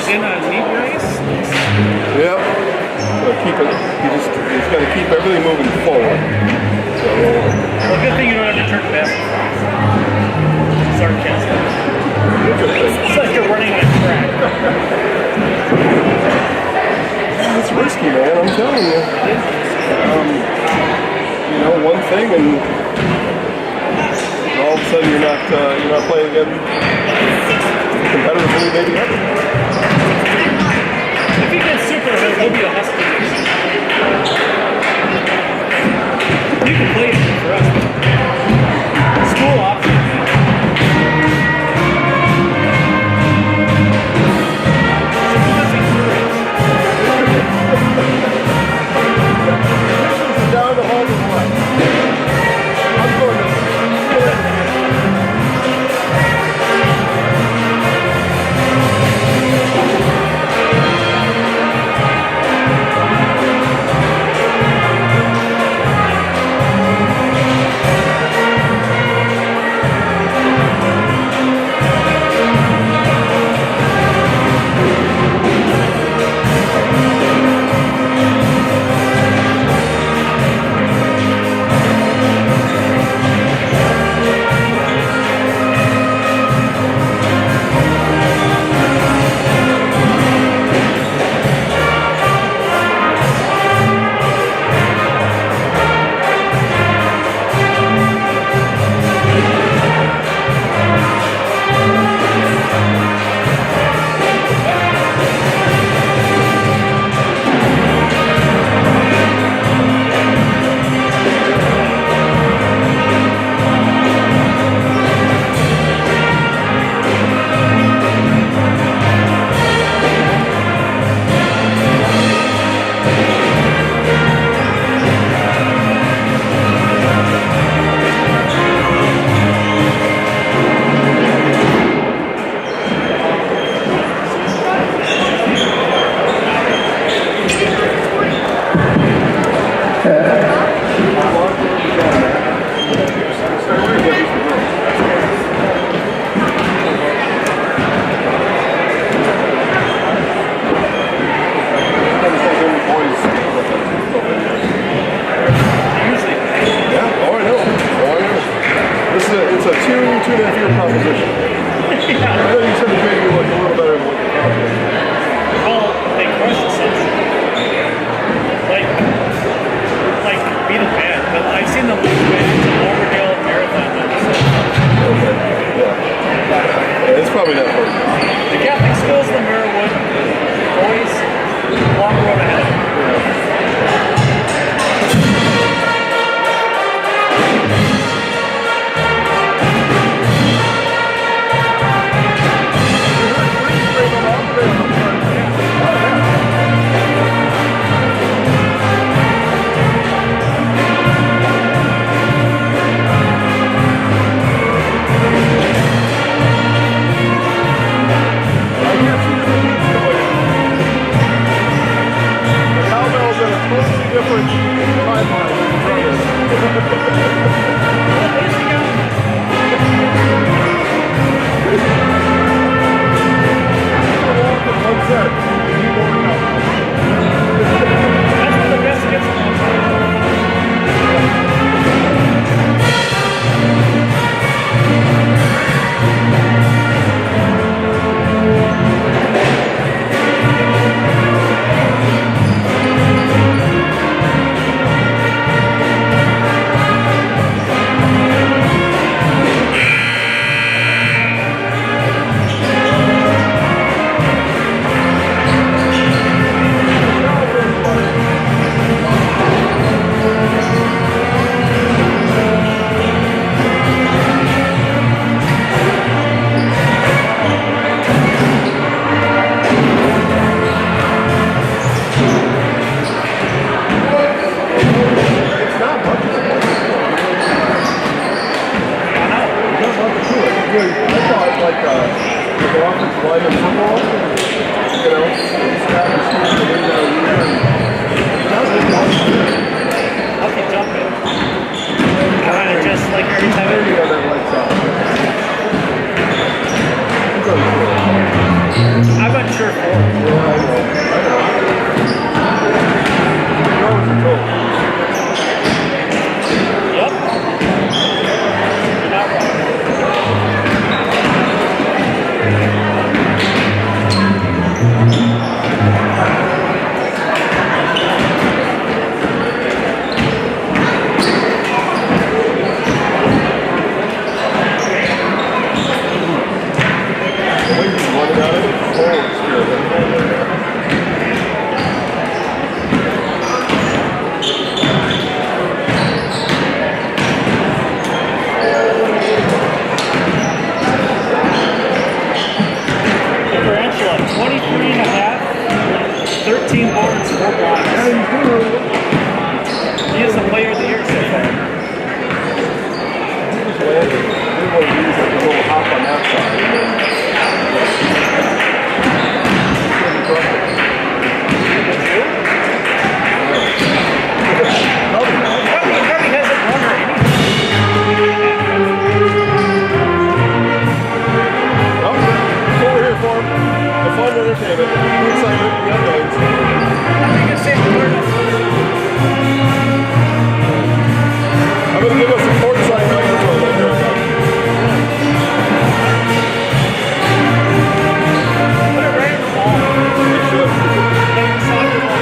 in a knee brace. Yep. So keep it. You just got to keep everything moving forward. So. Well, good thing you don't have to turn fast. Sarcasm. It's like you're running on a track. It's risky, man. I'm telling you. You know, one thing, and all of a sudden you're not playing again competitively, maybe ever. If he gets super hit, he'll be a husky. You can play it for us. School option. Down the hall to the left. I'm going to. I'm not sure or 4. Yeah, I know. Yep. You're not wrong. When you run it out of it, oh, it's good. Differential of 23 and a half, 13 boards, 4 blocks. He is the player of the year so far. We will use it, a little hop on that side. Harvey hasn't run or anything. Go over here for him. The fun entertainment. Excitement, the unknowns. I think it's safe to learn. I'm going to give us a courtside microphone right there. Put it right in the ball. We should. Like a soccer ball.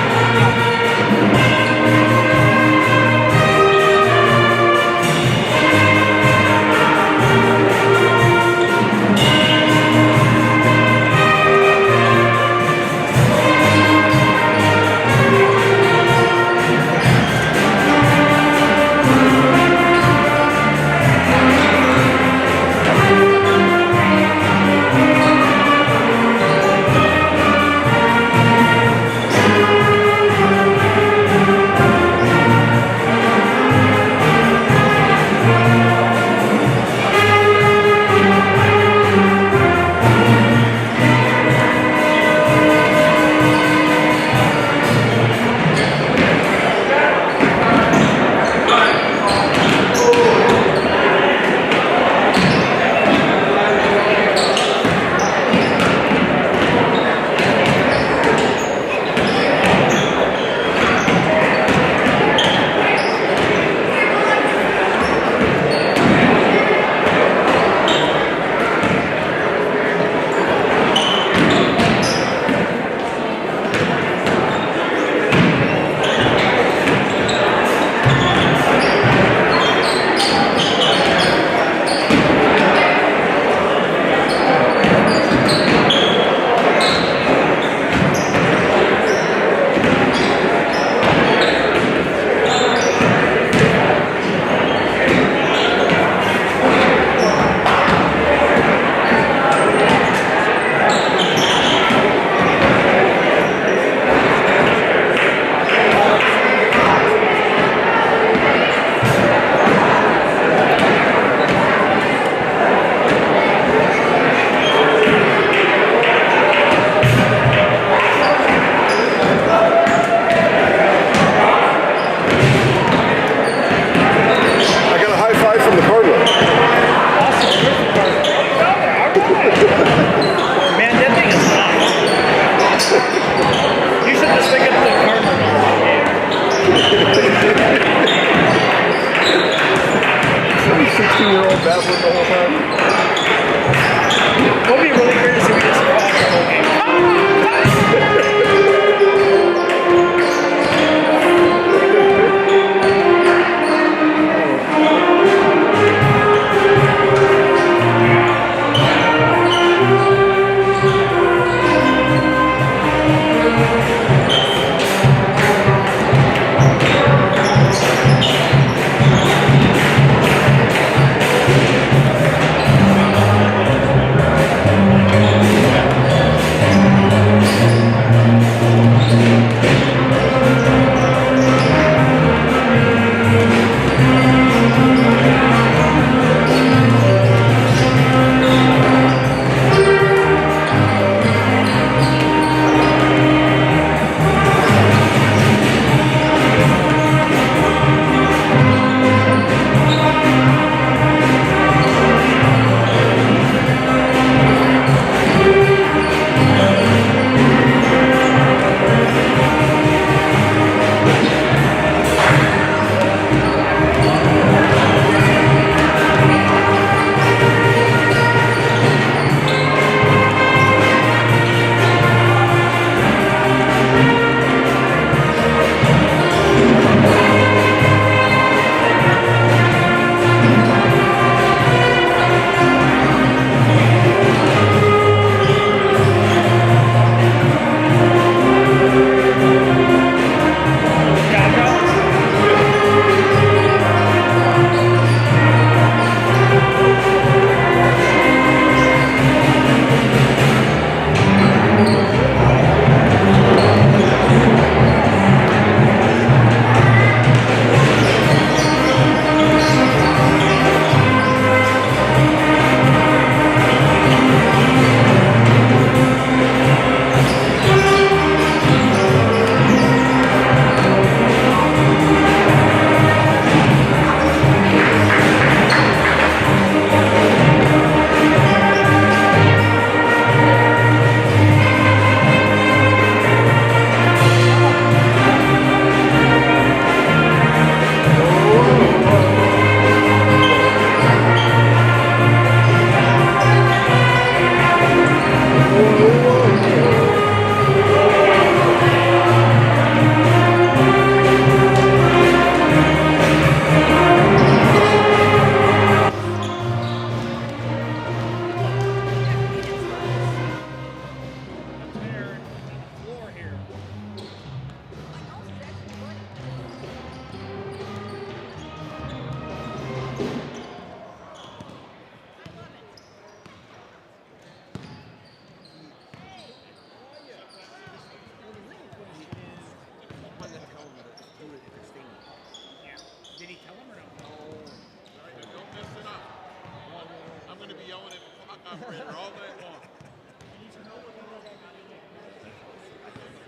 there all night long.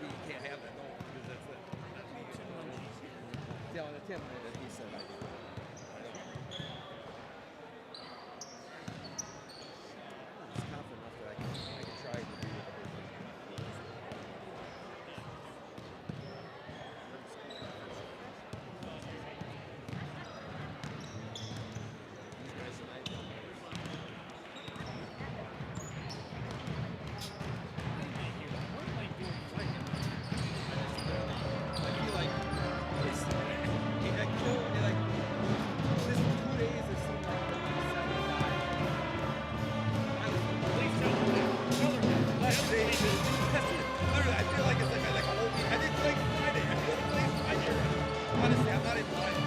You can't have that, no, because that's it. Yeah, the Tim that he said I was confident enough that I can try to do it. These guys tonight, I feel like it's like this 2 days is something like 75. Please tell them that. Tell her that. Last day, literally, I feel like it's like a whole week. I didn't play Friday. I feel like today's Friday. Honestly, I'm not even lying.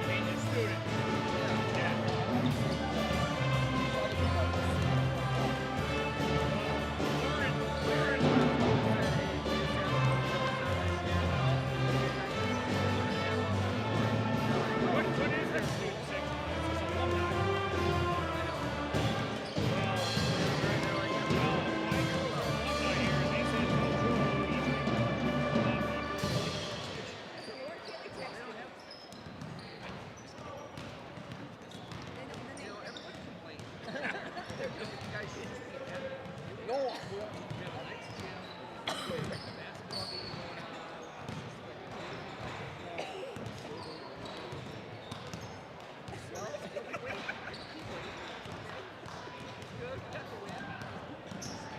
Maintenance student. Yeah. What is their student section? It's alumni. Well, my girls are alumni here, and they said no trouble Everybody complains. Guys should just be happy. No, we have a nice gym. Basketball game going on. Good. We got the win.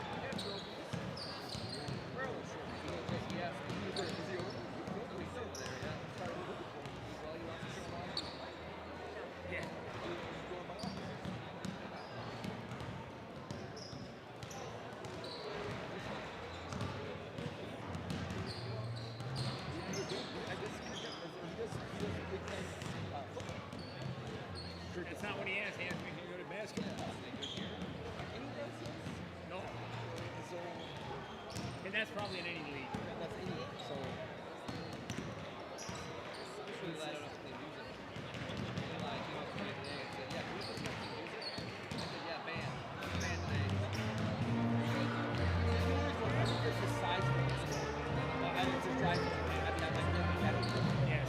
We got trophies. We're almost sure. Yes. Is he over? He's over there, yeah. Well, he wants to show him off. Yeah. He's going by office. That's not what he asked. He asked me if he could go to basketball. No. And that's probably in any league. Yes.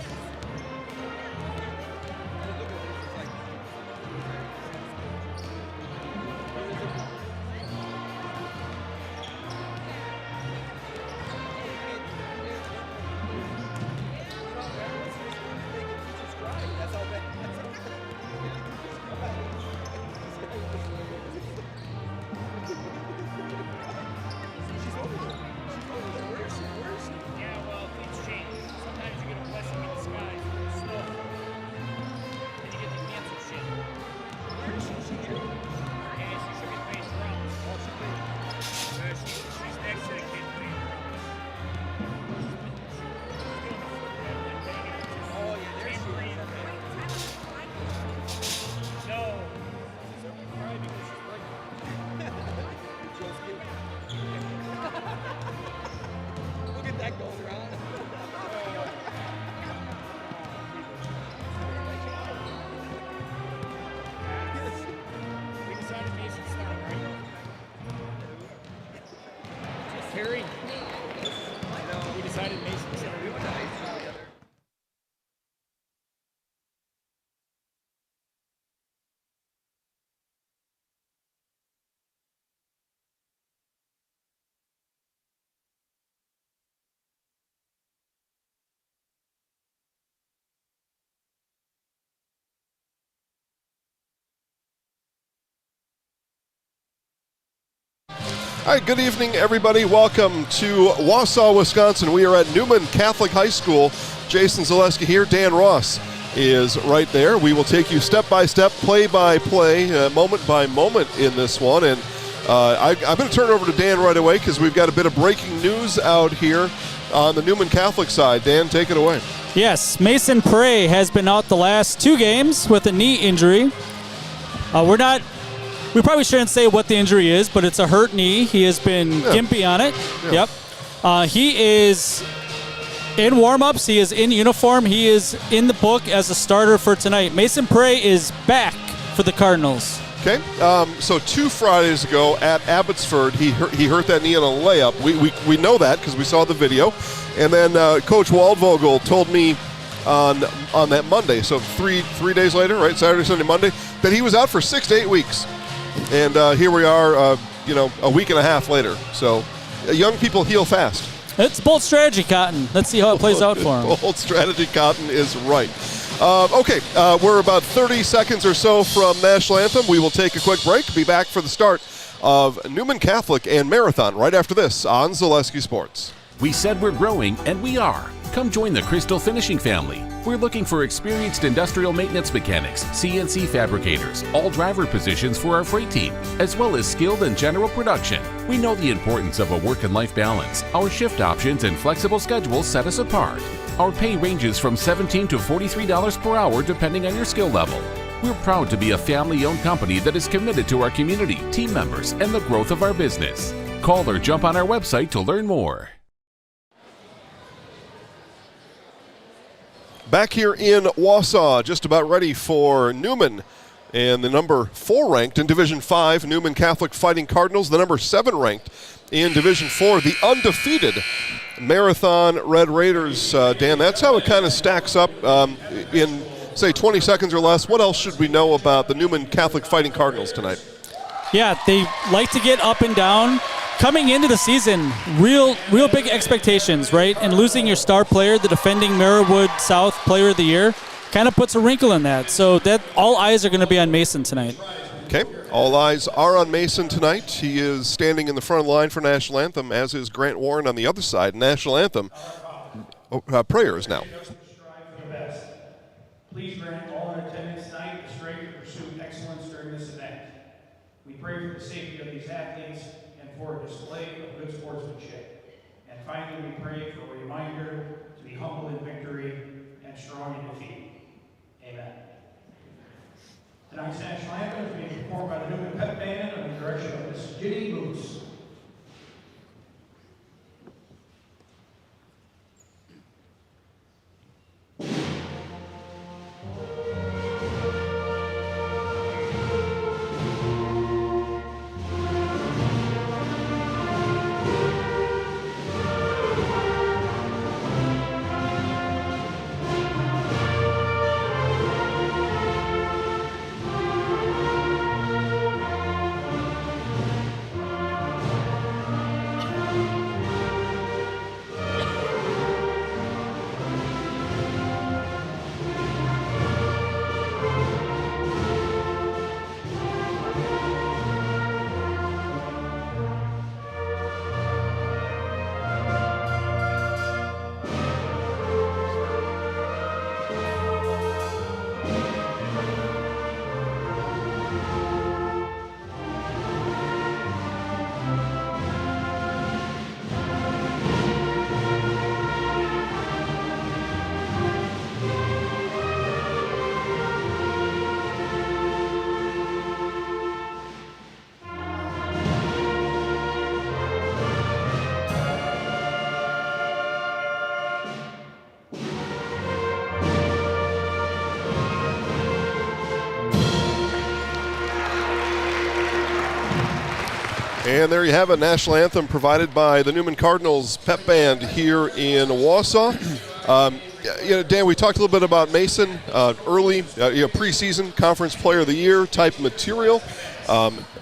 That's all bad. She's over there. Where is she? Yeah, well, things change. Sometimes you get a blessing in disguise. Snow. Then you get to cancel shit. Where is she? Is she here? Yeah, she should be playing drums. She's next to the kid playing drums. She's doing the foot pedal and banging. Oh, yeah, there she is. No. Probably because she's pregnant. Joe's kid. Look at that going around. We decided Mason start, right? Terry? I know. We decided Mason start. We went to high school together. All right, good evening, everybody. Welcome to Wausau, Wisconsin. We are at Newman Catholic High School. Jason Zaleski here. Dan Ross is right there. We will take you step by step, play by play, moment by moment in this one. And I'm going to turn it over to Dan right away because we've got a bit of breaking news out here on the Newman Catholic side. Dan, take it away. Yes, Mason Prey has been out the last 2 games with a knee injury. We probably shouldn't say what the injury is, but it's a hurt knee. He has been gimpy on it. Yeah. Yep. He is in warm-ups. He is in uniform. He is in the book as a starter for tonight. Mason Prey is back for the Cardinals. Okay, so 2 Fridays ago at Abbotsford, he hurt that knee on a layup. We know that because we saw the video. And then Coach Waldvogel told me on that Monday, so three days later, right, Saturday, Sunday, Monday, that he was out for 6 to 8 weeks. And here we are, a week and a half later. So young people heal fast. It's bold strategy, Cotton. Let's see how it plays out for him. Bold strategy, Cotton is right. Okay, we're about 30 seconds or so from National Anthem. We will take a quick break. Be back for the start of Newman Catholic and Marathon right after this on Zaleski Sports. We said we're growing, and we are. Come join the Crystal Finishing family. We're looking for experienced industrial maintenance mechanics, CNC fabricators, all driver positions for our freight team, as well as skilled and general production. We know the importance of a work and life balance. Our shift options and flexible schedules set us apart. Our pay ranges from $17 to $43 per hour depending on your skill level. We're proud to be a family-owned company that is committed to our community, team members, and the growth of our business. Call or jump on our website to learn more. Back here in Wausau, just about ready for Newman and the number 4 ranked in Division 5, Newman Catholic Fighting Cardinals, the number 7 ranked in Division 4, the undefeated Marathon Red Raiders. Dan, that's how it kind of stacks up in, say, 20 seconds or less. What else should we know about the Newman Catholic Fighting Cardinals tonight? Yeah, they like to get up and down. Coming into the season, real big expectations, right? And losing your star player, the defending Marywood South Player of the Year, kind of puts a wrinkle in that. So that all eyes are going to be on Mason tonight. Okay, all eyes are on Mason tonight. He is standing in the front line for National Anthem, as is Grant Warren on the other side. National Anthem prayers now. Please grant all in attendance tonight the strength to pursue excellence during this event. We pray for the safety of these athletes and for a display of good sportsmanship. And finally, we pray for a reminder to be humble in victory and strong in defeat. Amen. Tonight's national anthem is being performed by the Newman Pep Band under the direction of Miss Ginny Moose. And there you have it, national anthem provided by the Newman Cardinals Pep Band here in Wausau. Dan, we talked a little bit about Mason early, preseason conference player of the year type material.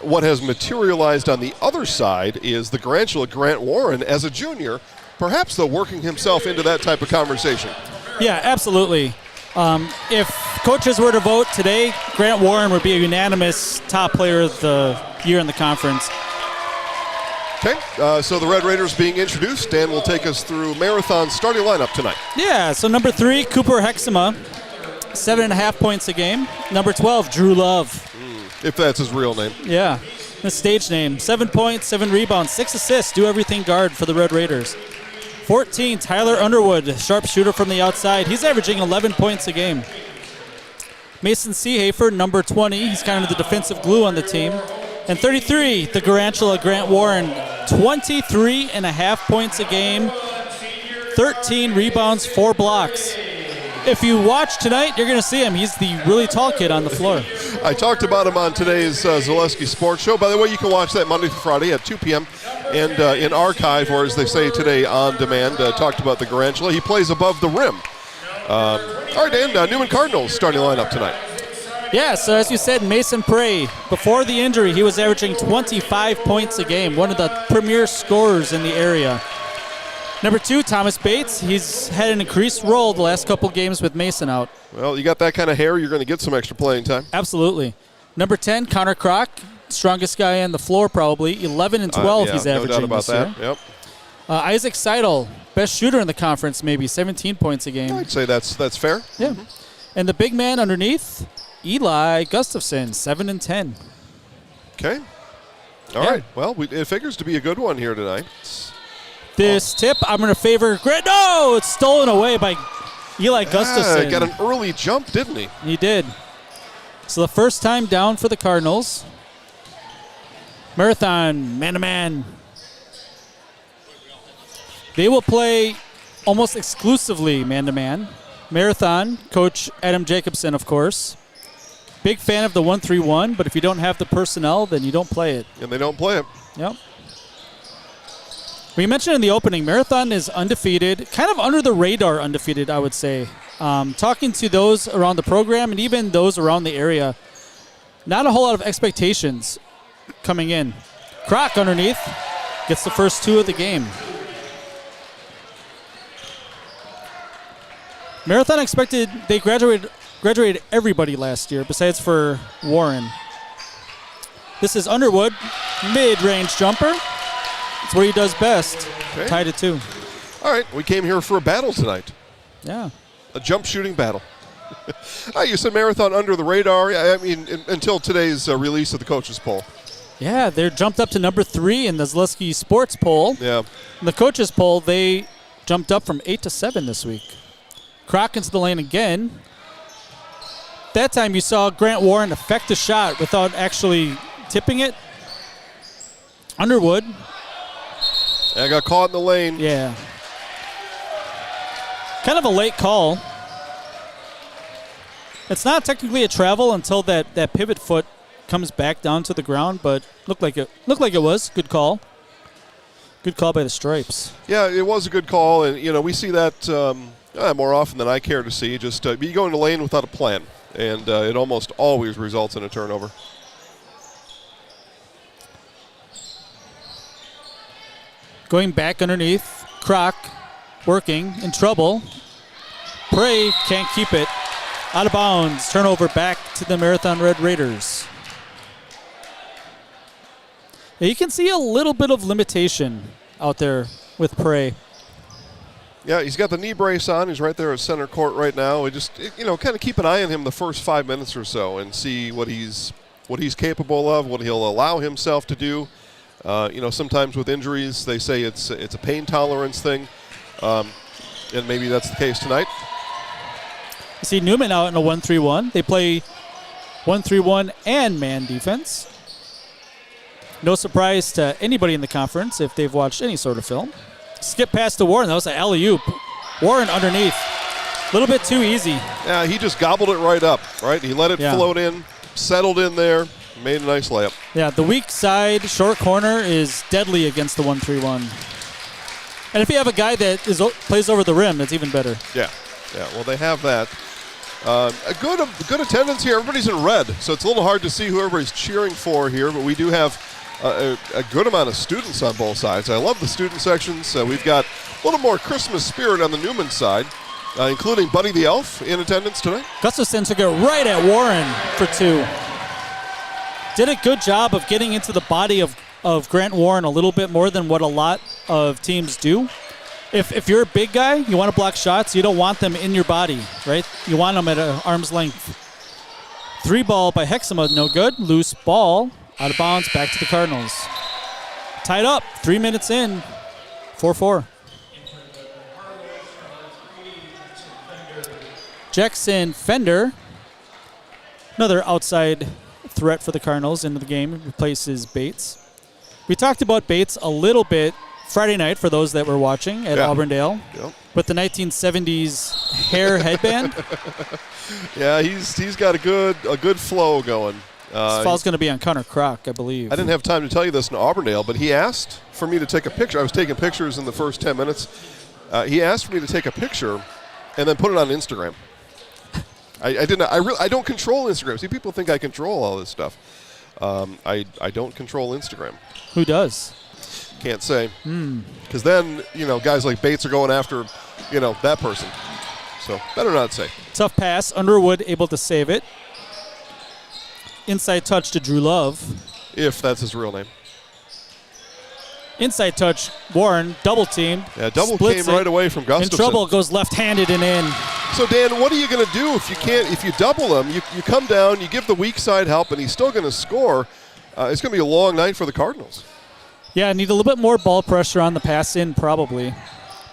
What has materialized on the other side is the grandchild Grant Warren as a junior, perhaps though working himself into that type of conversation. Yeah, absolutely. If coaches were to vote today, Grant Warren would be a unanimous top player of the year in the conference. Okay, so the Red Raiders being introduced. Dan will take us through Marathon's starting lineup tonight. Yeah, so number 3, Cooper Hexema, 7.5 points a game. Number 12, Drew Love. If that's his real name. Yeah, the stage name. 7 points, 7 rebounds, 6 assists, do everything guard for the Red Raiders. 14, Tyler Underwood, sharpshooter from the outside. He's averaging 11 points a game. Mason Seehafer, number 20. He's kind of the defensive glue on the team. And 33, the Garantula Grant Warren, 23.5 points a game, 13 rebounds, 4 blocks. If you watch tonight, you're going to see him. He's the really tall kid on the floor. I talked about him on today's Zaleski Sports Show. By the way, you can watch that Monday through Friday at 2 p.m. and in archive, or as they say today, on demand. Talked about the Garantula. He plays above the rim. All right, Dan, Newman Cardinals starting lineup tonight. Yeah, so as you said, Mason Prey, before the injury, he was averaging 25 points a game, one of the premier scorers in the area. Number 2, Thomas Bates. He's had an increased role the last couple games with Mason out. Well, you got that kind of hair, you're going to get some extra playing time. Absolutely. Number 10, Connor Kroc, strongest guy on the floor probably. 11 and 12 he's averaging no doubt about this year. that. Yep. Isaac Seidel, best shooter in the conference, maybe 17 points a game. I'd say that's fair. Yeah. And the big man underneath, Eli Gustafson, 7 and 10. Okay. All right. Well, it figures to be a good one here tonight. This tip, I'm going to favor Grant. No, it's stolen away by Eli Gustafson. Got an early jump, didn't he? He did. So the first time down for the Cardinals. Marathon, man-to-man. They will play almost exclusively man-to-man. Marathon, Coach Adam Jacobson, of course. Big fan of the 1-3-1, but if you don't have the personnel, then you don't play it. And they don't play it. Yep. We mentioned in the opening, Marathon is undefeated, kind of under the radar undefeated, I would say. Talking to those around the program and even those around the area, not a whole lot of expectations coming in. Kroc underneath gets the first 2 of the game. Marathon expected, they graduated everybody last year besides for Warren. This is Underwood, mid-range jumper. It's what he does best. Okay. Tied at 2. All right, we came here for a battle tonight. Yeah. A jump shooting battle. You said Marathon under the radar. I mean, until today's release of the coaches poll. Yeah, they're jumped up to number 3 in the Zaleski Sports poll. Yeah. In the coaches poll, they jumped up from 8 to 7 this week. Kroc into the lane again. That time you saw Grant Warren affect the shot without actually tipping it. Underwood. I got caught in the lane. Yeah. Kind of a late call. It's not technically a travel until that pivot foot comes back down to the ground, but looked like it was. Good call. Good call by the Stripes. Yeah, it was a good call, and we see that more often than I care to see. Just you go in the lane without a plan, and it almost always results in a turnover. Going back underneath, Kroc working, in trouble. Prey can't keep it. Out of bounds, turnover back to the Marathon Red Raiders. Yeah, you can see a little bit of limitation out there with Prey. Yeah, he's got the knee brace on. He's right there at center court right now. We just, kind of keep an eye on him the first 5 minutes or so and see what he's capable of, what he'll allow himself to do. Sometimes with injuries, they say it's a pain tolerance thing, and maybe that's the case tonight. You see Newman out in a 1-3-1. They play 1-3-1 and man defense. No surprise to anybody in the conference if they've watched any sort of film. Skip past to Warren. That was an alley-oop. Warren underneath. A little bit too easy. Yeah, he just gobbled it right up, right? He let it float in, settled in there, made a nice layup. Yeah, the weak side, short corner is deadly against the 1-3-1. And if you have a guy that plays over the rim, it's even better. Yeah. Well, they have that. A good attendance here. Everybody's in red, so it's a little hard to see who everybody's cheering for here, but we do have a good amount of students on both sides. I love the student sections. We've got a little more Christmas spirit on the Newman side, including Buddy the Elf in attendance tonight. Gustafson took it right at Warren for 2. Did a good job of getting into the body of of Grant Warren a little bit more than what a lot of teams do. If you're a big guy, you want to block shots, you don't want them in your body, right? You want them at an arm's length. 3 ball by Hexama, no good. Loose ball, out of bounds, back to the Cardinals. Tied up, 3 minutes in, 4-4. Jackson Fender, another outside threat for the Cardinals into the game, replaces Bates. We talked about Bates a little bit Friday night for those that were watching at Auburndale with the 1970s hair headband. Yeah, he's got a good flow going. This foul's going to be on Connor Kroc, I believe. I didn't have time to tell you this in Auburndale, but he asked for me to take a picture. I was taking pictures in the first 10 minutes. He asked for me to take a picture and then put it on Instagram. I didn't. I don't control Instagram. See, people think I control all this stuff. I don't control Instagram. Who does? Can't say. Because then, guys like Bates are going after, that person. So better not say. Tough pass. Underwood able to save it. Inside touch to Drew Love. If that's his real name. Inside touch. Warren double teamed. Yeah, double came right away from Gustafson. In trouble, goes left-handed and in. So Dan, what are you going to do if you double him? You come down, you give the weak side help, and he's still going to score. It's going to be a long night for the Cardinals. Yeah, need a little bit more ball pressure on the pass in probably.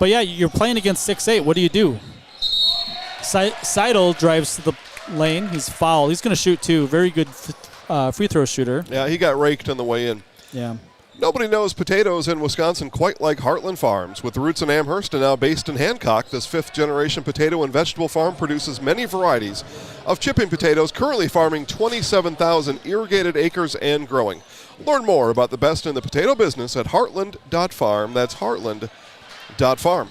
But yeah, you're playing against 6'8". What do you do? Seidel drives to the lane. He's fouled. He's going to shoot too. Very good free throw shooter. Yeah, he got raked on the way in. Yeah. Nobody knows potatoes in Wisconsin quite like Heartland Farms. With roots in Amherst and now based in Hancock, this 5th-generation potato and vegetable farm produces many varieties of chipping potatoes, currently farming 27,000 irrigated acres and growing. Learn more about the best in the potato business at heartland.farm. That's heartland.farm.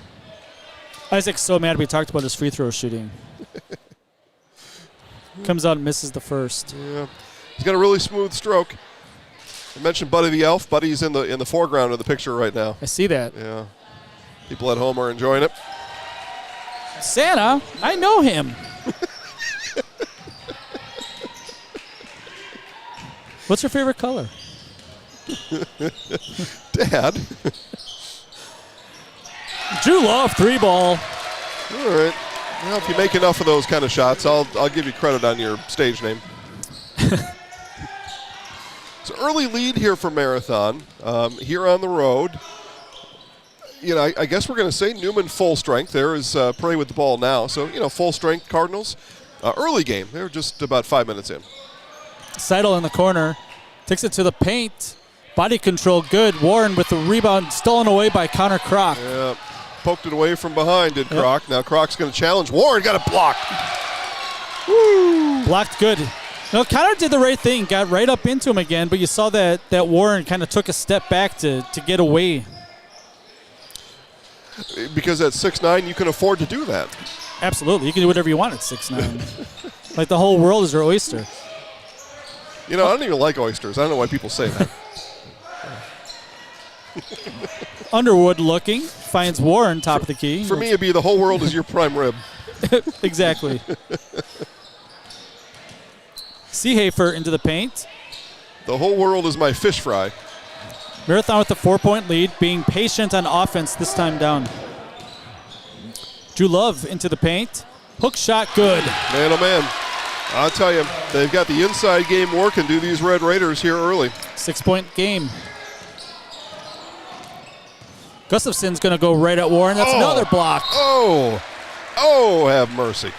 Isaac's so mad we talked about his free throw shooting. Comes out and misses the first. Yeah, he's got a really smooth stroke. I mentioned Buddy the Elf. Buddy's in the foreground of the picture right now. I see that. Yeah. People at home are enjoying it. Santa, I know him. What's your favorite color? Dad. Drew Love, 3 ball. All right. Well, if you make enough of those kind of shots, I'll give you credit on your stage name. It's an early lead here for Marathon. Here on the road. I guess we're going to say Newman full strength. There is Prey with the ball now. So, full strength Cardinals. Early game. They're just about 5 minutes in. Seidel in the corner. Takes it to the paint. Body control good. Warren with the rebound stolen away by Connor Kroc. Yeah. Poked it away from behind, did Kroc. Now Croc's going to challenge. Warren got it blocked. Woo! Blocked good. No, Connor did the right thing. Got right up into him again, but you saw that Warren kind of took a step back to get away. Because at 6'9", you can afford to do that. Absolutely. You can do whatever you want at 6'9". Like the whole world is your oyster. I don't even like oysters. I don't know why people say that. Underwood looking. Finds Warren top of the key. For me, it'd be the whole world is your prime rib. Exactly. Seehafer into the paint. The whole world is my fish fry. Marathon with a 4-point lead, being patient on offense this time down. Drew Love into the paint. Hook shot good. Man, oh man. I'll tell you, they've got the inside game working. Do these Red Raiders here early. 6-point game. Gustafson's going to go right at Warren. That's another block. Oh, have mercy.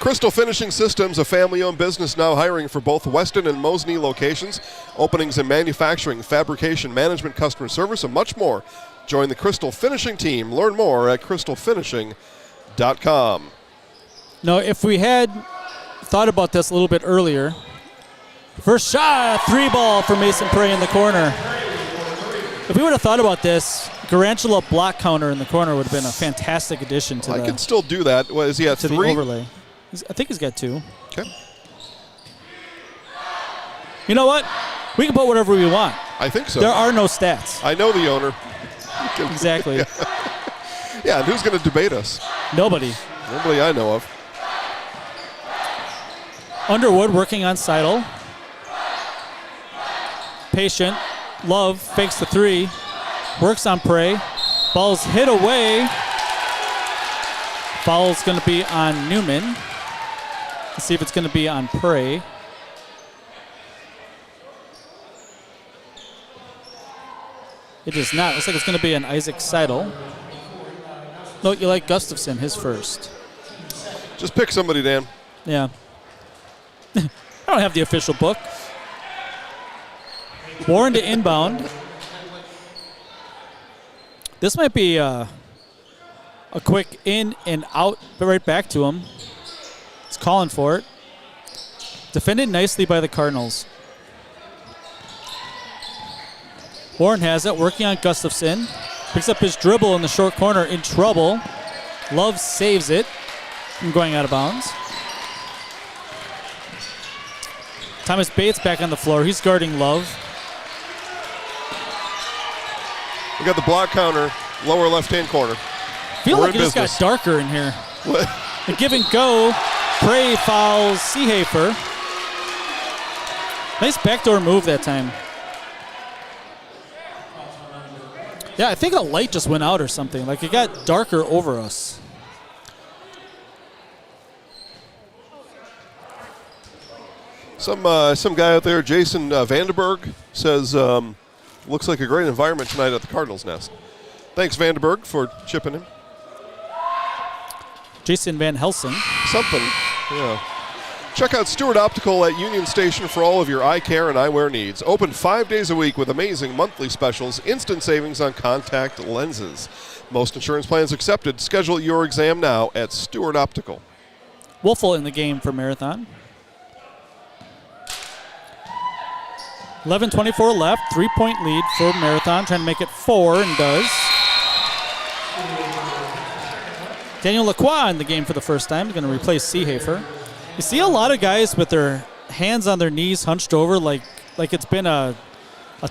Crystal Finishing Systems, a family-owned business now hiring for both Weston and Mosney locations. Openings in manufacturing, fabrication, management, customer service, and much more. Join the Crystal Finishing team. Learn more at crystalfinishing.com. Now, if we had thought about this a little bit earlier, first shot, 3 ball for Mason Prey in the corner. If we would have thought about this, Garantula block counter in the corner would have been a fantastic addition to I can still do that. What is he at, 3? The overlay. I think he's got 2. Okay. You know what? We can put whatever we want. I think so. There are no stats. I know the owner. Exactly. Yeah, and who's going to debate us? Nobody. Nobody I know of. Underwood working on Seidel. patient. Love fakes the three. Works on Prey. Ball's hit away. Foul's going to be on Newman. Let's see if it's going to be on Prey. It is not. Looks like it's going to be on Isaac Seidel. No, you like Gustafson, his first. Just pick somebody, Dan. Yeah. I don't have the official book. Warren to inbound. This might be a quick in and out, but right back to him. He's calling for it. Defended nicely by the Cardinals. Warren has it, working on Gustafson. Picks up his dribble in the short corner, in trouble. Love saves it from going out of bounds. Thomas Bates back on the floor. He's guarding Love. We got the block counter, lower left-hand corner. Feel We're like it in just got business. darker in here. What? The give and go. Prey fouls Seehafer. Nice backdoor move that time. Yeah, I think the light just went out or something. Like it got darker over us. Some guy out there, Jason Vandenberg, says, looks like a great environment tonight at the Cardinals' Nest. Thanks, Vandenberg, for chipping in. Jason Van Helsing. Something, yeah. Check out Stewart Optical at Union Station for all of your eye care and eyewear needs. Open 5 days a week with amazing monthly specials, instant savings on contact lenses. Most insurance plans accepted. Schedule your exam now at Stewart Optical. Wolfel in the game for Marathon. 11:24 left. 3-point lead for Marathon. Trying to make it 4 and does. Daniel Lacroix in the game for the first time. Going to replace Seehafer. You see a lot of guys with their hands on their knees hunched over like it's been a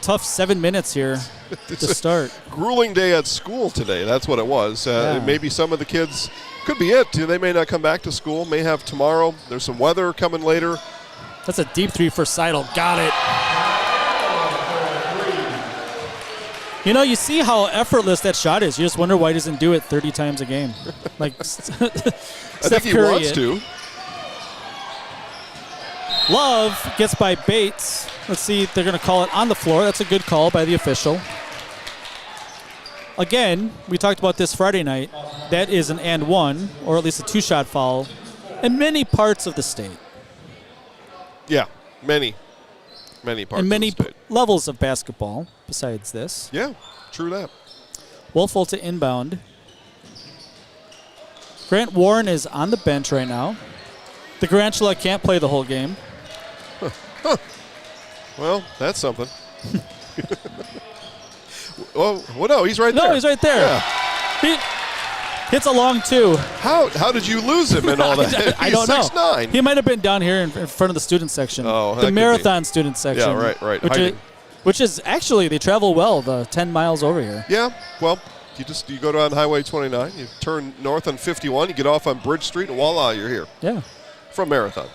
tough 7 minutes here to start. Grueling day at school today. That's what it was. Maybe some of the kids, could be it. They may not come back to school. May have tomorrow. There's some weather coming later. That's a deep three for Seidel. Got it. You know, you see how effortless that shot is. You just wonder why he doesn't do it 30 times a game. Like I Steph think he Curry. wants to. Love gets by Bates. Let's see if they're going to call it on the floor. That's a good call by the official. Again, we talked about this Friday night. That is an and one, or at least a two-shot foul, in many parts of the state. Yeah, many parts And many of the state. levels of basketball besides this. Yeah, true that. Wolfel to inbound. Grant Warren is on the bench right now. The Garantula can't play the whole game. Well, that's something. Oh, well, no, he's right there. No, he's right there. Yeah. He hits a long two. How did you lose him in all that? I don't know. 6'9". He might have been down here in front of the student section. Oh, that the could marathon student section. Yeah, right. Which is actually, they travel well, the 10 miles over here. Yeah, well, you go down Highway 29, you turn north on 51, you get off on Bridge Street, and voila, you're here. Yeah. From Marathon.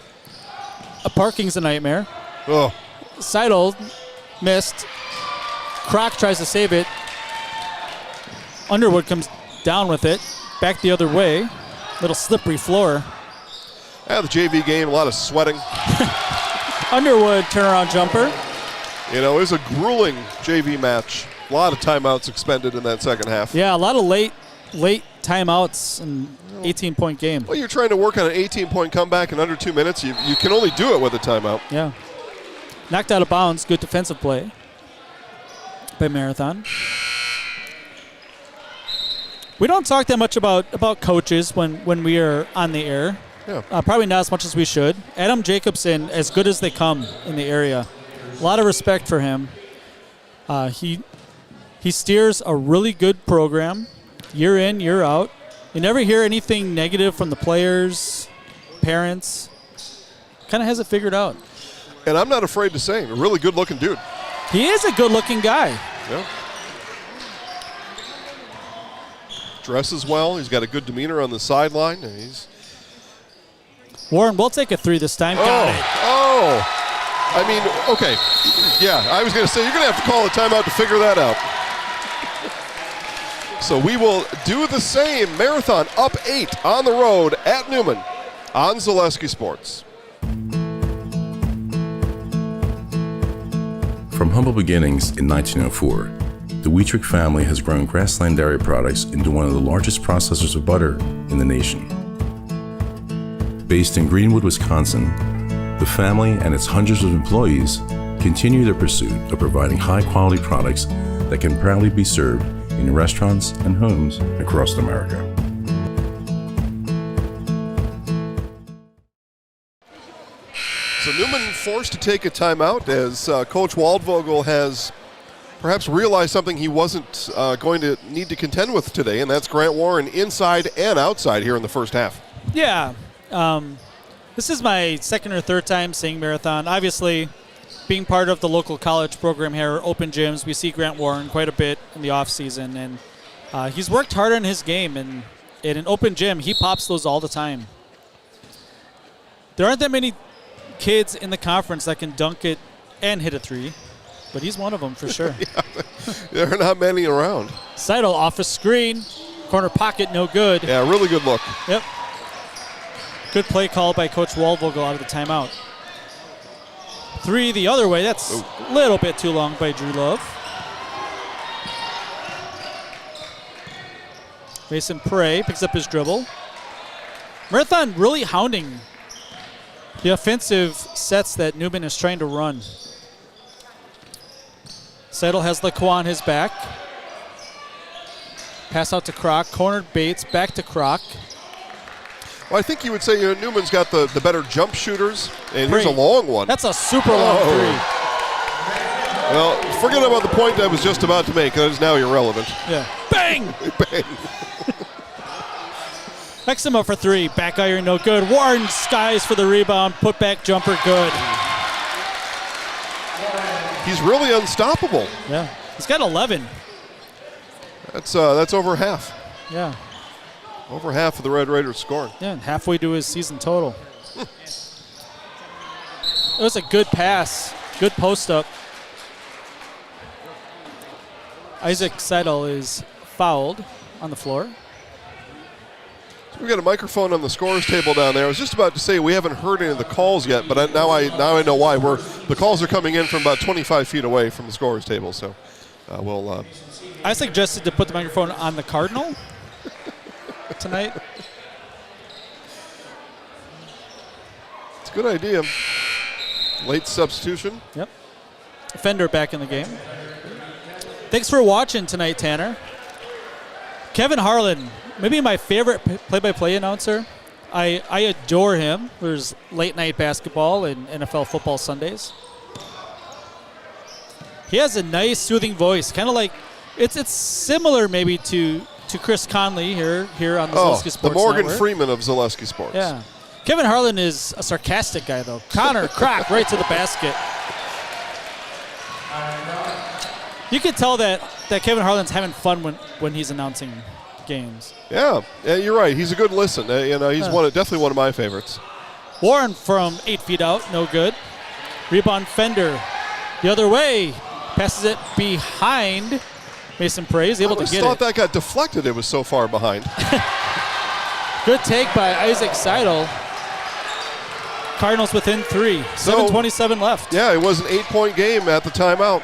Parking's a nightmare. Oh, Seidel missed. Kroc tries to save it. Underwood comes down with it. Back the other way. Little slippery floor. yeah, the JV game, a lot of sweating. Underwood turnaround jumper. You know, it was a grueling JV match. A lot of timeouts expended in that second half. Yeah, a lot of late timeouts and 18-point game. Well, you're trying to work on an 18-point comeback in under 2 minutes. You can only do it with a timeout. Yeah. Knocked out of bounds. Good defensive play by Marathon. We don't talk that much about coaches when we are on the air. Yeah. Probably not as much as we should. Adam Jacobson, as good as they come in the area. A lot of respect for him. He steers a really good program, year in, year out. You never hear anything negative from the players, parents. Kind of has it figured out. And I'm not afraid to say, a really good-looking dude. He is a good-looking guy. Yeah. Dresses well. He's got a good demeanor on the sideline. And Warren will take a three this time. Got it. Oh! I mean, okay. Yeah, I was going to say, you're going to have to call a timeout to figure that out. So we will do the same. Marathon up 8 on the road at Newman on Zaleski Sports. From humble beginnings in 1904, the Wheatrick family has grown Grassland Dairy Products into one of the largest processors of butter in the nation. Based in Greenwood, Wisconsin, the family and its hundreds of employees continue their pursuit of providing high-quality products that can proudly be served in restaurants and homes across America. So Newman forced to take a timeout as Coach Waldvogel has perhaps realized something he wasn't going to need to contend with today, and that's Grant Warren inside and outside here in the first half. Yeah. This is my second or third time seeing Marathon. Obviously, being part of the local college program here, open gyms, we see Grant Warren quite a bit in the offseason, and he's worked hard on his game, and in an open gym, he pops those all the time. There aren't that many kids in the conference that can dunk it and hit a three, but he's one of them for sure. Yeah, there are not many around. Seidel off a screen, corner pocket, no good. Yeah, really good look. Yep. Good play call by Coach Waldvogel out of the timeout. 3 the other way. That's a little bit too long by Drew Love. Mason Prey picks up his dribble. Marathon really hounding the offensive sets that Newman is trying to run. Seidel has Lacroix on his back. Pass out to Kroc. Cornered Bates. Back to Kroc. Well, I think you would say Newman's got the better jump shooters, and here's a long one. That's a super long three. Well, forget about the point I was just about to make. That is now irrelevant. Yeah. Bang! Bang. Exum up for 3. Back iron, no good. Warren skies for the rebound. Put back jumper, good. He's really unstoppable. Yeah. He's got 11. That's over half. Yeah. Over half of the Red Raiders scoring. Yeah, and halfway to his season total. It was a good pass. Good post up. Isaac Seidel is fouled on the floor. We've got a microphone on the scores table down there. I was just about to say we haven't heard any of the calls yet, but now I know why. The calls are coming in from about 25 feet away from the scores table. So we'll. I suggested to put the microphone on the Cardinal tonight. It's a good idea. Late substitution. Yep. Fender back in the game. Thanks for watching tonight, Tanner. Kevin Harlan, maybe my favorite play-by-play announcer. I adore him. There's late night basketball and NFL football Sundays. He has a nice, soothing voice, kind of like it's similar maybe to Chris Conley here on the Zaleski Sports the Morgan Network. Freeman of Zaleski Sports. Yeah. Kevin Harlan is a sarcastic guy, though. Connor, Kroc, right to the basket. You can tell that Kevin Harlan's having fun when he's announcing games. Yeah, you're right. He's a good listen. He's definitely one of my favorites. Warren from 8 feet out, no good. Rebound Fender the other way. Passes it behind. Mason Prey is able to get it. I thought that got deflected. It was so far behind. Good take by Isaac Seidel. Cardinals within 3. 7:27 left. Yeah, it was an 8-point game at the timeout.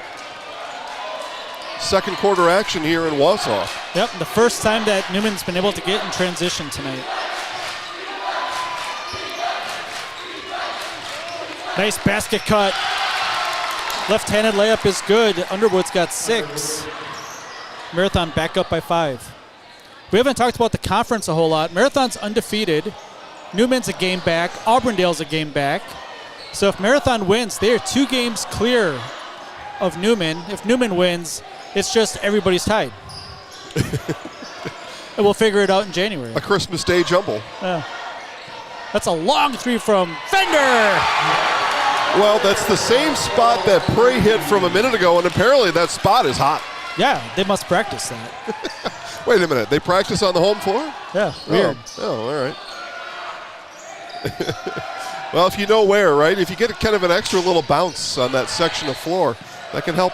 Second quarter action here in Wausau. Yep, the first time that Newman's been able to get in transition tonight. Nice basket cut. Left-handed layup is good. Underwood's got 6. Marathon back up by 5. We haven't talked about the conference a whole lot. Marathon's undefeated. Newman's a game back. Auburndale's a game back. So if Marathon wins, they are 2 games clear of Newman. If Newman wins, it's just everybody's tied. And we'll figure it out in January. A Christmas Day jumble. Yeah. That's a long 3 from Fender. Well, that's the same spot that Prey hit from a minute ago, and apparently that spot is hot. Yeah, they must practice that. Wait a minute. They practice on the home floor? Yeah, weird. Oh, all right. Well, if you know where, right? If you get kind of an extra little bounce on that section of floor, that can help.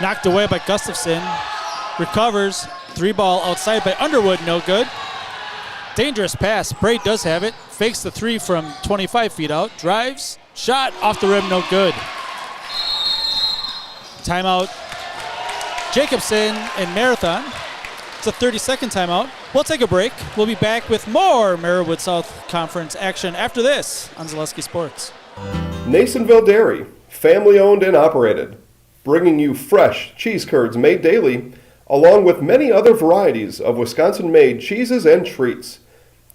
Knocked away by Gustafson. Recovers. 3-ball outside by Underwood. No good. Dangerous pass. Bray does have it. Fakes the 3 from 25 feet out. Drives. Shot off the rim. No good. Timeout. Jacobson and Marathon. It's a 30-second timeout. We'll take a break. We'll be back with more Merriwood South Conference action after this on Zaleski Sports. Nasonville Dairy, family owned and operated, bringing you fresh cheese curds made daily, along with many other varieties of Wisconsin-made cheeses and treats.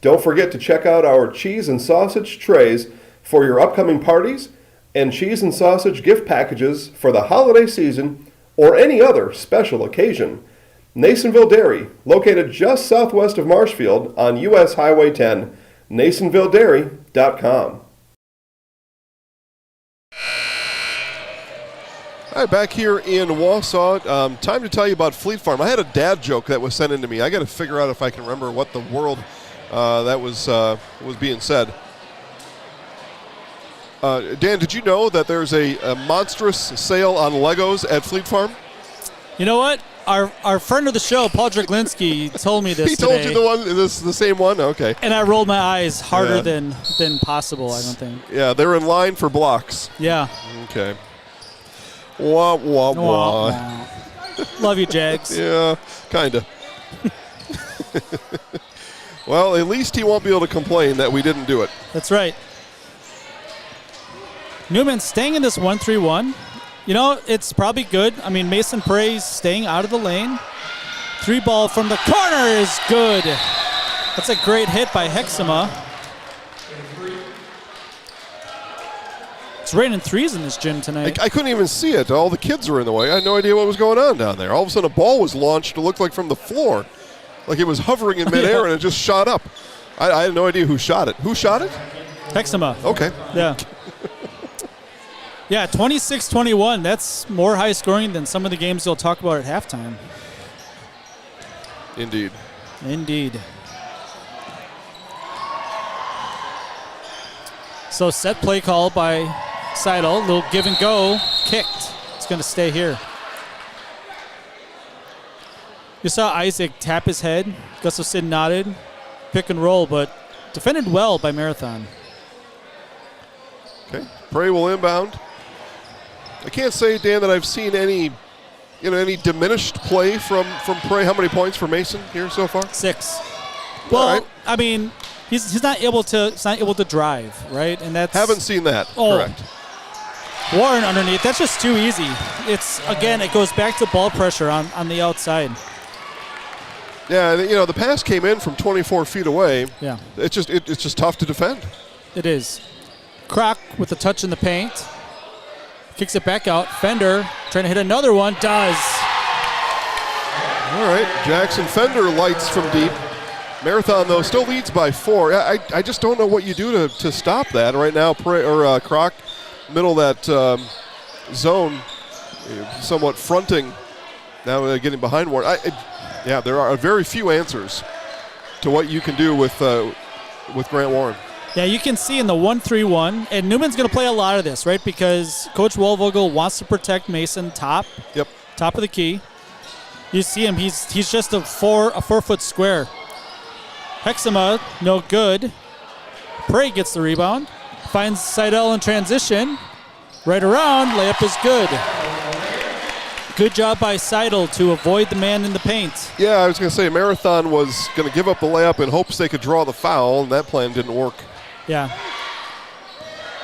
Don't forget to check out our cheese and sausage trays for your upcoming parties and cheese and sausage gift packages for the holiday season or any other special occasion. Nasonville Dairy, located just southwest of Marshfield on U.S. Highway 10, NasonvilleDairy.com. All right, back here in Wausau, time to tell you about Fleet Farm. I had a dad joke that was sent in to me. I got to figure out if I can remember what the world that was being said. Dan, did you know that there's a monstrous sale on Legos at Fleet Farm? You know what? Our friend of the show, Paul Draglinski, told me this He today. told you the same one? Okay. And I rolled my eyes harder than possible, I don't think. Yeah, they're in line for blocks. Yeah. Okay. Wah, wah, wah. Wah. Love you, Jags. Yeah, kind of. Well, at least he won't be able to complain that we didn't do it. That's right. Newman staying in this 1-3-1. You know, it's probably good. I mean, Mason Prey's staying out of the lane. 3-ball from the corner is good. That's a great hit by Hexema. It's raining threes in this gym tonight. I couldn't even see it. All the kids were in the way. I had no idea what was going on down there. All of a sudden, a ball was launched. It looked like from the floor. Like it was hovering in midair and it just shot up. I had no idea who shot it. Who shot it? Hexema. Okay. Yeah. Yeah, 26-21. That's more high scoring than some of the games you'll talk about at halftime. Indeed. Indeed. So set play call by Seidel. Little give and go. Kicked. It's going to stay here. You saw Isaac tap his head. Gustafson nodded. Pick and roll, but defended well by Marathon. Okay. Prey will inbound. I can't say, Dan, that I've seen any diminished play from Prey. How many points for Mason here so far? 6. Well, right. I mean, he's not able to drive, right? And that's Haven't seen that. Correct. Warren underneath. That's just too easy. It goes back to ball pressure on the outside. Yeah, the pass came in from 24 feet away. Yeah. It's just tough to defend. It is. Kroc with a touch in the paint. Kicks it back out. Fender trying to hit another one. Does. All right. Jackson Fender lights from deep. Marathon, though, still leads by 4. I just don't know what you do to stop that. Right now, Kroc, middle of that zone, somewhat fronting. Now getting behind Warren. There are very few answers to what you can do with Grant Warren. Yeah, you can see in the 1-3-1, and Newman's going to play a lot of this, right? Because Coach Wolvogel wants to protect Mason top of the key. You see him; he's just a 4-foot square. Hexema, no good. Prey gets the rebound, finds Seidel in transition, right around. Layup is good. Good job by Seidel to avoid the man in the paint. Yeah, I was going to say Marathon was going to give up the layup in hopes they could draw the foul, and that plan didn't work. Yeah.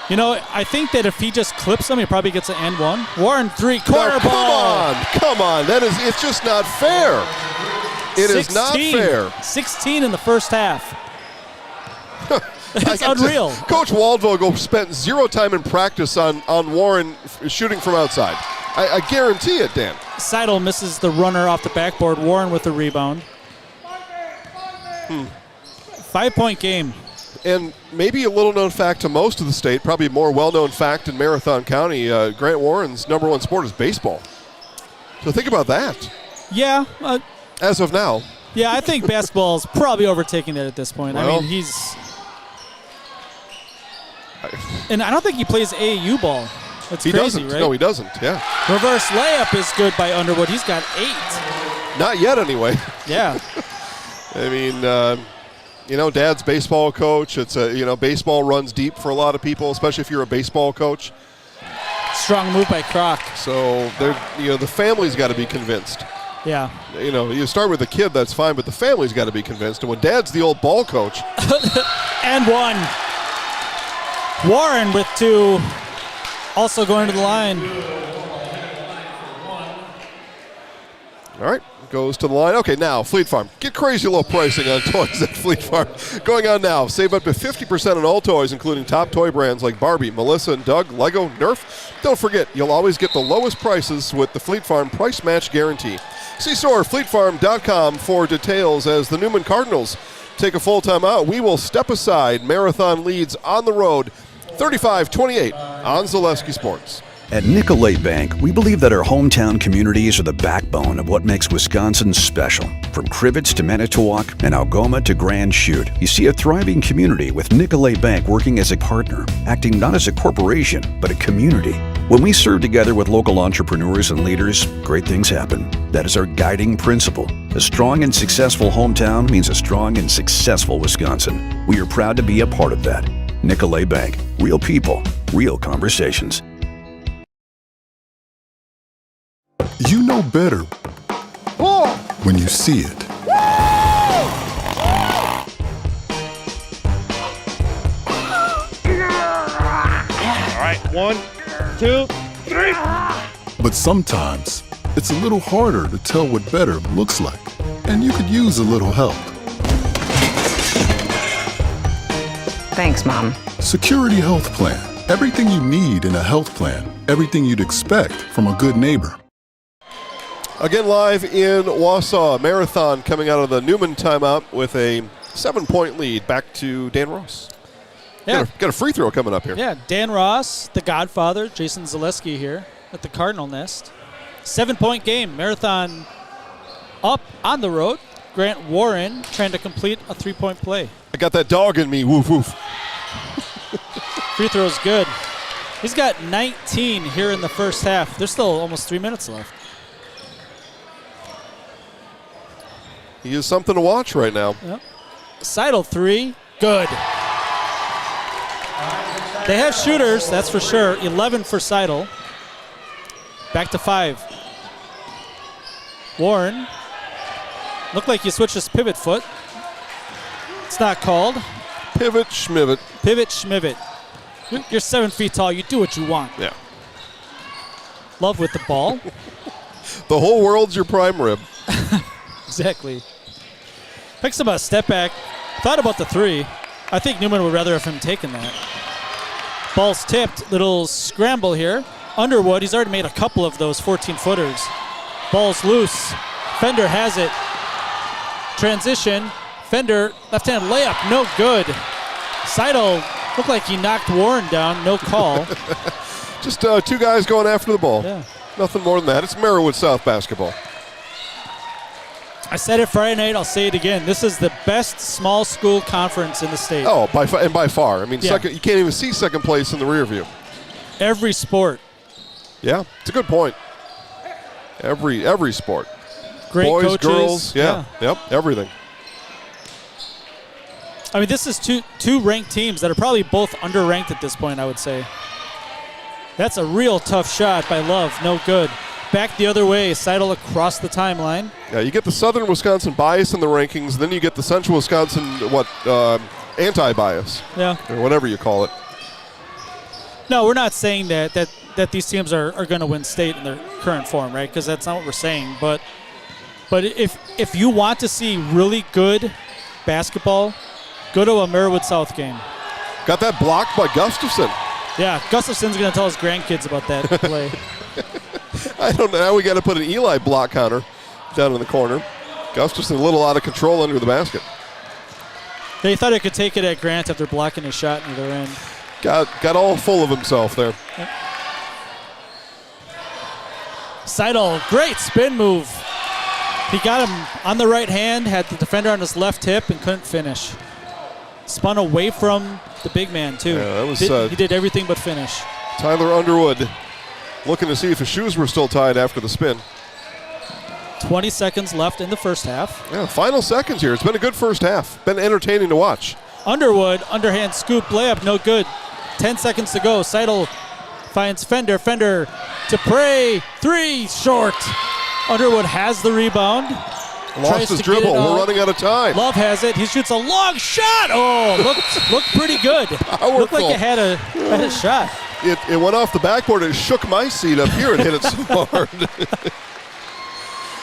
You know, I think that if he just clips him, he probably gets an and one. Warren 3-quarter ball. Come on. It's just not fair. It is not fair. 16 in the first half. It's unreal. Coach Waldvogel spent 0 time in practice on Warren shooting from outside. I guarantee it, Dan. Seidel misses the runner off the backboard. Warren with the rebound. 5-point game. And maybe a little-known fact to most of the state, probably a more well-known fact in Marathon County, Grant Warren's number 1 sport is baseball. So think about that. Yeah. As of now. Yeah, I think basketball is probably overtaking that at this point. Well, I mean, he's And I don't think he plays AAU ball. That's He crazy, doesn't. right? No, he doesn't. Yeah. Reverse layup is good by Underwood. He's got 8. Not yet, anyway. Yeah. I mean, Dad's baseball coach. It's baseball runs deep for a lot of people, especially if you're a baseball coach. Strong move by Kroc. So the family's got to be convinced. Yeah. You start with the kid, that's fine, but the family's got to be convinced. And when Dad's the old ball coach, And 1. Warren with 2. Also going to the line. all right, goes to the line. Okay, now Fleet Farm. Get crazy low pricing on toys at Fleet Farm. Going on now. Save up to 50% on all toys, including top toy brands like Barbie, Melissa and Doug, Lego, Nerf. Don't forget, you'll always get the lowest prices with the Fleet Farm Price Match Guarantee. See store fleetfarm.com for details. As the Newman Cardinals take a full time out, we will step aside. Marathon leads on the road 35-28 on Zaleski Sports. At Nicolay Bank, we believe that our hometown communities are the backbone of what makes Wisconsin special. From Crivets to Manitowoc and Algoma to Grand Chute, you see a thriving community with Nicolay Bank working as a partner, acting not as a corporation, but a community. When we serve together with local entrepreneurs and leaders, great things happen. That is our guiding principle. A strong and successful hometown means a strong and successful Wisconsin. We are proud to be a part of that. Nicolay Bank. Real people, real conversations. You know better when you see it. All right, 1, 2, 3. But sometimes it's a little harder to tell what better looks like, and you could use a little help. Thanks, Mom. Security Health Plan. Everything you need in a health plan. Everything you'd expect from a good neighbor. Again, live in Wausau, Marathon coming out of the Newman timeout with a 7-point lead. Back to Dan Ross. Yeah. Got a free throw coming up here. Yeah, Dan Ross, the Godfather, Jason Zaleski here at the Cardinal Nest. 7-point game. Marathon up on the road. Grant Warren trying to complete a 3-point play. I got that dog in me. Woof, woof. Free throw's good. He's got 19 here in the first half. There's still almost 3 minutes left. He is something to watch right now. Yep. Seidel 3, good. They have shooters, that's for sure. 11 for Seidel. Back to 5. Warren. Looked like he switched his pivot foot. It's not called. Pivot schmivot. Pivot schmivot. You're 7 feet tall. You do what you want. Yeah. Love with the ball. The whole world's your prime rib. Exactly. Picks up a step back. Thought about the 3. I think Newman would rather have him taken that. Ball's tipped. Little scramble here. Underwood, he's already made a couple of those 14-footers. Ball's loose. Fender has it. Transition. Fender, left-hand layup, no good. Seidel looked like he knocked Warren down, no call. Just 2 guys going after the ball. Yeah. Nothing more than that. It's Merriwood South basketball. I said it Friday night, I'll say it again. This is the best small school conference in the state. Oh, by far. I mean, Yeah. second, you can't even see second place in the rear view. Every sport. Yeah, it's a good point. Every sport. Great Boys, coaches. girls, yeah, yep, everything. I mean, this is two ranked teams that are probably both underranked at this point, I would say. That's a real tough shot by Love, no good. Back the other way, Seidel across the timeline. Yeah, you get the Southern Wisconsin bias in the rankings, then you get the Central Wisconsin, anti-bias. Yeah. Or whatever you call it. No, we're not saying that these teams are going to win state in their current form, right? Because that's not what we're saying. But if you want to see really good basketball, go to a Merriwood South game. Got that blocked by Gustafson. Yeah, Gustafson's going to tell his grandkids about that play. I don't know. Now we got to put an Eli block counter down in the corner. Gustafson a little out of control under the basket. They thought he could take it at Grant after blocking his shot near their end. Got all full of himself there. Yep. Seidel, great spin move. He got him on the right hand, had the defender on his left hip, and couldn't finish. spun away from the big man, too. Yeah, that was, he did everything but finish. Tyler Underwood looking to see if his shoes were still tied after the spin. 20 seconds left in the first half. Yeah, final seconds here. It's been a good first half. Been entertaining to watch. Underwood, underhand scoop, layup, no good. 10 seconds to go. Seidel finds Fender. Fender to Prey. 3, short. Underwood has the rebound. Lost his dribble. We're running out of time. Love has it. He shoots a long shot. Oh, looked pretty good. Powerful. Looked like it had a shot. It went off the backboard. It shook my seat up here. It hit it so hard.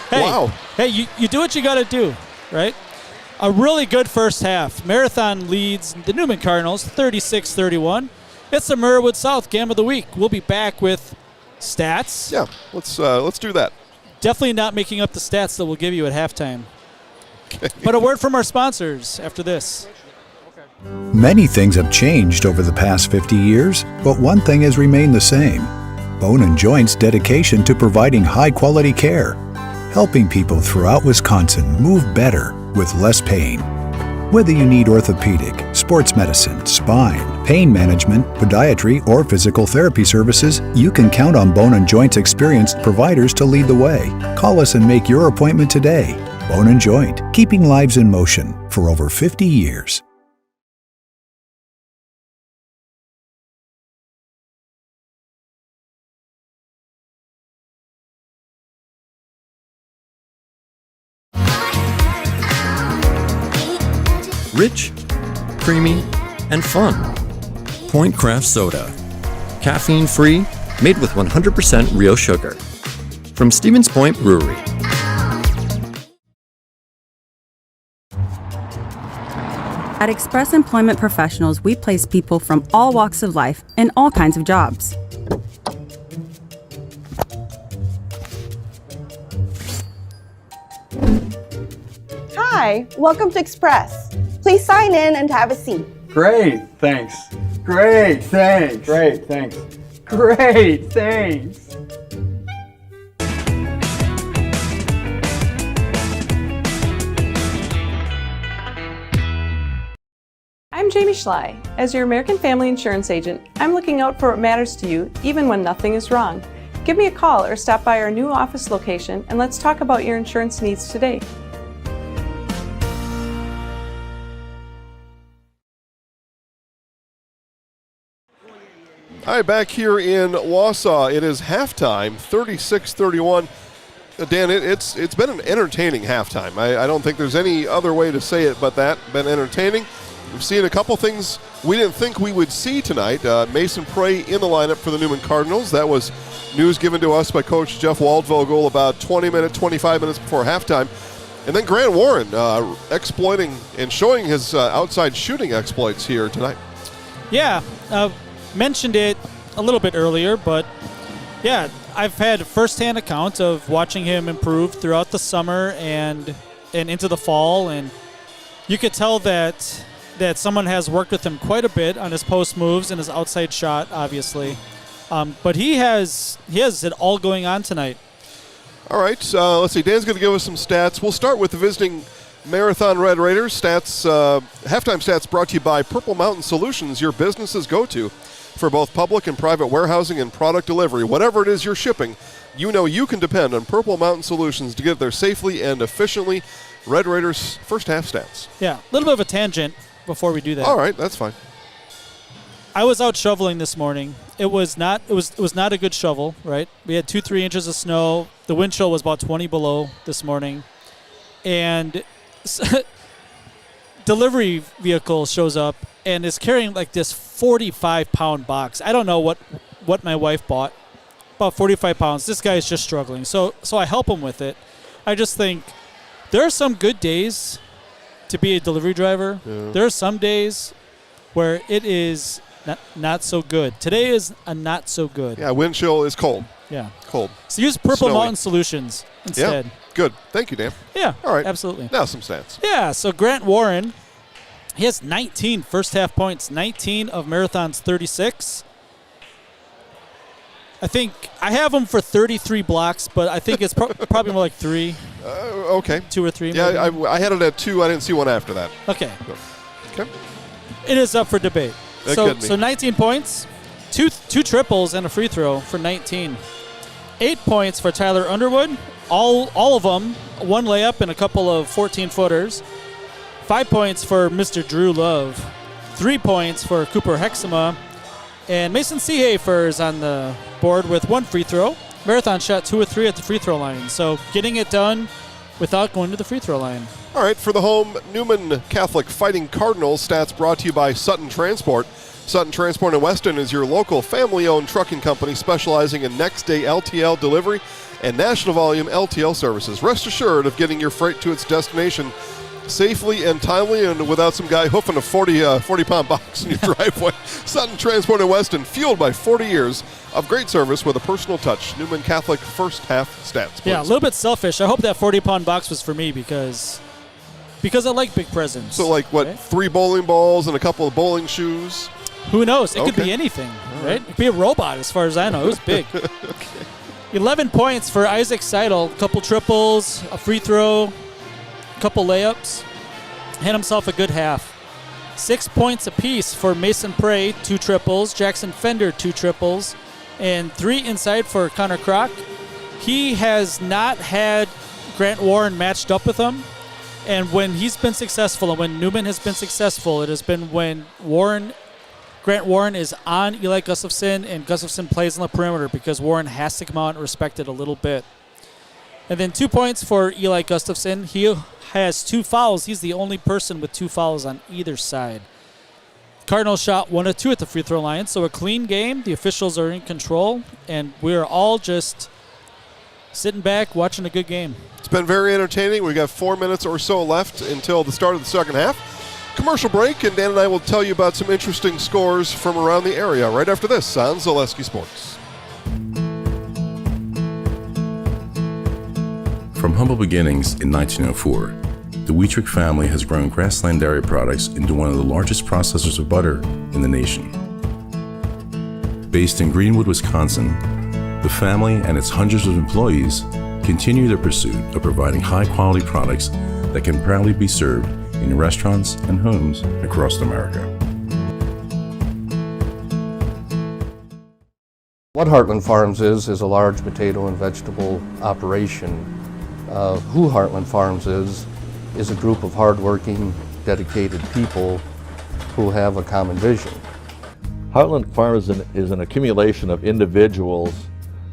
Hey, wow. Hey, you do what you got to do, right? A really good first half. Marathon leads the Newman Cardinals 36-31. It's the Murraywood South Game of the Week. We'll be back with stats. Yeah, let's do that. Definitely not making up the stats that we'll give you at halftime. Okay. But a word from our sponsors after this. Many things have changed over the past 50 years, but one thing has remained the same. Bone & Joint's dedication to providing high-quality care, helping people throughout Wisconsin move better with less pain. Whether you need orthopedic, sports medicine, spine, pain management, podiatry, or physical therapy services, you can count on Bone & Joint's experienced providers to lead the way. Call us and make your appointment today. Bone & Joint, keeping lives in motion for over 50 years. Rich, creamy, and fun. Point Craft Soda. Caffeine-free, made with 100% real sugar. From Stevens Point Brewery. At Express Employment Professionals, we place people from all walks of life in all kinds of jobs. Hi, welcome to Express. Please sign in and have a seat. Great, thanks. Great, thanks. Great, thanks. Great, thanks. I'm Jamie Schley. As your American Family Insurance agent, I'm looking out for what matters to you, even when nothing is wrong. Give me a call or stop by our new office location and let's talk about your insurance needs today. All right, back here in Wausau, it is halftime, 36-31. Dan, it's been an entertaining halftime. I don't think there's any other way to say it but that. Been entertaining. We've seen a couple things we didn't think we would see tonight. Mason Prey in the lineup for the Newman Cardinals. That was news given to us by Coach Jeff Waldvogel about 25 minutes before halftime. And then Grant Warren exploiting and showing his outside shooting exploits here tonight. Yeah, mentioned it a little bit earlier, but yeah, I've had a firsthand account of watching him improve throughout the summer and into the fall, and you could tell that someone has worked with him quite a bit on his post moves and his outside shot, obviously. But he has it all going on tonight. All right, let's see. Dan's going to give us some stats. We'll start with the visiting Marathon Red Raiders stats. Halftime stats brought to you by Purple Mountain Solutions, your business's go-to for both public and private warehousing and product delivery. Whatever it is you're shipping, you know you can depend on Purple Mountain Solutions to get there safely and efficiently. Red Raiders first half stats. Yeah, a little bit of a tangent before we do that. All right, that's fine. I was out shoveling this morning. It was not a good shovel, right? We had 2-3 inches of snow. The wind chill was about 20 below this morning. And delivery vehicle shows up and is carrying like this 45-pound box. I don't know what my wife bought. About 45 pounds. This guy is just struggling. So I help him with it. I just think there are some good days to be a delivery driver. Yeah. There are some days where it is not so good. Today is a not so good. Yeah, wind chill is cold. Yeah. Cold. So use Purple Mountain Solutions instead. Yeah, good. Thank you, Dan. Yeah. All right. Absolutely. Now some stats. Yeah, so Grant Warren, he has 19 first half points, 19 of Marathon's 36. I think I have him for 33 blocks, but I think it's probably more like 3. Okay. 2 or 3. Yeah, I had it at 2. I didn't see one after that. Okay. Okay. It is up for debate. That So could be. 19 points, two triples and a free throw for 19. 8 points for Tyler Underwood, all of them, one layup and a couple of 14-footers. 5 points for Mr. Drew Love. 3 points for Cooper Hexema. And Mason Seehafer is on the board with 1 free throw. Marathon shot 2 or 3 at the free throw line. So getting it done without going to the free throw line. All right, for the home Newman Catholic Fighting Cardinals, stats brought to you by Sutton Transport. Sutton Transport in Weston is your local family-owned trucking company specializing in next-day LTL delivery and national volume LTL services. Rest assured of getting your freight to its destination safely and timely and without some guy hoofing a 40-pound box in your driveway. Sutton Transport in Weston, fueled by 40 years of great service with a personal touch. Newman Catholic first half stats, please. Yeah, a little bit selfish. I hope that 40-pound box was for me because I like big presents. So like what, right? 3 bowling balls and a couple of bowling shoes? Who knows? It could Okay. be anything, right? It could be a robot as far as I know. It was big. 11 points for Isaac Seidel. A couple triples, a free throw, a couple layups. Had himself a good half. 6 points apiece for Mason Prey, 2 triples. Jackson Fender, 2 triples. And 3 inside for Connor Kroc. He has not had Grant Warren matched up with him. And when he's been successful and when Newman has been successful, it has been when Grant Warren is on Eli Gustafson and Gustafson plays on the perimeter because Warren has to come out and respect it a little bit. And then 2 points for Eli Gustafson. He has 2 fouls. He's the only person with 2 fouls on either side. Cardinals shot 1 of 2 at the free throw line, so a clean game. The officials are in control, and we're all just sitting back watching a good game. It's been very entertaining. We've got 4 minutes or so left until the start of the second half. Commercial break, and Dan and I will tell you about some interesting scores from around the area right after this on Zaleski Sports. From humble beginnings in 1904, the Wheatrick family has grown Grassland Dairy Products into one of the largest processors of butter in the nation. Based in Greenwood, Wisconsin, the family and its hundreds of employees continue their pursuit of providing high-quality products that can proudly be served in restaurants and homes across America. What Heartland Farms is a large potato and vegetable operation. Who Heartland Farms is a group of hardworking, dedicated people who have a common vision. Heartland Farms is an accumulation of individuals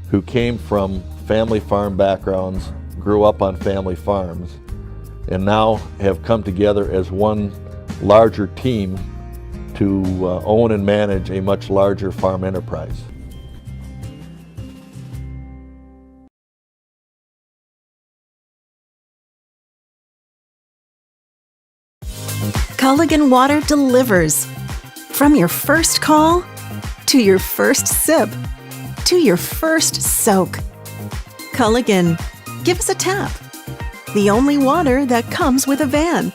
who came from family farm backgrounds, grew up on family farms, and now have come together as one larger team to own and manage a much larger farm enterprise. Culligan Water delivers. From your first call, to your first sip, to your first soak. Culligan, give us a tap. The only water that comes with a van.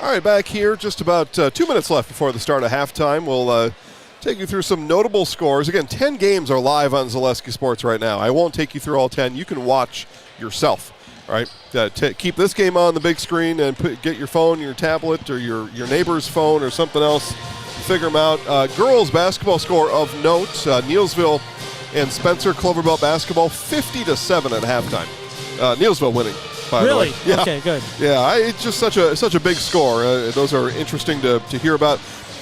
All right, back here, just about 2 minutes left before the start of halftime. We'll take you through some notable scores. Again, 10 games are live on Zaleski Sports right now. I won't take you through all 10. You can watch yourself. All right, keep this game on the big screen and get your phone, your tablet, or your neighbor's phone or something else. Figure them out. Girls basketball score of note: Neilsville and Spencer Cloverbelt basketball 50-7 at halftime. Neilsville winning. By Really? the way. Yeah. Okay, good. Yeah, it's just such a big score. Those are interesting to hear about.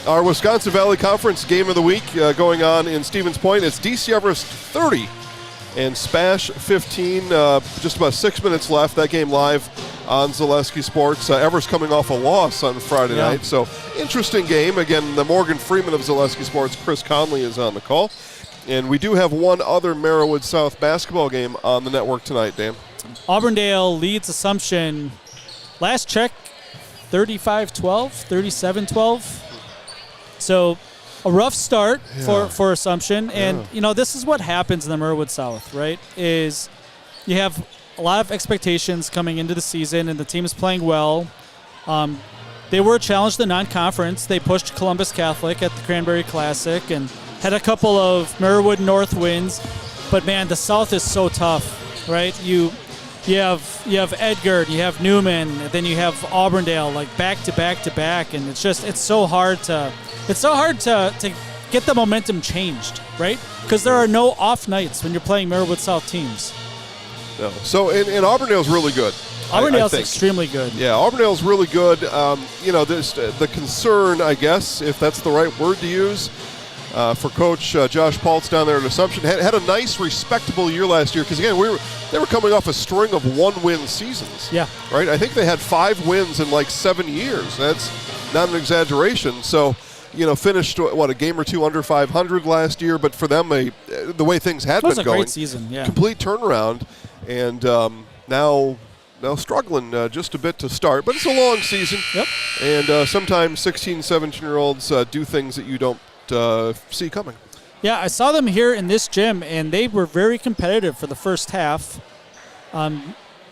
Our Wisconsin Valley Conference game of the week going on in Stevens Point. It's DC Everest 30 and Spash 15. Just about 6 minutes left. That game live on Zaleski Sports. Everest coming off a loss on Friday night. So interesting game. Again, the Morgan Freeman of Zaleski Sports, Chris Conley, is on the call. And we do have one other Merriwood South basketball game on the network tonight, Dan. Auburndale leads Assumption. Last check, 35-12, 37-12. So a rough start for Assumption. And, this is what happens in the Merriwood South, right, is you have a lot of expectations coming into the season, and the team is playing well. They were challenged the non-conference. They pushed Columbus Catholic at the Cranberry Classic and had a couple of Merriwood North wins. But, man, the South is so tough, right? You have Edgar, you have Newman, and then you have Auburndale, like back to back to back, and it's so hard to get the momentum changed, right? Because there are no off nights when you're playing Marywood South teams. No. So and Auburndale's really good. Auburndale's I think. extremely good. Yeah, Auburndale's really good. There's the concern, I guess, if that's the right word to use, for Coach Josh Paltz down there at Assumption. Had a nice, respectable year last year because, again, they were coming off a string of 1-win seasons. Yeah. Right? I think they had 5 wins in like 7 years. That's not an exaggeration. So, finished, a game or two under 500 last year, but for them, the way things had been going. It was a great season, yeah. Complete turnaround, and now struggling just a bit to start, but it's a long season. Yep. And sometimes 16, 17-year-olds do things that you don't see coming. Yeah, I saw them here in this gym, and they were very competitive for the first half.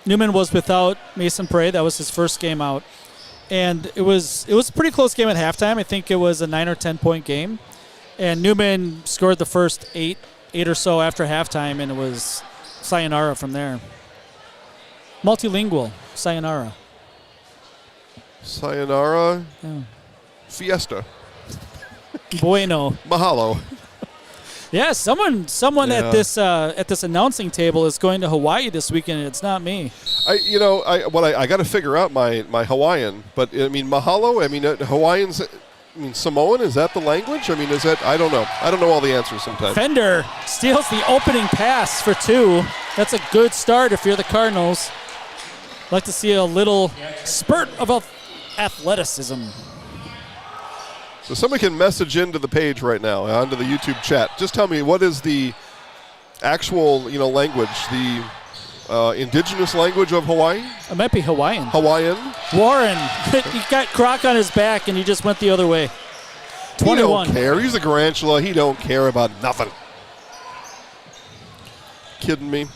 Newman was without Mason Prey. That was his first game out. And it was a pretty close game at halftime. I think it was a 9 or 10-point game. And Newman scored the first eight or so after halftime, and it was sayonara from there. Multilingual, sayonara. Sayonara. Yeah. Fiesta. Bueno. Mahalo. Yeah, someone at this announcing table is going to Hawaii this weekend, and it's not me. I got to figure out my Hawaiian, but I mean mahalo. I mean Hawaiians. I mean Samoan. Is that the language? I mean, is that? I don't know. I don't know all the answers sometimes. Fender steals the opening pass for 2. That's a good start if you're the Cardinals. Like to see a little spurt of athleticism. So somebody can message into the page right now, onto the YouTube chat. Just tell me, what is the actual, language, the indigenous language of Hawaii? It might be Hawaiian. Hawaiian. Warren, he got Croc on his back, and he just went the other way. 21. He don't care. He's a Garantula. He don't care about nothing. Kidding me?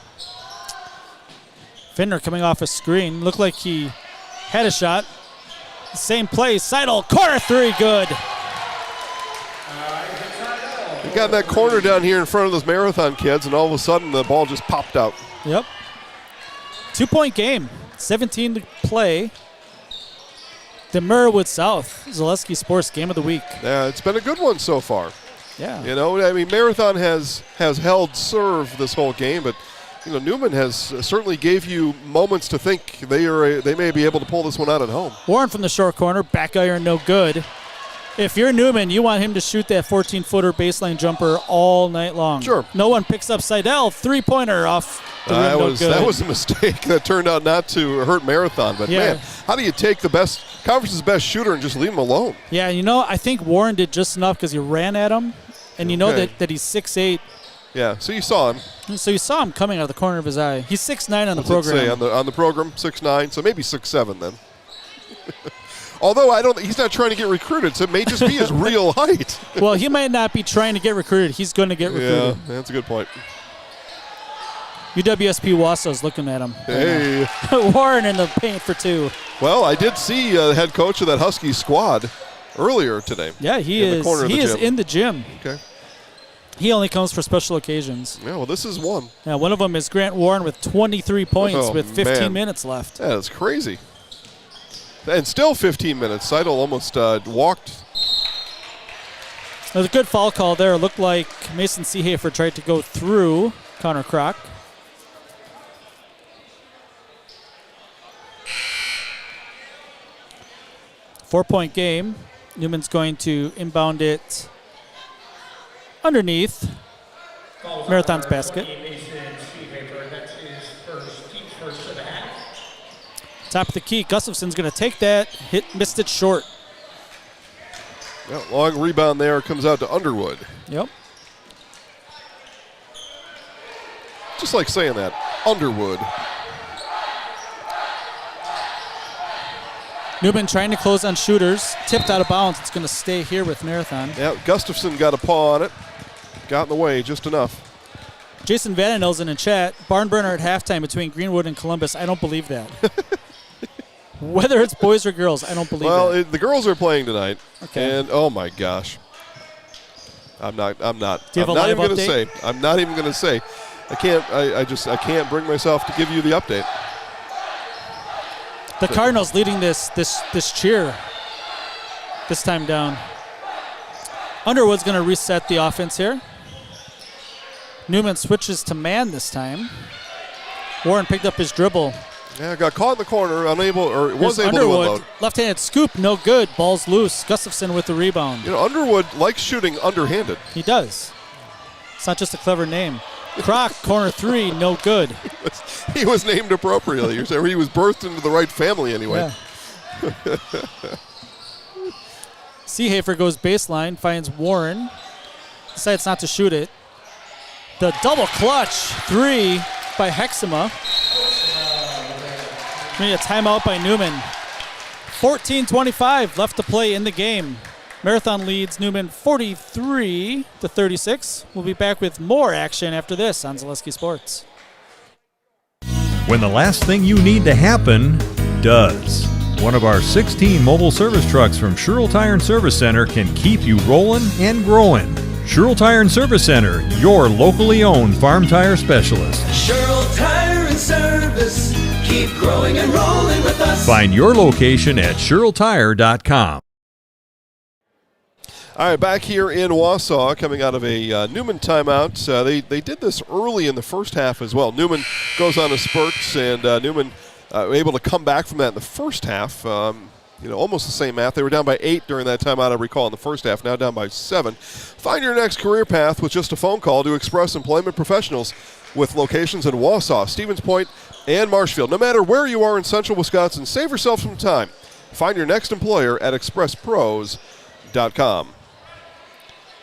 Fender coming off a screen. Looked like he had a shot. Same play. Seidel, corner 3, good. He got in that corner down here in front of those marathon kids, and all of a sudden the ball just popped out. Yep. 2-point game. 17 to play. The Marywood South Zaleski Sports Game of the Week. Yeah, it's been a good one so far. Yeah. Marathon has held serve this whole game, but Newman has certainly gave you moments to think they may be able to pull this one out at home. Warren from the short corner, back iron, no good. If you're Newman, you want him to shoot that 14-footer baseline jumper all night long. Sure. No one picks up Seidel, 3-pointer off the rim, no good. That was a mistake that turned out not to hurt Marathon. But, man, how do you take the conference's best shooter and just leave him alone? Yeah, I think Warren did just enough because he ran at him, and that he's 6'8". Yeah, so you saw him. So you saw him coming out of the corner of his eye. He's 6'9" on the program. Say on the program, 6'9", so maybe 6'7" then. Although he's not trying to get recruited, so it may just be his real height. Well, he might not be trying to get recruited. He's going to get recruited. Yeah, that's a good point. UWSP Wasau's looking at him. Hey. Warren in the paint for 2. Well, I did see the head coach of that Husky squad earlier today. Yeah, he is in the gym. Okay. He only comes for special occasions. Yeah, well, this is one. Yeah, one of them is Grant Warren with 23 points with 15 minutes left. Yeah, that's crazy. And still 15 minutes. Seidel almost walked. There's a good foul call there. It looked like Mason Seehafer tried to go through Connor Kroc. Four-point game. Newman's going to inbound it underneath Marathon's basket. Top of the key. Gustafson's going to take that. Missed it short. Yeah, long rebound there. Comes out to Underwood. Yep. Just like saying that. Underwood. Newman trying to close on shooters. Tipped out of bounds. It's going to stay here with Marathon. Yeah, Gustafson got a paw on it. Got in the way just enough. Jason Vandenelsen in chat. Barn burner at halftime between Greenwood and Columbus. I don't believe that. Whether it's boys or girls, I don't believe that. Well, the girls are playing tonight. Okay. And, oh, my gosh. I'm not. Do you have a live update? I'm not even going to say. I can't bring myself to give you the update. The Cardinals leading this cheer this time down. Underwood's going to reset the offense here. Newman switches to man this time. Warren picked up his dribble. Yeah, got caught in the corner, was able to Underwood, unload. left-handed scoop, no good. Ball's loose. Gustafson with the rebound. Underwood likes shooting underhanded. He does. It's not just a clever name. Croc, corner three, no good. He was named appropriately. You're saying he was birthed into the right family anyway. Yeah. Seehafer goes baseline, finds Warren. Decides not to shoot it. The double clutch three by Hexema. A timeout by Newman. 14:25 left to play in the game. Marathon leads Newman 43-36. We'll be back with more action after this on Zaleski Sports. When the last thing you need to happen does. One of our 16 mobile service trucks from Sherrill Tire and Service Center can keep you rolling and growing. Sherrill Tire and Service Center, your locally owned farm tire specialist. Sherrill Tire and Service, keep growing and rolling with us. Find your location at SherrillTire.com. All right, back here in Wausau, coming out of a Newman timeout. They did this early in the first half as well. Newman goes on a spurt, and Newman able to come back from that in the first half. Almost the same math. They were down by 8 during that timeout, I recall, in the first half, now down by 7. Find your next career path with just a phone call to Express Employment Professionals with locations in Wausau, Stevens Point, and Marshfield. No matter where you are in central Wisconsin, save yourself some time. Find your next employer at expresspros.com.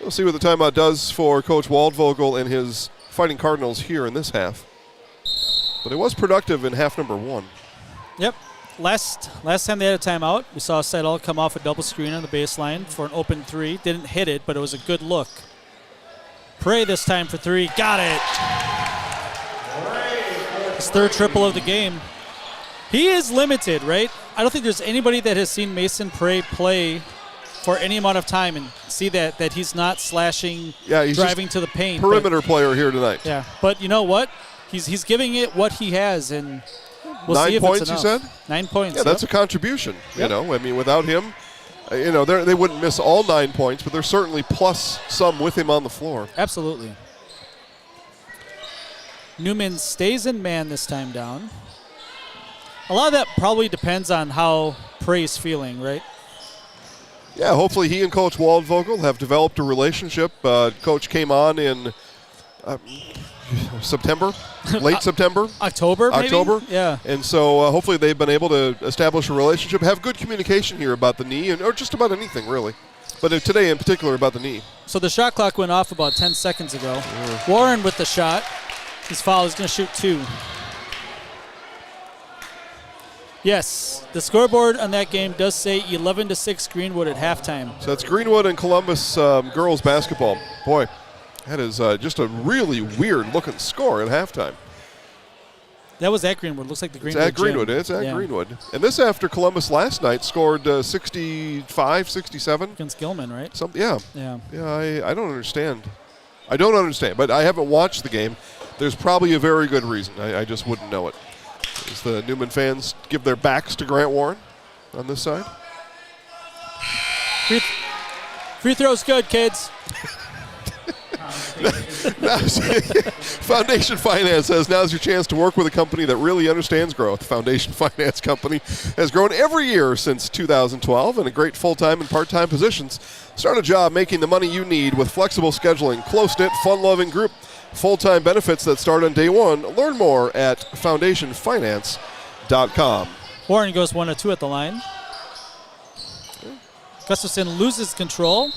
We'll see what the timeout does for Coach Waldvogel and his Fighting Cardinals here in this half. But it was productive in half number 1. Yep. Last time they had a timeout, we saw Seidel come off a double screen on the baseline for an open three. Didn't hit it, but it was a good look. Prey this time for three. Got it. His third triple of the game. He is limited, right? I don't think there's anybody that has seen Mason Prey play for any amount of time and see that he's not slashing, he's driving to the paint. Perimeter player here tonight. Yeah, but you know what? He's giving it what he has, and we'll 9 see if points, it's enough. you said? 9 points. Yeah, that's a contribution. Yep. Without him, they wouldn't miss all 9 points, but they're certainly plus some with him on the floor. Absolutely. Newman stays in man this time down. A lot of that probably depends on how Prey's feeling, right? Yeah, hopefully he and Coach Waldvogel have developed a relationship. Coach came on in September, late September. October, maybe? Yeah. And so hopefully they've been able to establish a relationship, have good communication here about the knee, or just about anything, really. But today in particular about the knee. So the shot clock went off about 10 seconds ago. Warren with the shot. His foul is going to shoot 2. Yes, the scoreboard on that game does say 11-6 Greenwood at halftime. So that's Greenwood and Columbus girls basketball. Boy, that is just a really weird-looking score at halftime. That was at Greenwood. Looks like the Greenwood. It's at Greenwood. It's at Greenwood. And this after Columbus last night scored 65, 67. Against Gilman, right? Yeah. I don't understand. I don't understand, but I haven't watched the game. There's probably a very good reason. I just wouldn't know it. As the Newman fans give their backs to Grant Warren on this side. Free throw's good, kids. Foundation Finance says now's your chance to work with a company that really understands growth. Foundation Finance Company has grown every year since 2012 in a great full-time and part-time positions. Start a job making the money you need with flexible scheduling, close-knit, fun-loving group, full-time benefits that start on day 1. Learn more at foundationfinance.com. Warren goes 1 of 2 at the line. Gustafson loses control.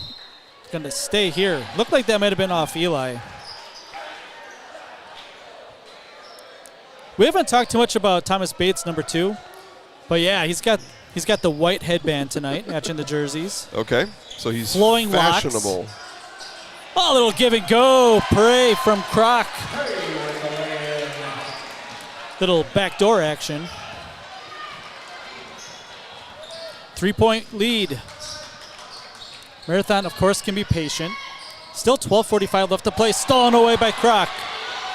Going to stay here. Looked like that might have been off Eli. We haven't talked too much about Thomas Bates, number 2. But yeah, he's got the white headband tonight, matching the jerseys. Okay, so he's flowing fashionable. Locks. Oh, a little give and go. Prey from Croc. Little backdoor action. 3-point lead. Marathon, of course, can be patient. Still 12:45 left to play. Stolen away by Croc.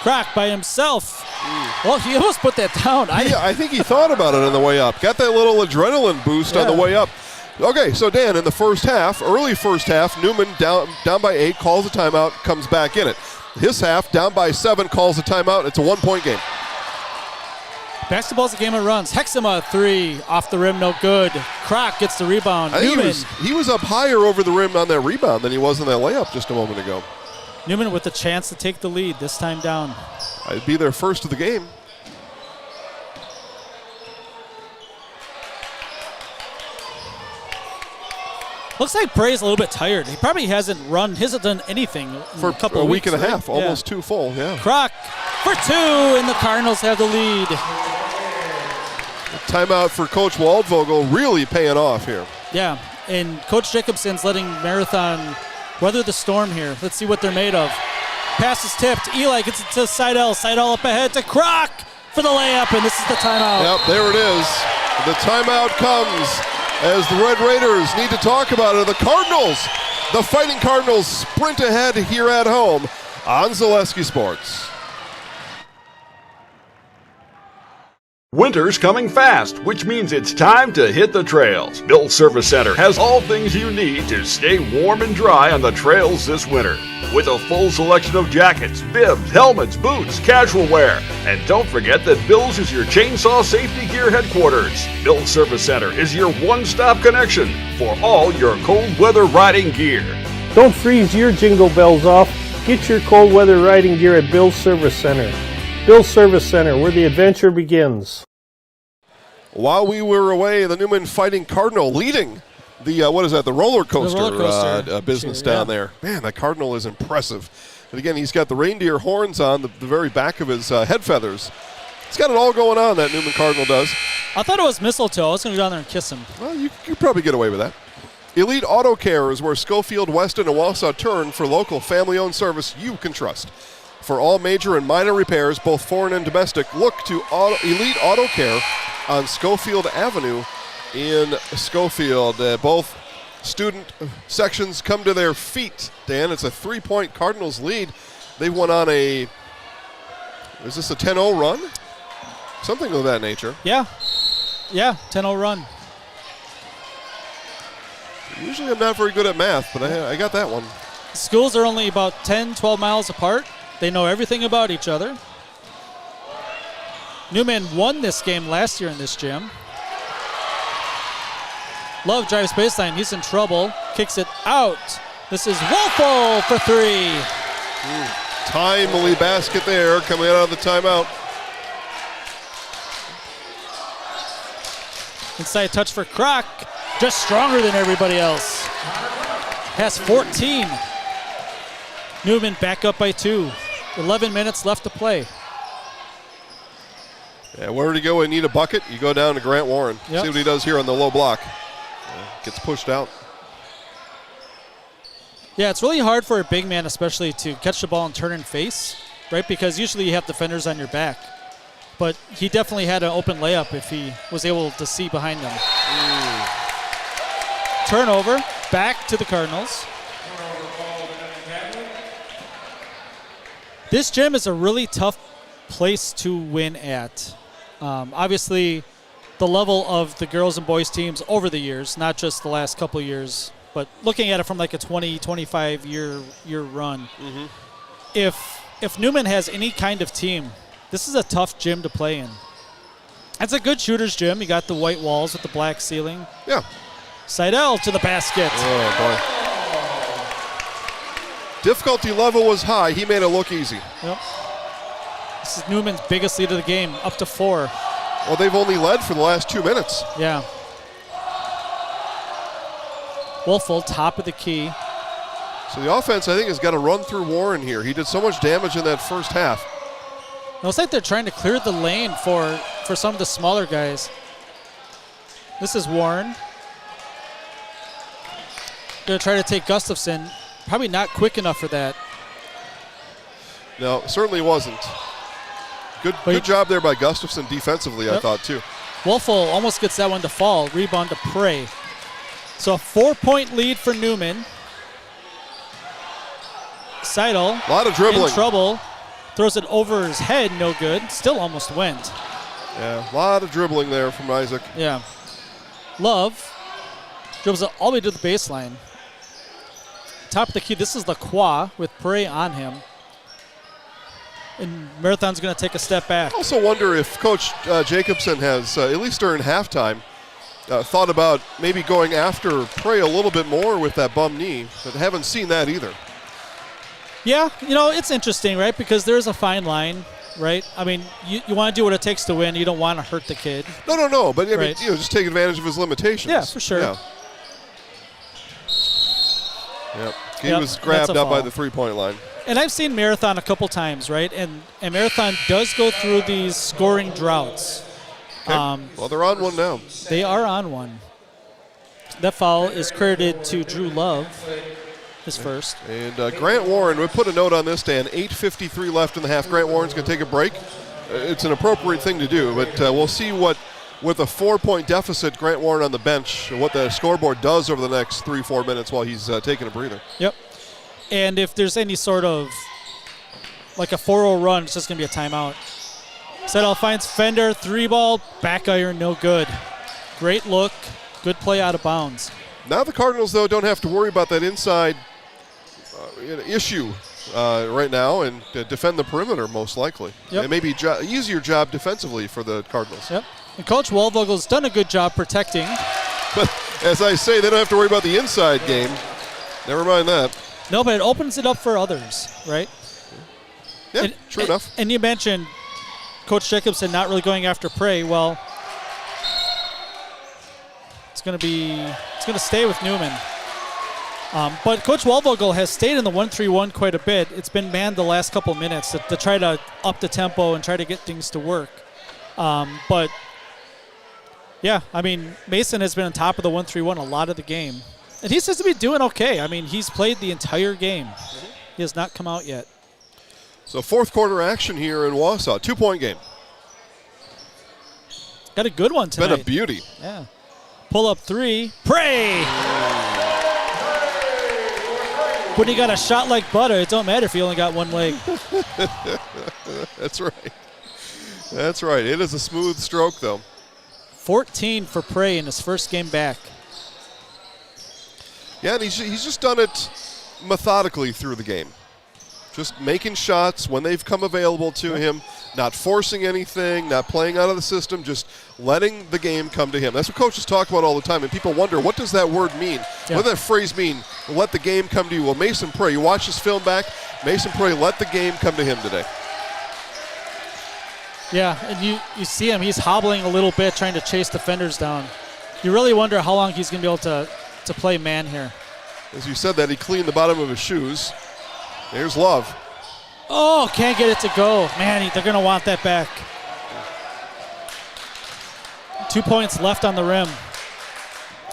Crack by himself. Well, he almost put that down. I think he thought about it on the way up. Got that little adrenaline boost on the way up. Okay, so Dan, in the first half, early first half, Newman down by 8, calls a timeout, comes back in it. His half, down by 7, calls a timeout. It's a 1-point game. Basketball's a game of runs. Hexema 3 off the rim, no good. Crack gets the rebound. I think Newman. he was up higher over the rim on that rebound than he was in that layup just a moment ago. Newman with the chance to take the lead, this time down. I'd be their first of the game. Looks like Bray's a little bit tired. He probably hasn't done anything for a couple a of week weeks, and a right? half, almost 2 full, yeah. Crack for 2, and the Cardinals have the lead. Timeout for Coach Waldvogel really paying off here. Yeah, and Coach Jacobson's letting Marathon weather the storm here. Let's see what they're made of. Pass is tipped. Eli gets it to Seidel. Seidel up ahead to Crack for the layup, and this is the timeout. Yep, there it is. The timeout comes as the Red Raiders need to talk about it. The Cardinals, the Fighting Cardinals, sprint ahead here at home on Zaleski Sports. Winter's coming fast, which means it's time to hit the trails. Bill's Service Center has all things you need to stay warm and dry on the trails this winter. With a full selection of jackets, bibs, helmets, boots, casual wear. And don't forget that Bill's is your chainsaw safety gear headquarters. Bill's Service Center is your one-stop connection for all your cold weather riding gear. Don't freeze your jingle bells off. Get your cold weather riding gear at Bill's Service Center. Bill's Service Center, where the adventure begins. While we were away, the Newman Fighting Cardinal leading the, the roller coaster, business down there. Man, that Cardinal is impressive. And again, he's got the reindeer horns on the very back of his head feathers. He's got it all going on, that Newman Cardinal does. I thought it was mistletoe. I was going to go down there and kiss him. Well, you probably get away with that. Elite Auto Care is where Schofield, Weston, and Wausau turn for local family-owned service you can trust. For all major and minor repairs, both foreign and domestic, look to Elite Auto Care on Schofield Avenue in Schofield. Both student sections come to their feet, Dan. It's a 3-point Cardinals lead. They went on is this a 10-0 run? Something of that nature. Yeah, 10-0 run. Usually I'm not very good at math, but I got that one. Schools are only about 10, 12 miles apart. They know everything about each other. Newman won this game last year in this gym. Love drives baseline. He's in trouble. Kicks it out. This is Wolfel for 3. Timely basket there coming out of the timeout. Inside touch for Crack. Just stronger than everybody else. Has 14. Newman back up by 2. 11 minutes left to play. Yeah, where to go and need a bucket? You go down to Grant Warren. Yep. See what he does here on the low block. Gets pushed out. Yeah, it's really hard for a big man especially to catch the ball and turn and face, right? Because usually you have defenders on your back. But he definitely had an open layup if he was able to see behind them. Turnover, back to the Cardinals. This gym is a really tough place to win at. Obviously, the level of the girls and boys teams over the years, not just the last couple of years, but looking at it from like a 20, 25 year run. Mm-hmm. If Newman has any kind of team, this is a tough gym to play in. It's a good shooter's gym. You got the white walls with the black ceiling. Yeah. Seidel to the basket. Oh, boy. Difficulty level was high. He made it look easy. Yep. This is Newman's biggest lead of the game, up to 4. Well, they've only led for the last 2 minutes. Yeah. Wolfel, top of the key. So the offense, I think, has got to run through Warren here. He did so much damage in that first half. It looks like they're trying to clear the lane for some of the smaller guys. This is Warren. Going to try to take Gustafson. Probably not quick enough for that. No, certainly wasn't. Good job there by Gustafson defensively, yep. I thought, too. Wolfel almost gets that one to fall. Rebound to Prey. So a 4-point lead for Newman. Seidel. A lot of dribbling. In trouble. Throws it over his head, no good. Still almost went. Yeah, a lot of dribbling there from Isaac. Yeah. Love dribbles it all the way to the baseline. Top of the key, this is Lacroix with Prey on him. And Marathon's going to take a step back. I also wonder if Coach Jacobson has, at least during halftime, thought about maybe going after Prey a little bit more with that bum knee, but haven't seen that either. Yeah, it's interesting, right? Because there's a fine line, right? I mean, you want to do what it takes to win. You don't want to hurt the kid. No. But I mean, Right. just take advantage of his limitations. Yeah, for sure. Yeah. Yep. He Yep, was grabbed that's a up by foul. the three-point line. And I've seen Marathon a couple times, right? And Marathon does go through these scoring droughts. Okay. Well, they're on one now. They are on one. That foul is credited to Drew Love, his first. And Grant Warren, we put a note on this, Dan. 8:53 left in the half. Grant Warren's going to take a break. It's an appropriate thing to do, but we'll see what, with a 4-point deficit, Grant Warren on the bench, what the scoreboard does over the next 3-4 minutes while he's taking a breather. Yep. And if there's any sort of, like a 4-0 run, it's just going to be a timeout. Settle finds Fender, 3-ball, back iron, no good. Great look, good play out of bounds. Now the Cardinals, though, don't have to worry about that inside issue right now and defend the perimeter, most likely. Yep. It may be easier job defensively for the Cardinals. Yep. And Coach Waldvogel's done a good job protecting. But as I say, they don't have to worry about the inside game. Never mind that. No, but it opens it up for others, right? Yeah, true enough. And you mentioned Coach Jacobson not really going after Prey. Well, it's going to stay with Newman. But Coach Waldvogel has stayed in the 1-3-1 quite a bit. It's been manned the last couple minutes to try to up the tempo and try to get things to work. But yeah, I mean, Mason has been on top of the 1-3-1 a lot of the game. And he seems to be doing okay. I mean, he's played the entire game. He has not come out yet. So fourth quarter action here in Wausau. 2-point game. Got a good one tonight. Been a beauty. Yeah. Pull up three. Pray! When you got a shot like butter, it don't matter if you only got one leg. That's right. That's right. It is a smooth stroke, though. 14 for Prey in his first game back. Yeah, and he's just done it methodically through the game. Just making shots when they've come available to him, not forcing anything, not playing out of the system, just letting the game come to him. That's what coaches talk about all the time, and people wonder, what does that word mean? Yeah. What does that phrase mean, let the game come to you? Well, Mason Prey, you watch this film back, Mason Prey let the game come to him today. Yeah, and you see him, he's hobbling a little bit, trying to chase defenders down. You really wonder how long he's going to be able to play man here. As you said that, he cleaned the bottom of his shoes. Here's Love. Oh, can't get it to go. Man, they're going to want that back. 2 points left on the rim.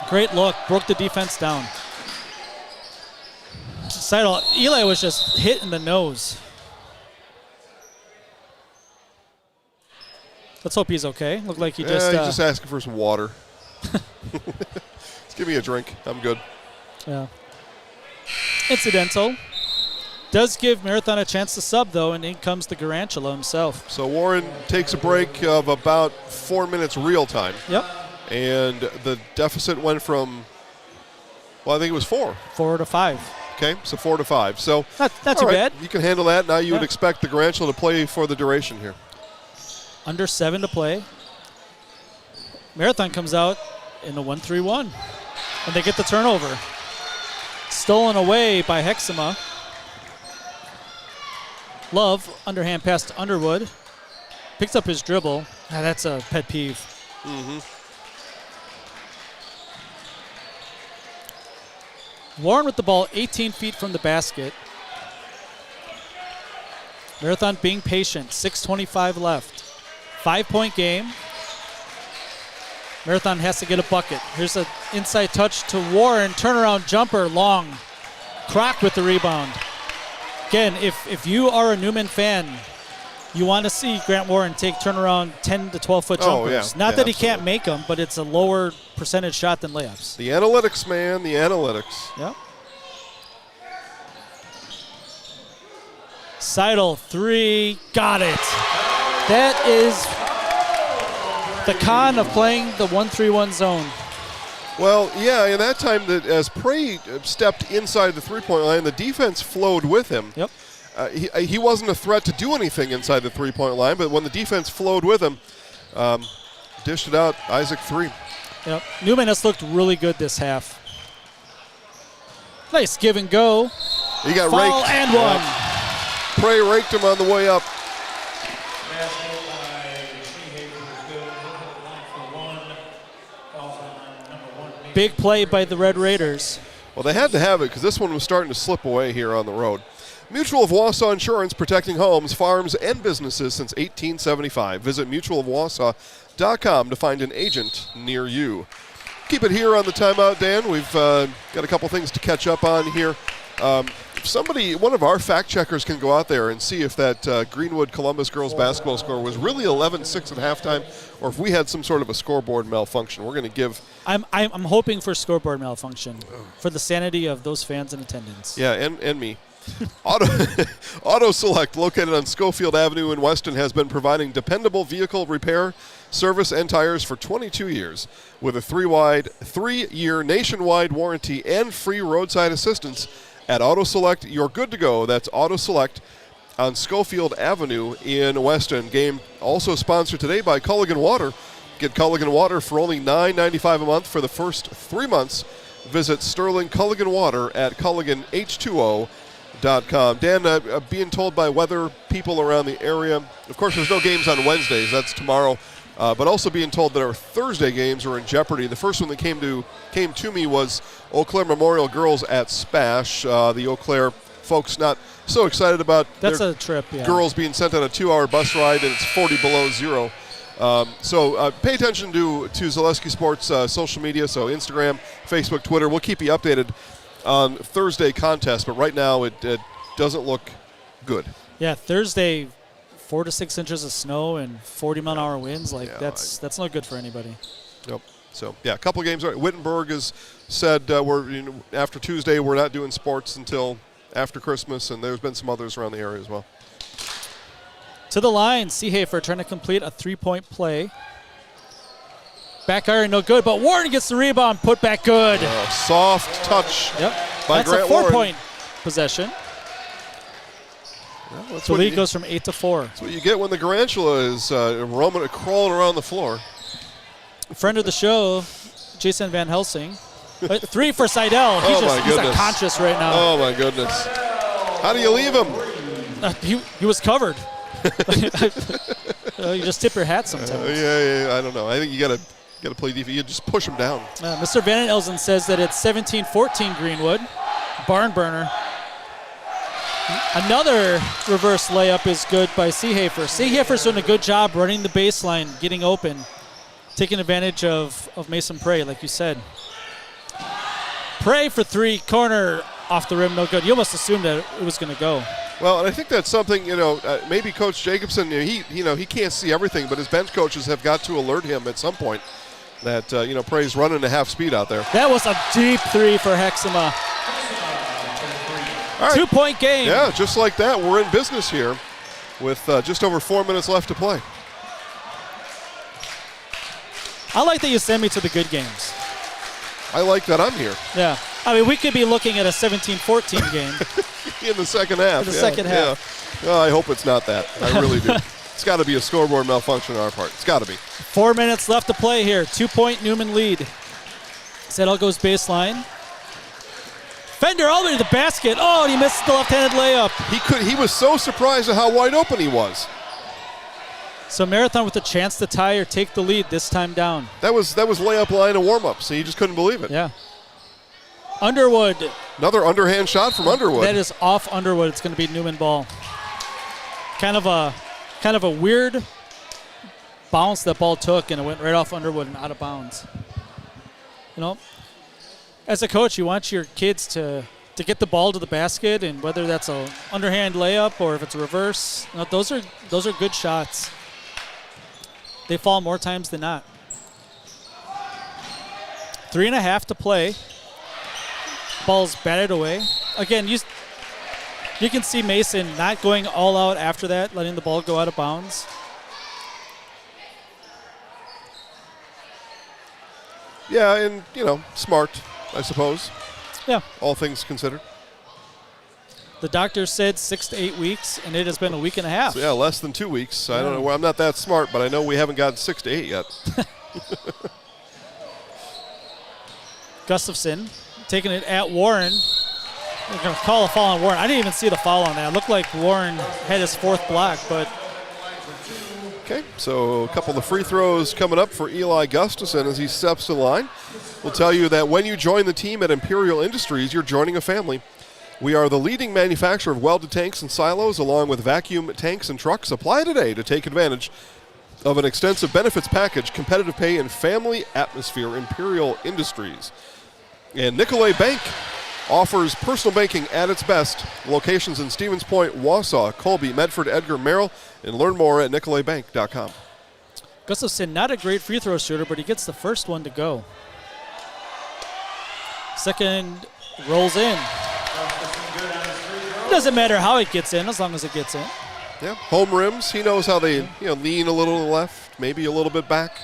Great look. Broke the defense down. Seidel, Eli was just hit in the nose. Let's hope he's okay. Looked like he just... he's just asking for some water. Just give me a drink. I'm good. Yeah. Incidental. Does give Marathon a chance to sub, though, and in comes the Garantula himself. So Warren takes a break of about 4 minutes real time. Yep. And the deficit went from, well, I think it was 4. 4 to 5. Okay, so 4 to 5. So not too bad. You can handle that. Now you would expect the Garantula to play for the duration here. Under 7 to play. Marathon comes out in the 1-3-1. And they get the turnover. Stolen away by Hexema. Love, underhand pass to Underwood. Picks up his dribble. That's a pet peeve. Mm-hmm. Warren with the ball 18 feet from the basket. Marathon being patient. 6:25 left. 5-point game. Marathon has to get a bucket. Here's an inside touch to Warren. Turnaround jumper, long. Croc with the rebound. Again, if you are a Newman fan, you want to see Grant Warren take turnaround 10 to 12-foot jumpers. Yeah. Not that he absolutely. can't make them, but it's a lower percentage shot than layups. The analytics, man, the analytics. Yep. Seidel, 3, got it. That is the con of playing the 1-3-1 zone. Well, yeah, and that time that as Prey stepped inside the three-point line, the defense flowed with him. Yep. He wasn't a threat to do anything inside the three-point line, but when the defense flowed with him, dished it out, Isaac 3. Yep. Newman has looked really good this half. Nice give and go. He got Foul raked. and one. Prey raked him on the way up. Big play by the Red Raiders. Well, they had to have it because this one was starting to slip away here on the road. Mutual of Wausau Insurance, protecting homes, farms, and businesses since 1875. Visit mutualofwausau.com to find an agent near you. Keep it here on the timeout, Dan. We've got a couple things to catch up on here. One of our fact checkers can go out there and see if that Greenwood Columbus girls basketball score was really 11-6 at halftime, or if we had some sort of a scoreboard malfunction. We're going to give. I'm hoping for scoreboard malfunction for the sanity of those fans in attendance. Yeah, and me. Auto Select, located on Schofield Avenue in Weston, has been providing dependable vehicle repair, service, and tires for 22 years. With a 3-year nationwide warranty and free roadside assistance, at Auto Select, you're good to go. That's Auto Select on Schofield Avenue in Weston. Game also sponsored today by Culligan Water. Get Culligan Water for only $9.95 a month for the first 3 months. Visit Sterling Culligan Water at CulliganH2O.com. Dan, being told by weather people around the area, of course there's no games on Wednesdays, that's tomorrow, but also being told that our Thursday games are in jeopardy. The first one that came to me was Eau Claire Memorial Girls at Spash. The Eau Claire folks not so excited about That's their a trip, yeah. girls being sent on a 2-hour bus ride, and it's 40 below zero. So pay attention to Zaleski Sports social media, so Instagram, Facebook, Twitter. We'll keep you updated on Thursday contest, but right now it doesn't look good. Yeah, Thursday, 4 to 6 inches of snow and 40-mile-an-hour winds. That's not good for anybody. Nope. So, yeah, a couple of games. Wittenberg has said after Tuesday we're not doing sports until after Christmas, and there's been some others around the area as well. To the line, Seehafer trying to complete a 3-point play. Back iron, no good, but Warren gets the rebound, put back good. Soft touch by That's Grant a 4-point Warren. possession. Well, the lead goes from 8 to 4. That's what you get when the Garantula is crawling around the floor. Friend of the show, Jason Van Helsing. 3 for Seidel. He's unconscious right now. Oh, my goodness. How do you leave him? He was covered. You just tip your hat sometimes. I don't know. I think you got to play defense. You just push him down. Mr. Van Elzen says that it's 17-14 Greenwood. Barn burner. Another reverse layup is good by Seehafer. Seehafer's doing a good job running the baseline, getting open, taking advantage of Mason Prey, like you said. Prey for 3, corner off the rim, no good. You almost assumed that it was going to go. Well, and I think that's something, maybe Coach Jacobson, he can't see everything, but his bench coaches have got to alert him at some point that, Prey's running a half speed out there. That was a deep 3 for Hexema. All right. 2-point game. Yeah, just like that. We're in business here with just over 4 minutes left to play. I like that you send me to the good games. I like that I'm here. Yeah. I mean, we could be looking at a 17-14 game. In the second half. In the second half. Yeah. Well, I hope it's not that. I really do. It's got to be a scoreboard malfunction on our part. It's got to be. 4 minutes left to play here. 2-point Newman lead. Settle goes baseline. Fender all the way to the basket. Oh, and he missed the left-handed layup. He was so surprised at how wide open he was. So Marathon with a chance to tie or take the lead this time down. That was layup line and warm-up, so you just couldn't believe it. Yeah. Underwood. Another underhand shot from Underwood. That is off Underwood. It's going to be Newman ball. Kind of a weird bounce that ball took, and it went right off Underwood and out of bounds. As a coach, you want your kids to get the ball to the basket, and whether that's a underhand layup or if it's a reverse, those are good shots. They fall more times than not. 3.5 to play. Ball's batted away. Again, you You can see Mason not going all out after that, letting the ball go out of bounds. Yeah, and, smart, I suppose. Yeah. All things considered. The doctor said 6 to 8 weeks, and it has been a week and a half. So, yeah, less than 2 weeks. I don't know. Well, I'm not that smart, but I know we haven't gotten 6 to 8 yet. Gustafson taking it at Warren. They're going to call a foul on Warren. I didn't even see the foul on that. It looked like Warren had his 4th block, but... Okay, so a couple of free throws coming up for Eli Gustafson as he steps to the line. We'll tell you that when you join the team at Imperial Industries, you're joining a family. We are the leading manufacturer of welded tanks and silos, along with vacuum tanks and trucks. Apply today to take advantage of an extensive benefits package, competitive pay, and family atmosphere. Imperial Industries. And Nicolay Bank offers personal banking at its best. Locations in Stevens Point, Wausau, Colby, Medford, Edgar, Merrill, and learn more at nicolaybank.com. Gustafson, not a great free throw shooter, but he gets the first one to go. Second rolls in. It doesn't matter how it gets in, as long as it gets in. Yeah, home rims. He knows how they lean a little to the left, maybe a little bit back.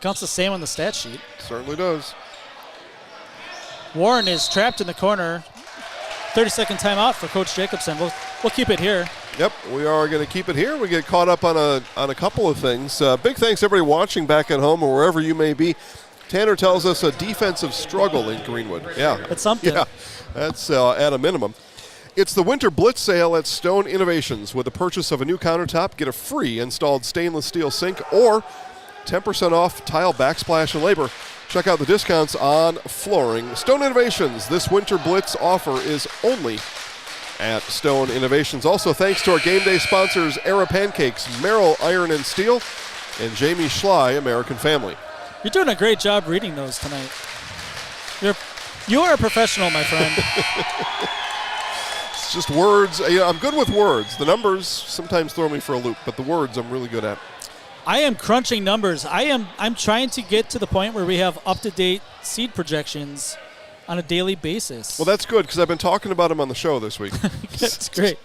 Counts the same on the stat sheet. Certainly does. Warren is trapped in the corner. 30-second timeout for Coach Jacobson. We'll keep it here. Yep, we are going to keep it here. We get caught up on a couple of things. Big thanks to everybody watching back at home or wherever you may be. Tanner tells us a defensive struggle in Greenwood. Yeah, it's something. Yeah, that's at a minimum. It's the Winter Blitz sale at Stone Innovations. With the purchase of a new countertop, get a free installed stainless steel sink or 10% off tile backsplash and labor. Check out the discounts on flooring. Stone Innovations, this Winter Blitz offer is only at Stone Innovations. Also, thanks to our game day sponsors, Era Pancakes, Merrill Iron and Steel, and Jamie Schley, American Family. You're doing a great job reading those tonight. You are a professional, my friend. It's just words. I'm good with words. The numbers sometimes throw me for a loop, but the words I'm really good at. I am crunching numbers. I'm trying to get to the point where we have up-to-date seed projections on a daily basis. Well, that's good because I've been talking about them on the show this week. That's great.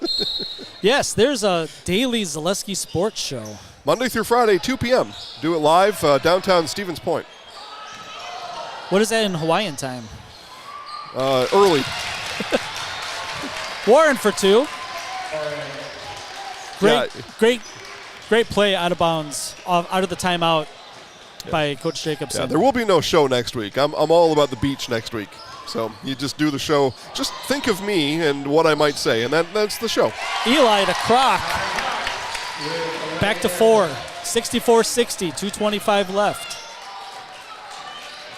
Yes, there's a daily Zaleski Sports Show. Monday through Friday, 2 p.m. Do it live downtown Stevens Point. What is that in Hawaiian time? Early. Warren for 2. Great play out of bounds, out of the timeout by Coach Jacobson. Yeah, there will be no show next week. I'm all about the beach next week. So you just do the show. Just think of me and what I might say, and that's the show. Eli to Croc. Back to 4. 64-60, 2:25 left.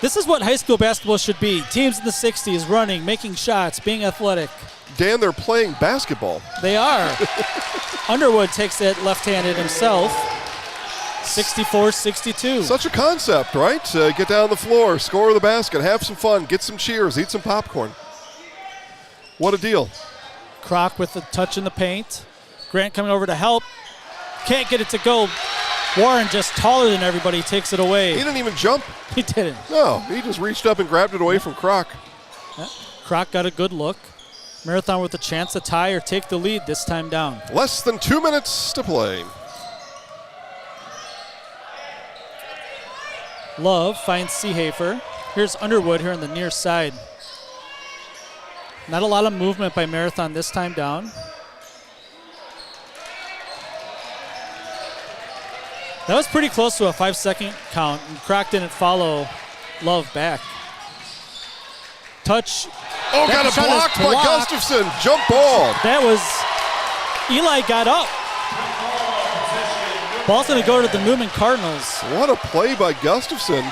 This is what high school basketball should be. Teams in the 60s running, making shots, being athletic. Dan, they're playing basketball. They are. Underwood takes it left-handed himself. 64-62. Such a concept, right? Get down the floor, score the basket, have some fun, get some cheers, eat some popcorn. What a deal. Croc with the touch in the paint. Grant coming over to help. Can't get it to go. Warren, just taller than everybody, takes it away. He didn't even jump. He didn't. No, he just reached up and grabbed it away from Croc. Yeah. Croc got a good look. Marathon with a chance to tie or take the lead, this time down. Less than 2 minutes to play. Love finds Seehafer. Here's Underwood here on the near side. Not a lot of movement by Marathon this time down. That was pretty close to a 5-second count, and Croc didn't follow Love back. Touch. Oh, got a block by Gustafson. Jump ball. That was, Eli got up. Ball's going to go to the Newman Cardinals. What a play by Gustafson.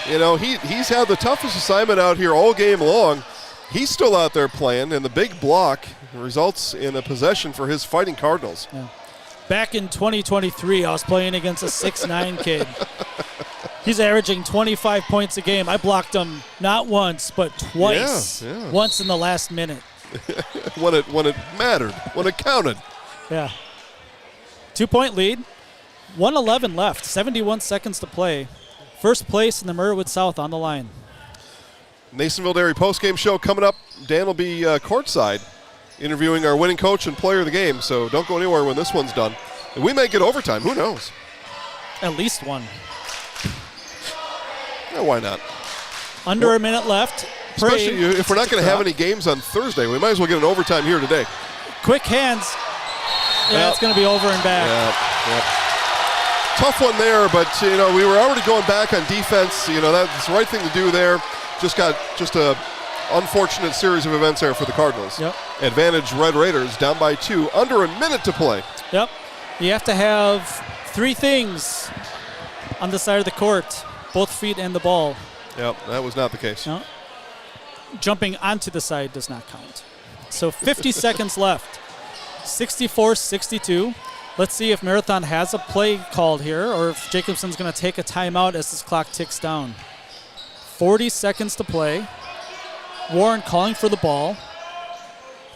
You know, he's had the toughest assignment out here all game long. He's still out there playing, and the big block results in a possession for his Fighting Cardinals. Yeah. Back in 2023, I was playing against a 6'9" kid. He's averaging 25 points a game. I blocked him not once, but twice. Yeah. Once in the last minute. when it mattered, when it counted. Yeah. 2-point lead. 1:11 left. 71 seconds to play. First place in the Murraywood South on the line. Masonville Dairy postgame show coming up. Dan will be courtside interviewing our winning coach and player of the game, so don't go anywhere when this one's done. And we may get overtime. Who knows? At least one. Yeah, why not? Under a minute left. Especially if we're not going to have any games on Thursday, we might as well get an overtime here today. Quick hands. Yeah, it's going to be over and back. Yep. Tough one there, but we were already going back on defense. That's the right thing to do there. Just a unfortunate series of events there for the Cardinals. Yep. Advantage Red Raiders, down by 2, under a minute to play. Yep. You have to have 3 things on the side of the court, both feet and the ball. Yep, that was not the case. No. Jumping onto the side does not count. So 50 seconds left. 64-62. Let's see if Marathon has a play called here or if Jacobson's going to take a timeout as this clock ticks down. 40 seconds to play. Warren calling for the ball.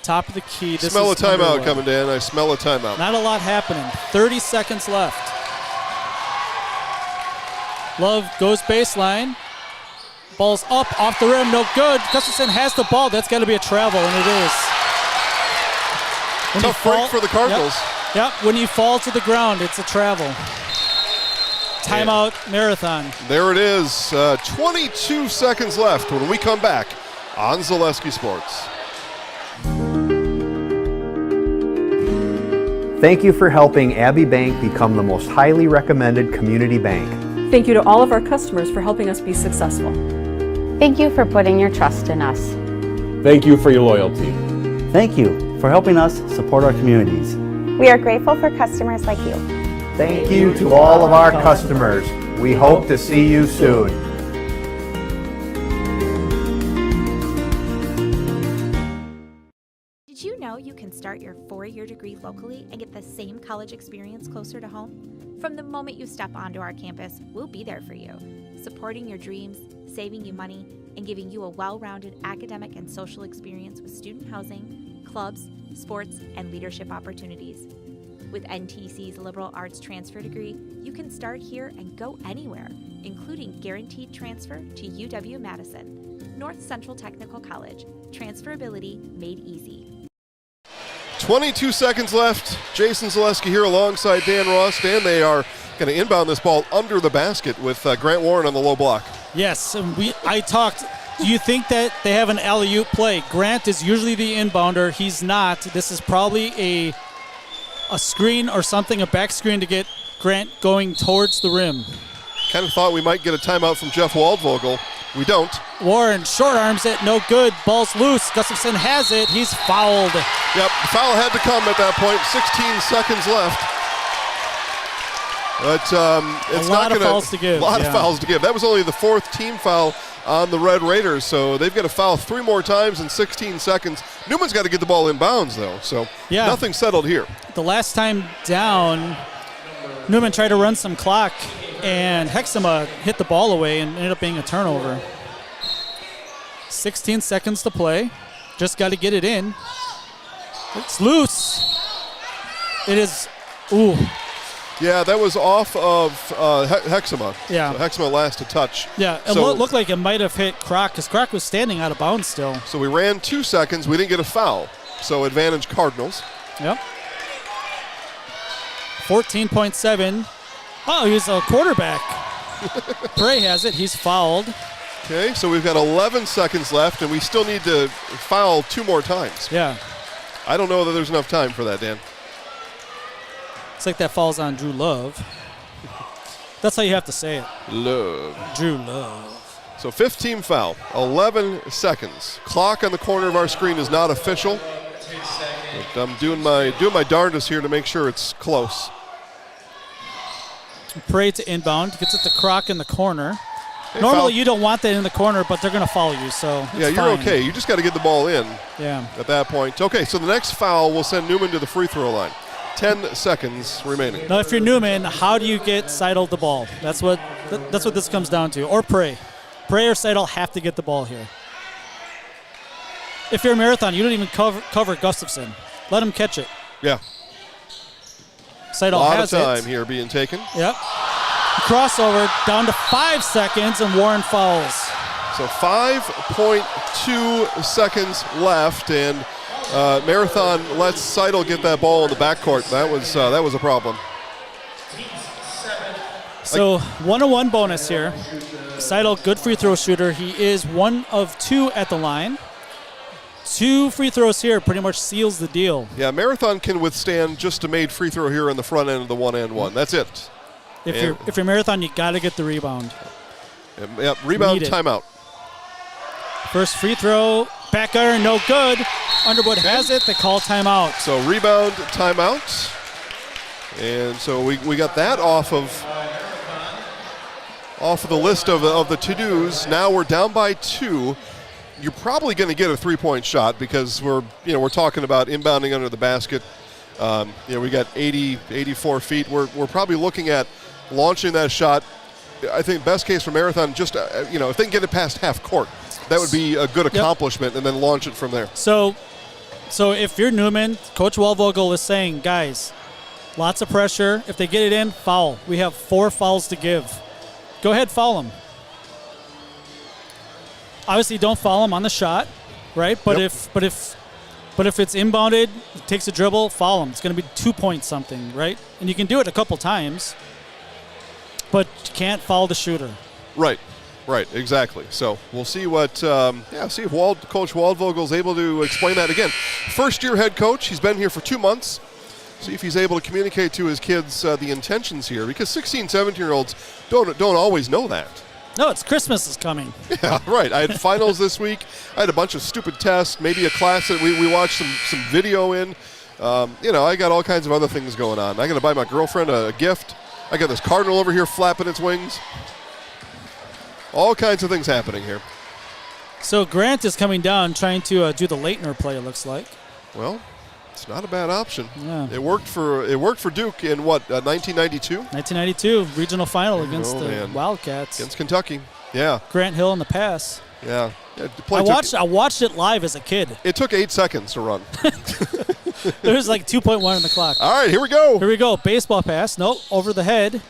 Top of the key. This smell a is timeout underway. coming, Dan. I smell a timeout. Not a lot happening. 30 seconds left. Love goes baseline. Ball's up, off the rim, no good. Gustafson has the ball. That's got to be a travel, and it is. Tough break for the Cardinals. Yep, when you fall to the ground, it's a travel. Timeout, Marathon. There it is. 22 seconds left when we come back on Zaleski Sports. Thank you for helping Abbey Bank become the most highly recommended community bank. Thank you to all of our customers for helping us be successful. Thank you for putting your trust in us. Thank you for your loyalty. Thank you for helping us support our communities. We are grateful for customers like you. Thank you to all of our customers. We hope to see you soon. Did you know you can start your 4-year degree locally and get the same college experience closer to home? From the moment you step onto our campus, we'll be there for you, supporting your dreams, saving you money, and giving you a well-rounded academic and social experience with student housing, clubs, sports, and leadership opportunities. With NTC's liberal arts transfer degree, you can start here and go anywhere, including guaranteed transfer to UW-Madison, North Central Technical College. Transferability made easy. 22 seconds left. Jason Zaleski here alongside Dan Ross. Dan, they are going to inbound this ball under the basket with Grant Warren on the low block. Yes, and I talked. Do you think that they have an alley-oop play? Grant is usually the inbounder. He's not. This is probably a screen or something, a back screen to get Grant going towards the rim. Kind of thought we might get a timeout from Jeff Waldvogel. We don't. Warren short arms it, no good. Ball's loose. Gustafson has it. He's fouled. Yep, the foul had to come at that point. 16 seconds left. But it's a lot not of fouls to give. A lot of fouls to give. That was only the 4th team foul on the Red Raiders, so they've got to foul 3 more times in 16 seconds. Newman's got to get the ball in bounds, though, so nothing settled here. The last time down, Newman tried to run some clock, and Hexema hit the ball away and ended up being a turnover. 16 seconds to play. Just got to get it in. It's loose. It is, ooh. Yeah, that was off of Hexema. Yeah. So Hexema last to touch. Yeah, it looked like it might have hit Kroc because Kroc was standing out of bounds still. So we ran 2 seconds. We didn't get a foul. So advantage Cardinals. Yep. 14.7. Oh, he's a quarterback. Prey has it. He's fouled. Okay, so we've got 11 seconds left, and we still need to foul 2 more times. Yeah. I don't know that there's enough time for that, Dan. It's like that falls on Drew Love. That's how you have to say it. Love. Drew Love. So 15 foul, 11 seconds. Clock on the corner of our screen is not official. But I'm doing my darndest here to make sure it's close. Prey to inbound, gets it to Kroc in the corner. Normally you don't want that in the corner, but they're going to foul you, so it's you're fine. okay. You just got to get the ball in at that point. Okay, so the next foul will send Newman to the free throw line. 10 seconds remaining. Now, if you're Newman, how do you get Seidel the ball? That's what this comes down to. Or Prey. Prey or Seidel have to get the ball here. If you're a Marathon, you don't even cover Gustafson. Let him catch it. Yeah. Seidel has it. A lot of time here being taken. Yep. Crossover down to 5 seconds, and Warren fouls. So 5.2 seconds left, and Marathon lets Seidel get that ball in the backcourt. That was a problem. So 1-1 bonus here. Seidel, good free throw shooter. He is 1 of 2 at the line. 2 free throws here pretty much seals the deal. Yeah, Marathon can withstand just a made free throw here on the front end of the 1-and-1. That's it. If you're Marathon, you got to get the rebound. Yep, rebound, timeout. First free throw, back iron, no good. Underwood has it. They call timeout. So rebound, timeout. And so we got that off of the list of the to-dos. Now we're down by 2. You're probably going to get a 3-point shot because we're talking about inbounding under the basket. We got 84 feet. We're probably looking at launching that shot. I think best case for Marathon, just if they can get it past half court, that would be a good accomplishment, and then launch it from there. So if you're Newman, Coach Waldvogel is saying, guys, lots of pressure. If they get it in, foul. We have 4 fouls to give. Go ahead, foul them. Obviously, don't foul them on the shot, right? But if it's inbounded, it takes a dribble, foul them. It's going to be 2 points something, right? And you can do it a couple times, but you can't foul the shooter. Right, exactly. So we'll see what, see if Coach Waldvogel is able to explain that again. First-year head coach. He's been here for 2 months. See if he's able to communicate to his kids the intentions here, because 16, 17-year-olds don't always know that. No, it's Christmas is coming. Yeah, right. I had finals this week. I had a bunch of stupid tests, maybe a class that we watched some video in. I got all kinds of other things going on. I got to buy my girlfriend a gift. I got this cardinal over here flapping its wings. All kinds of things happening here. So Grant is coming down trying to do the Leitner play, it looks like. Well, it's not a bad option. Yeah. It worked for Duke in 1992? 1992 regional final against the Wildcats. Against Kentucky. Yeah. Grant Hill in the pass. Yeah. I watched it live as a kid. It took 8 seconds to run. There was like 2.1 on the clock. All right, here we go. Here we go. Baseball pass. Nope, over the head.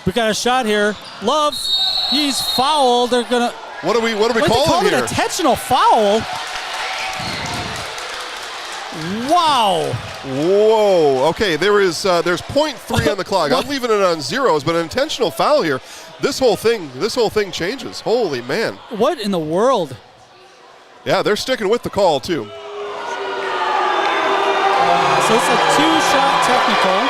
We got a shot here. Love. He's fouled. They're gonna. What are we calling here? An intentional foul. Wow. Whoa. Okay, there's 0.3 on the clock. I'm leaving it on zeros, but an intentional foul here. This whole thing changes. Holy man. What in the world? Yeah, they're sticking with the call too. So it's a 2-shot technical.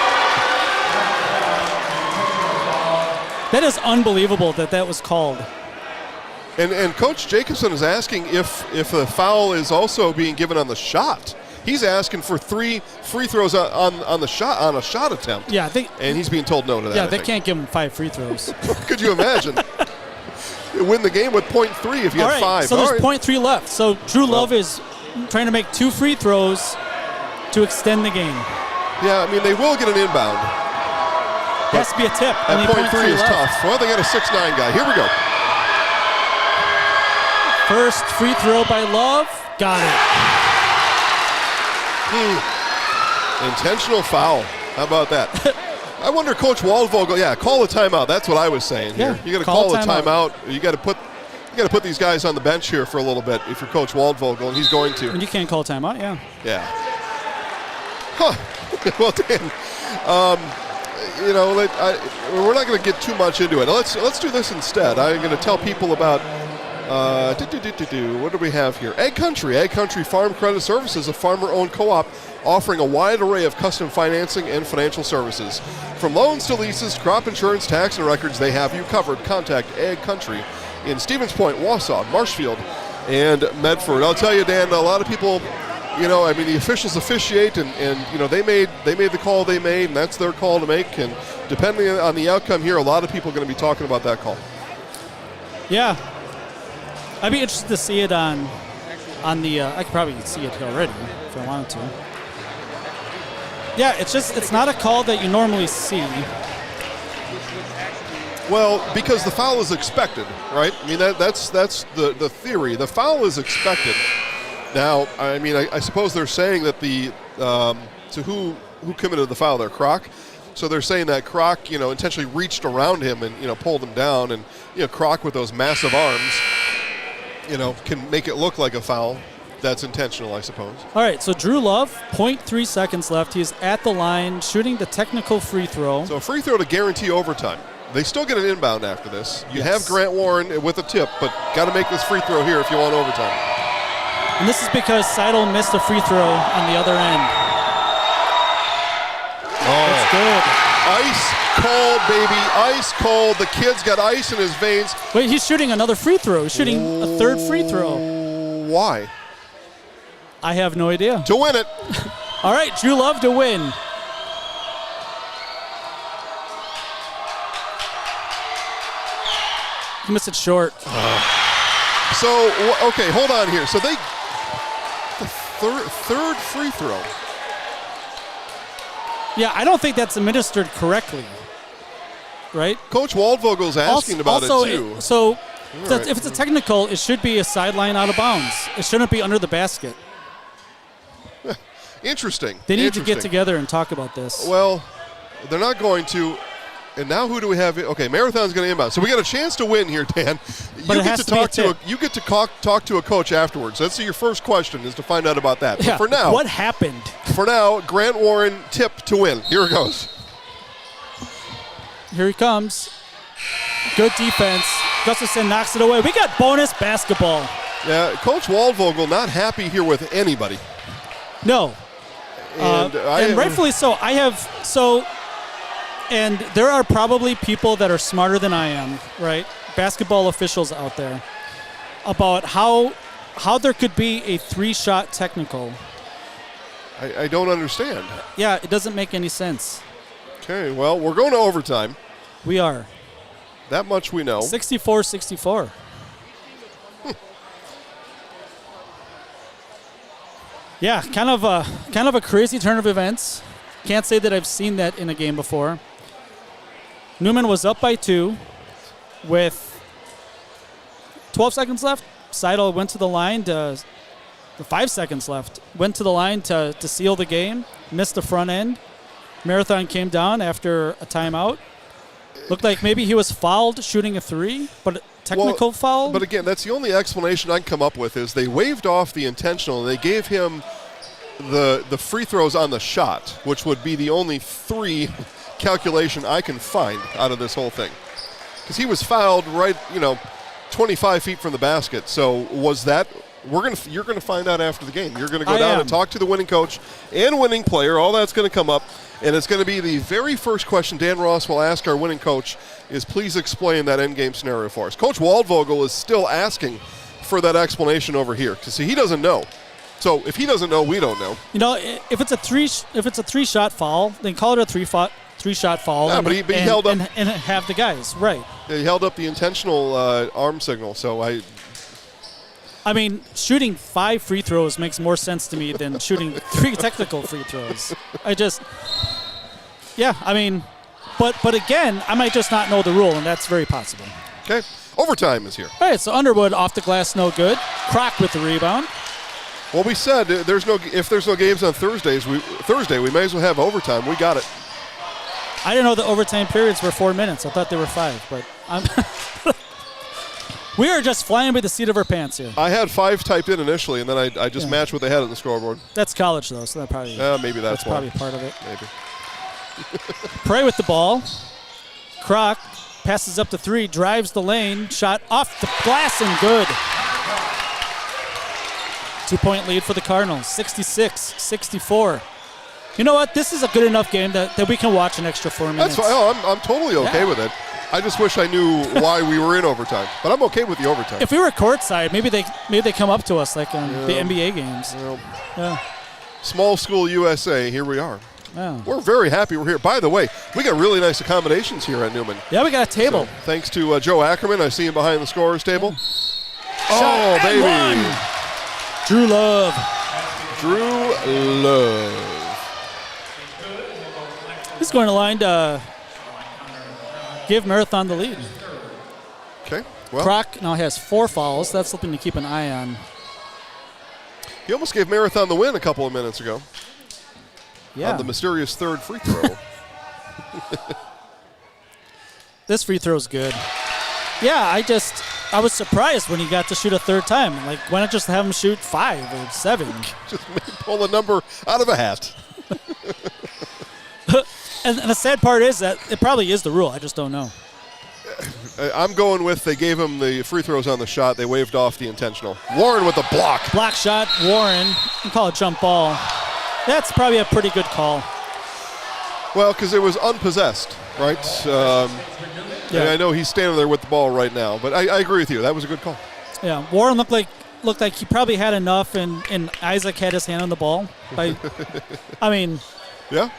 That is unbelievable that was called. And Coach Jacobson is asking if the foul is also being given on the shot. He's asking for 3 free throws on the shot, on a shot attempt. Yeah, and he's being told no to that. Yeah, they can't give him 5 free throws. Could you imagine? Win the game with 0.3 if you had 5. So there's 0.3 left. So Drew Love is trying to make 2 free throws to extend the game. Yeah, I mean, they will get an inbound. Has to be a tip. At 0.3 is tough. Well, they got a 6'9" guy. Here we go. First free throw by Love. Got it. Intentional foul. How about that? I wonder, Coach Waldvogel. Call a timeout. That's what I was saying here. You got to call a timeout. You got to put these guys on the bench here for a little bit if you're Coach Waldvogel, and he's going to. And you can't call a timeout. Yeah. Huh. Well, Dan, we're not going to get too much into it. Let's do this instead. I'm going to tell people about. What do we have here? Ag Country Farm Credit Services, a farmer-owned co-op offering a wide array of custom financing and financial services. From loans to leases, crop insurance, tax, and records, they have you covered. Contact Ag Country in Stevens Point, Wausau, Marshfield, and Medford. I'll tell you, Dan, a lot of people, the officials officiate, and they made the call they made, and that's their call to make. And depending on the outcome here, a lot of people are going to be talking about that call. Yeah. I'd be interested to see it on the. I could probably see it already if I wanted to. Yeah, it's not a call that you normally see. Well, because the foul is expected, right? I mean, that's the theory. The foul is expected. Now, I mean, I suppose they're saying that to who committed the foul there, Kroc. So they're saying that Kroc, intentionally reached around him and pulled him down, and Kroc with those massive arms. Can make it look like a foul. That's intentional, I suppose. All right, so Drew Love, 0.3 seconds left. He is at the line shooting the technical free throw. So a free throw to guarantee overtime. They still get an inbound after this. You have Grant Warren with a tip, but got to make this free throw here if you want overtime. And this is because Seidel missed a free throw on the other end. That's good. Ice cold, baby. Ice cold. The kid's got ice in his veins. Wait, he's shooting another free throw. He's shooting a third free throw. Why? I have no idea. To win it. All right, Drew Love to win. He missed it short. So, okay, hold on here. So the third free throw. Yeah, I don't think that's administered correctly. Right? Coach Waldvogel's asking about it too. If it's a technical, it should be a sideline out of bounds. It shouldn't be under the basket. Interesting. They need to get together and talk about this. Well, they're not going to. And now who do we have? Okay, Marathon's going to inbound. So we got a chance to win here, Dan. But you get to talk to a coach afterwards. That's your first question, is to find out about that. Yeah, but for now, what happened? For now, Grant Warren tip to win. Here it goes. Here he comes. Good defense. Gustafson knocks it away. We got bonus basketball. Yeah, Coach Waldvogel not happy here with anybody. No. And rightfully so. And there are probably people that are smarter than I am, right? Basketball officials out there, about how there could be a 3-shot technical. I don't understand. Yeah, it doesn't make any sense. Okay, well, we're going to overtime. We are. That much we know. 64-64. Yeah, kind of a crazy turn of events. Can't say that I've seen that in a game before. Newman was up by 2 with 12 seconds left. Seidel went to the line to 5 seconds left. Went to the line to seal the game. Missed the front end. Marathon came down after a timeout. Looked like maybe he was fouled shooting a 3, but technical foul. But again, that's the only explanation I can come up with, is they waved off the intentional and they gave him the free throws on the shot, which would be the only 3 calculation I can find out of this whole thing. Because he was fouled right, 25 feet from the basket. So was that you're gonna find out after the game. You're gonna go down and talk to the winning coach and winning player. All that's gonna come up. And it's going to be the very first question Dan Ross will ask our winning coach is, please explain that end game scenario for us. Coach Waldvogel is still asking for that explanation over here, because he doesn't know. So if he doesn't know, we don't know. If it's a 3-shot foul, then call it a 3-shot foul. Yeah, but he held up and have the guys right. Yeah, he held up the intentional arm signal. So I mean, shooting 5 free throws makes more sense to me than shooting 3 technical free throws. But again, I might just not know the rule, and that's very possible. Okay, overtime is here. All right, so Underwood off the glass, no good. Croc with the rebound. Well, we said if there's no games on Thursday, we may as well have overtime. We got it. I didn't know the overtime periods were 4 minutes. I thought they were 5, but we are just flying by the seat of our pants here. I had 5 typed in initially, and then I just matched what they had on the scoreboard. That's college, though, so that probably maybe that's probably part of it. Maybe. Prey with the ball. Croc passes up to 3, drives the lane, shot off the glass and good. 2-point lead for the Cardinals, 66-64. You know what? This is a good enough game that we can watch an extra 4 minutes. That's fine. I'm totally okay with it. I just wish I knew why we were in overtime, but I'm okay with the overtime. If we were courtside, maybe they come up to us like on the NBA games. Small school USA, here we are. Yeah. We're very happy we're here. By the way, we got really nice accommodations here at Newman. Yeah, we got a table. So, thanks to Joe Ackerman. I see him behind the scorer's table. Shot baby. One. Drew Love. He's going to line to give Marathon the lead. Okay. Well, Croc now has 4 fouls. That's something to keep an eye on. He almost gave Marathon the win a couple of minutes ago. Yeah. On the mysterious 3rd free throw. This free throw's good. Yeah, I was surprised when he got to shoot a third time. Like, why not just have him shoot 5 or 7? Just pull a number out of a hat. And the sad part is that it probably is the rule. I just don't know. I'm going with they gave him the free throws on the shot. They waved off the intentional. Warren with the block. Block shot, Warren. You call it jump ball. That's probably a pretty good call. Well, because it was unpossessed, right? Yeah. I know he's standing there with the ball right now, but I agree with you. That was a good call. Yeah, Warren looked like he probably had enough, and Isaac had his hand on the ball. Yeah.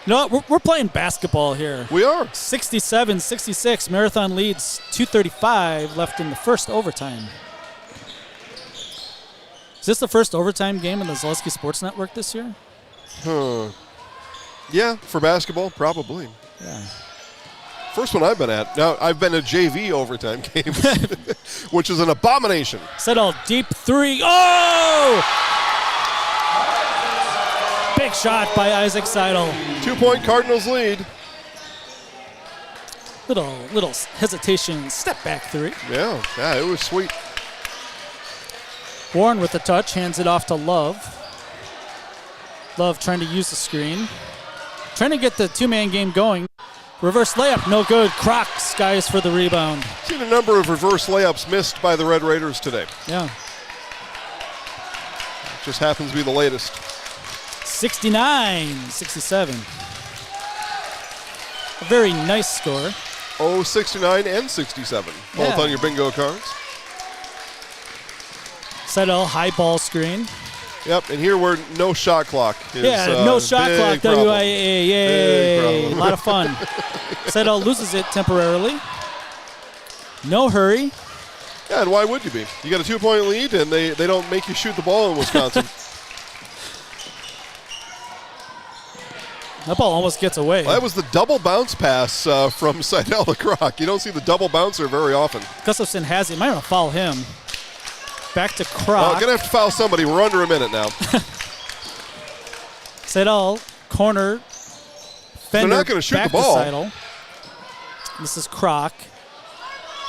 No, we're playing basketball here. We are. 67-66. Marathon leads 2:35 left in the first overtime. Is this the first overtime game in the Zaleski Sports Network this year? Yeah, for basketball, probably. Yeah. First one I've been at. Now, I've been to JV overtime games, which is an abomination. Settle deep 3. Oh! Big shot by Isaac Seidel. 2-point Cardinals lead. Little hesitation, step back 3. Yeah, it was sweet. Warren with the touch, hands it off to Love. Love trying to use the screen. Trying to get the two-man game going. Reverse layup, no good. Croc skies for the rebound. Seen a number of reverse layups missed by the Red Raiders today. Yeah. Just happens to be the latest. 69-67. A very nice score. 69 and 67. Both Yeah. on your bingo cards. Seidel, high ball screen. Yep, and here we're no shot clock. No shot clock, problem. WIAA, yay. A lot of fun. Seidel loses it temporarily. No hurry. Yeah, and why would you be? You got a 2-point lead, and they don't make you shoot the ball in Wisconsin. That ball almost gets away. Well, that was the double bounce pass from Seidel to Croc. You don't see the double bouncer very often. Gustafson has it. Might want to foul him. Back to Croc. Well, going to have to foul somebody. We're under a minute now. Seidel, corner. Fender, they're not going to shoot back the ball. To Seidel. This is Croc.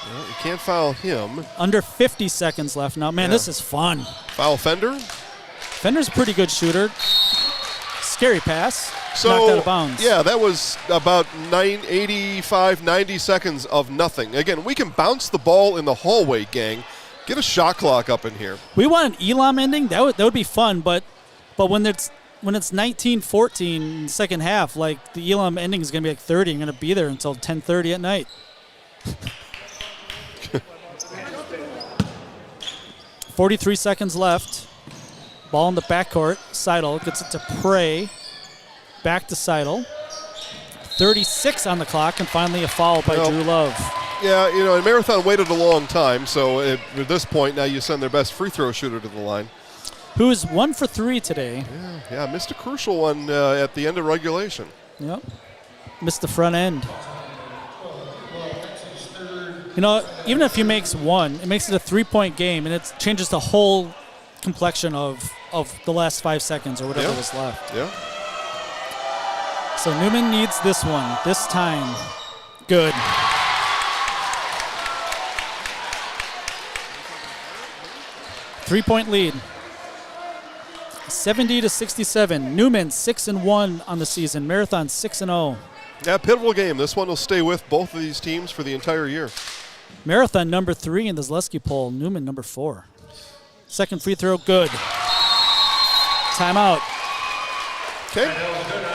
Well, you can't foul him. Under 50 seconds left now. Man, this is fun. Foul Fender? Fender's a pretty good shooter. Scary pass. So, knocked out of bounds. Yeah, that was about 90 seconds of nothing. Again, we can bounce the ball in the hallway, gang. Get a shot clock up in here. We want an Elam ending. That would be fun, but when it's 19-14 second half, like the Elam ending is going to be like 30. I'm going to be there until 10:30 at night. 43 seconds left. Ball in the backcourt. Seidel gets it to Prey. Back to Seidel. 36 on the clock, and finally a foul by Drew Love. Yeah, and Marathon waited a long time, so at this point now you send their best free throw shooter to the line. Who is 1 for 3 today. Yeah, missed a crucial one at the end of regulation. Yep. Missed the front end. Even if he makes one, it makes it a 3-point game, and it changes the whole complexion of the last 5 seconds or whatever was left. Yeah. So Newman needs this one. This time. Good. Three-point lead. 70-67. Newman 6-1 on the season. Marathon 6-0. Yeah, pivotal game. This one will stay with both of these teams for the entire year. Marathon number 3 in the Zaleski poll. Newman number 4. Second free throw, good. Timeout. Okay,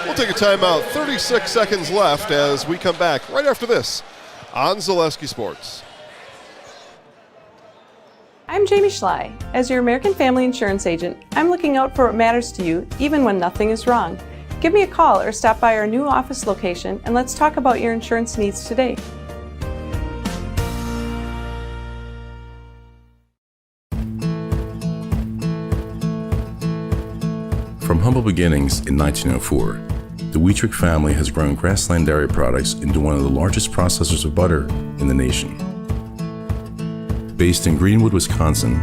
we'll take a timeout. 36 seconds left as we come back right after this on Zaleski Sports. I'm Jamie Schley. As your American Family Insurance agent, I'm looking out for what matters to you, even when nothing is wrong. Give me a call or stop by our new office location, and let's talk about your insurance needs today. From humble beginnings in 1904, the Wheatrick family has grown Grassland Dairy Products into one of the largest processors of butter in the nation. Based in Greenwood, Wisconsin,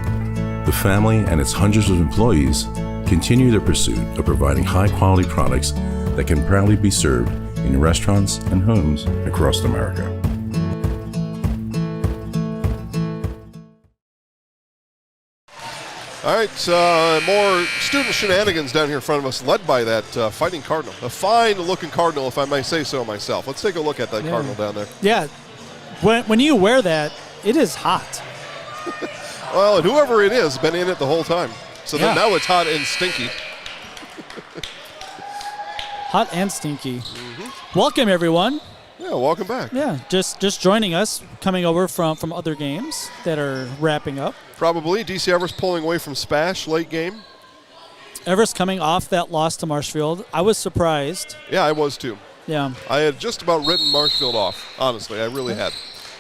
the family and its hundreds of employees continue their pursuit of providing high-quality products that can proudly be served in restaurants and homes across America. All right, more student shenanigans down here in front of us, led by that Fighting Cardinal. A fine-looking Cardinal, if I may say so myself. Let's take a look at that Cardinal down there. Yeah. When you wear that, it is hot. Well, and whoever it is, been in it the whole time. So then now it's hot and stinky. Hot and stinky. Mm-hmm. Welcome, everyone. Yeah, welcome back. Yeah, just joining us, coming over from other games that are wrapping up. Probably. DC Everest pulling away from Spash late game. Everest coming off that loss to Marshfield. I was surprised. Yeah, I was too. Yeah. I had just about written Marshfield off, honestly. I really had.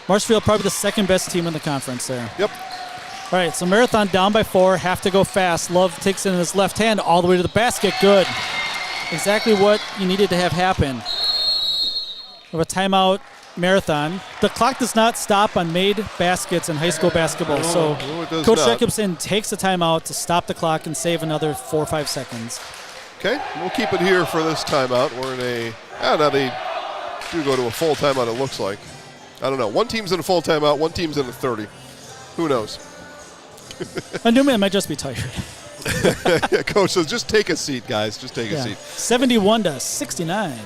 Marshfield probably the second best team in the conference there. Yep. All right, so Marathon down by 4, have to go fast. Love takes it in his left hand all the way to the basket. Good. Exactly what you needed to have happen. We have a timeout, Marathon. The clock does not stop on made baskets in high school basketball. So Coach Jacobson takes a timeout to stop the clock and save another 4 or 5 seconds. Okay, we'll keep it here for this timeout. We're in a, now they do go to a full timeout, it looks like. I don't know. One team's in a full timeout, one team's in a 30. Who knows? Newman might just be tired. Yeah, Coach says, just take a seat, guys. Just take a seat. 71-69.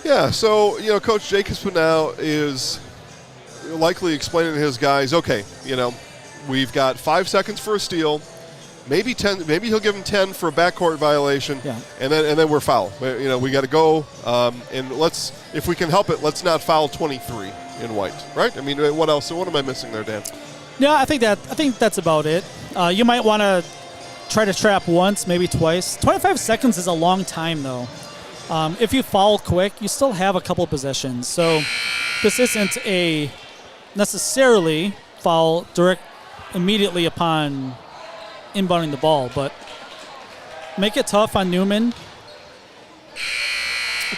Yeah, so, Coach Jacobson now is likely explaining to his guys, okay, we've got 5 seconds for a steal, maybe 10, maybe he'll give him 10 for a backcourt violation, and then we're foul. We got to go, and if we can help it, let's not foul 23 in white, right? I mean, what else? What am I missing there, Dan? Yeah, I think that's about it. You might want to try to trap once, maybe twice. 25 seconds is a long time, though. If you foul quick, you still have a couple possessions. So this isn't a necessarily foul immediately upon inbounding the ball, but make it tough on Newman.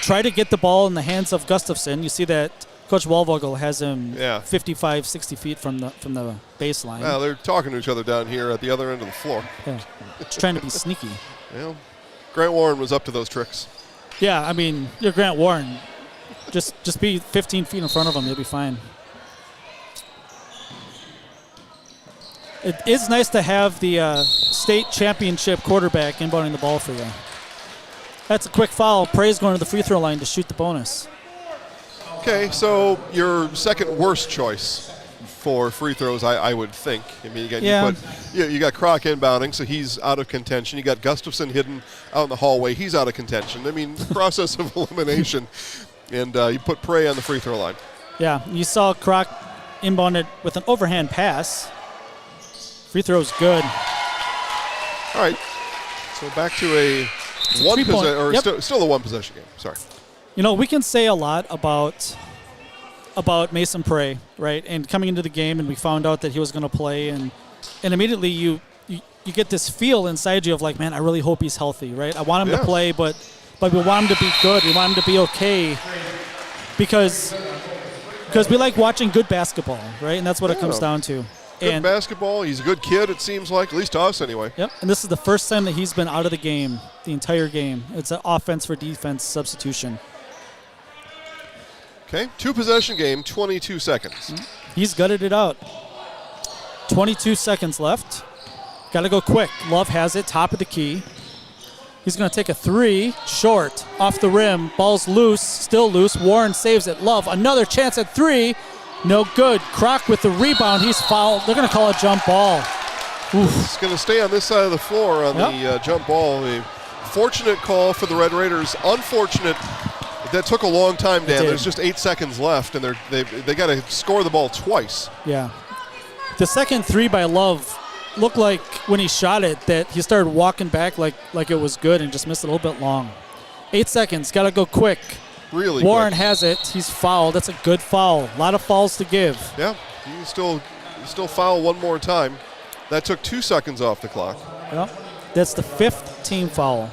Try to get the ball in the hands of Gustafson. You see that Coach Walvogel has him 55, 60 feet from the baseline. Well, they're talking to each other down here at the other end of the floor. Yeah, just trying to be sneaky. Well, Grant Warren was up to those tricks. Yeah, I mean, you're Grant Warren. Just be 15 feet in front of him. You'll be fine. It is nice to have the state championship quarterback inbounding the ball for you. That's a quick foul. Prey's going to the free throw line to shoot the bonus. Okay, so your second worst choice for free throws, I would think. I mean, again, you got Kroc inbounding, so he's out of contention. You got Gustafson hidden out in the hallway. He's out of contention. I mean, process of elimination. And you put Prey on the free throw line. Yeah, you saw Kroc inbounded with an overhand pass. Free throw's good. All right, so back to a one possession, or still a one possession game. Sorry. We can say a lot about Mason Prey, right? And coming into the game, and we found out that he was going to play, and immediately you get this feel inside you of like, man, I really hope he's healthy, right? I want him to play, but we want him to be good. We want him to be okay because we like watching good basketball, right? And that's what it comes down to. Good basketball. He's a good kid, it seems like, at least to us anyway. Yep, and this is the first time that he's been out of the game, the entire game. It's an offense for defense substitution. Okay, 2-possession game, 22 seconds. He's gutted it out. 22 seconds left. Got to go quick. Love has it, top of the key. He's going to take a 3, short, off the rim. Ball's loose, still loose. Warren saves it. Love, another chance at 3. No good. Kroc with the rebound. He's fouled. They're going to call a jump ball. Oof. It's going to stay on this side of the floor on the jump ball. A fortunate call for the Red Raiders. Unfortunate. That took a long time, Dan. There's just 8 seconds left, and they got to score the ball twice. Yeah. The second 3 by Love looked like when he shot it that he started walking back like it was good and just missed it a little bit long. 8 seconds. Got to go quick. Really Warren quick. has it. He's fouled. That's a good foul. A lot of fouls to give. Yeah. You still foul one more time. That took 2 seconds off the clock. Yep. That's the 5th team foul.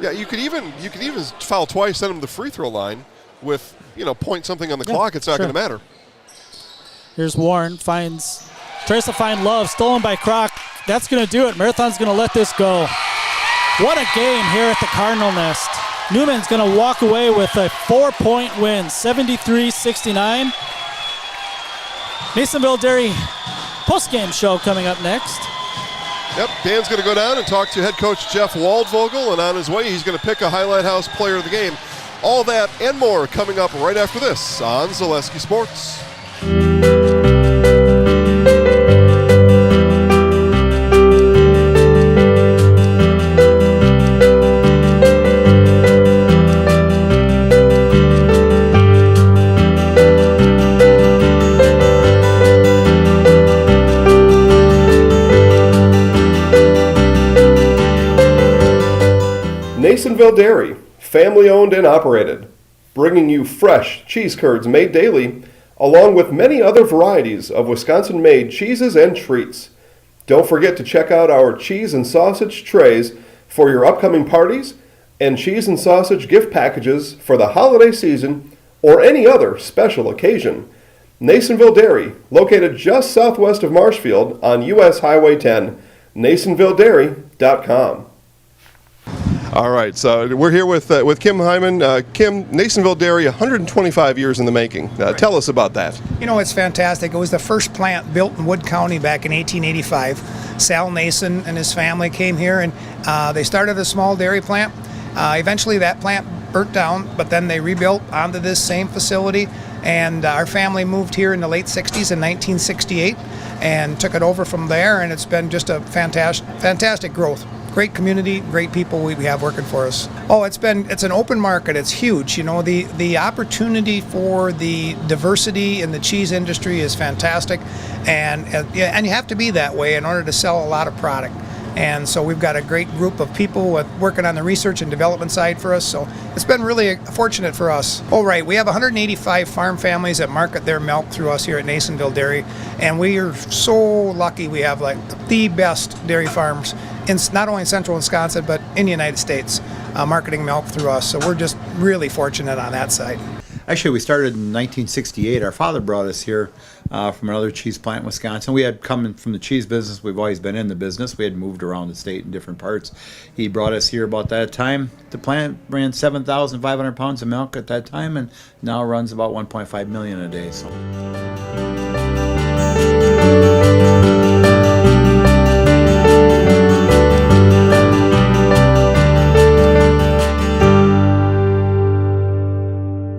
Yeah, you could even foul twice, send him to the free throw line with, point something on the clock. It's not going to matter. Here's Warren, tries to find Love, stolen by Kroc. That's going to do it. Marathon's going to let this go. What a game here at the Cardinal Nest. Newman's going to walk away with a 4-point win, 73-69. Masonville Dairy post-game show coming up next. Yep, Dan's going to go down and talk to head coach Jeff Waldvogel, and on his way, he's going to pick a Highlight House player of the game. All that and more coming up right after this on Zaleski Sports. Nasonville Dairy, family owned and operated, bringing you fresh cheese curds made daily, along with many other varieties of Wisconsin-made cheeses and treats. Don't forget to check out our cheese and sausage trays for your upcoming parties and cheese and sausage gift packages for the holiday season or any other special occasion. Nasonville Dairy, located just southwest of Marshfield on US Highway 10, NasonvilleDairy.com. All right, so we're here with Kim Hyman. Kim, Nasonville Dairy, 125 years in the making. Tell us about that. You know, it's fantastic. It was the first plant built in Wood County back in 1885. Sal Nason and his family came here, and they started a small dairy plant. Eventually that plant burnt down, but then they rebuilt onto this same facility, and our family moved here in the late 60s in 1968 and took it over from there, and it's been just a fantastic growth. Great community, great people we have working for us. Oh, it's an open market. It's huge. You know, the opportunity for the diversity in the cheese industry is fantastic, and you have to be that way in order to sell a lot of product. And so we've got a great group of people working on the research and development side for us. So it's been really fortunate for us. Oh, right. We have 185 farm families that market their milk through us here at Nasonville Dairy. And we are so lucky we have like the best dairy farms in not only in central Wisconsin, but in the United States, marketing milk through us. So we're just really fortunate on that side. Actually, we started in 1968. Our father brought us here from another cheese plant in Wisconsin. We had come from the cheese business. We've always been in the business. We had moved around the state in different parts. He brought us here about that time. The plant ran 7,500 pounds of milk at that time, and now runs about 1.5 million a day. So.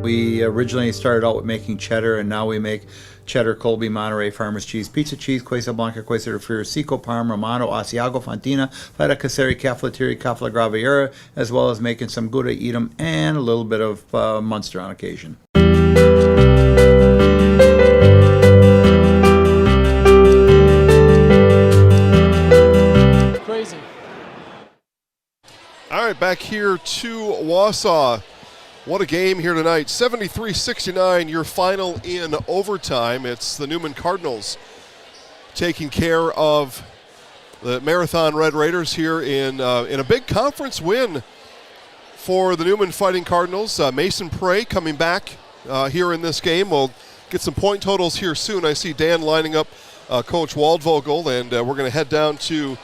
We originally started out with making cheddar, and now we make cheddar, Colby, Monterey, Farmers Cheese, Pizza Cheese, Quesa Blanca, Quesa de Friar, Seco, Parm, Romano, Asiago, Fontina, Feta Caseri, Cafflettieri, Cafla Graviera, as well as making some Gouda Edam and a little bit of Munster on occasion. Crazy. All right, back here to Wausau. What a game here tonight. 73-69, your final in overtime. It's the Newman Cardinals taking care of the Marathon Red Raiders here in a big conference win for the Newman Fighting Cardinals. Mason Prey coming back here in this game. We'll get some point totals here soon. I see Dan lining up Coach Waldvogel, and we're going to head down to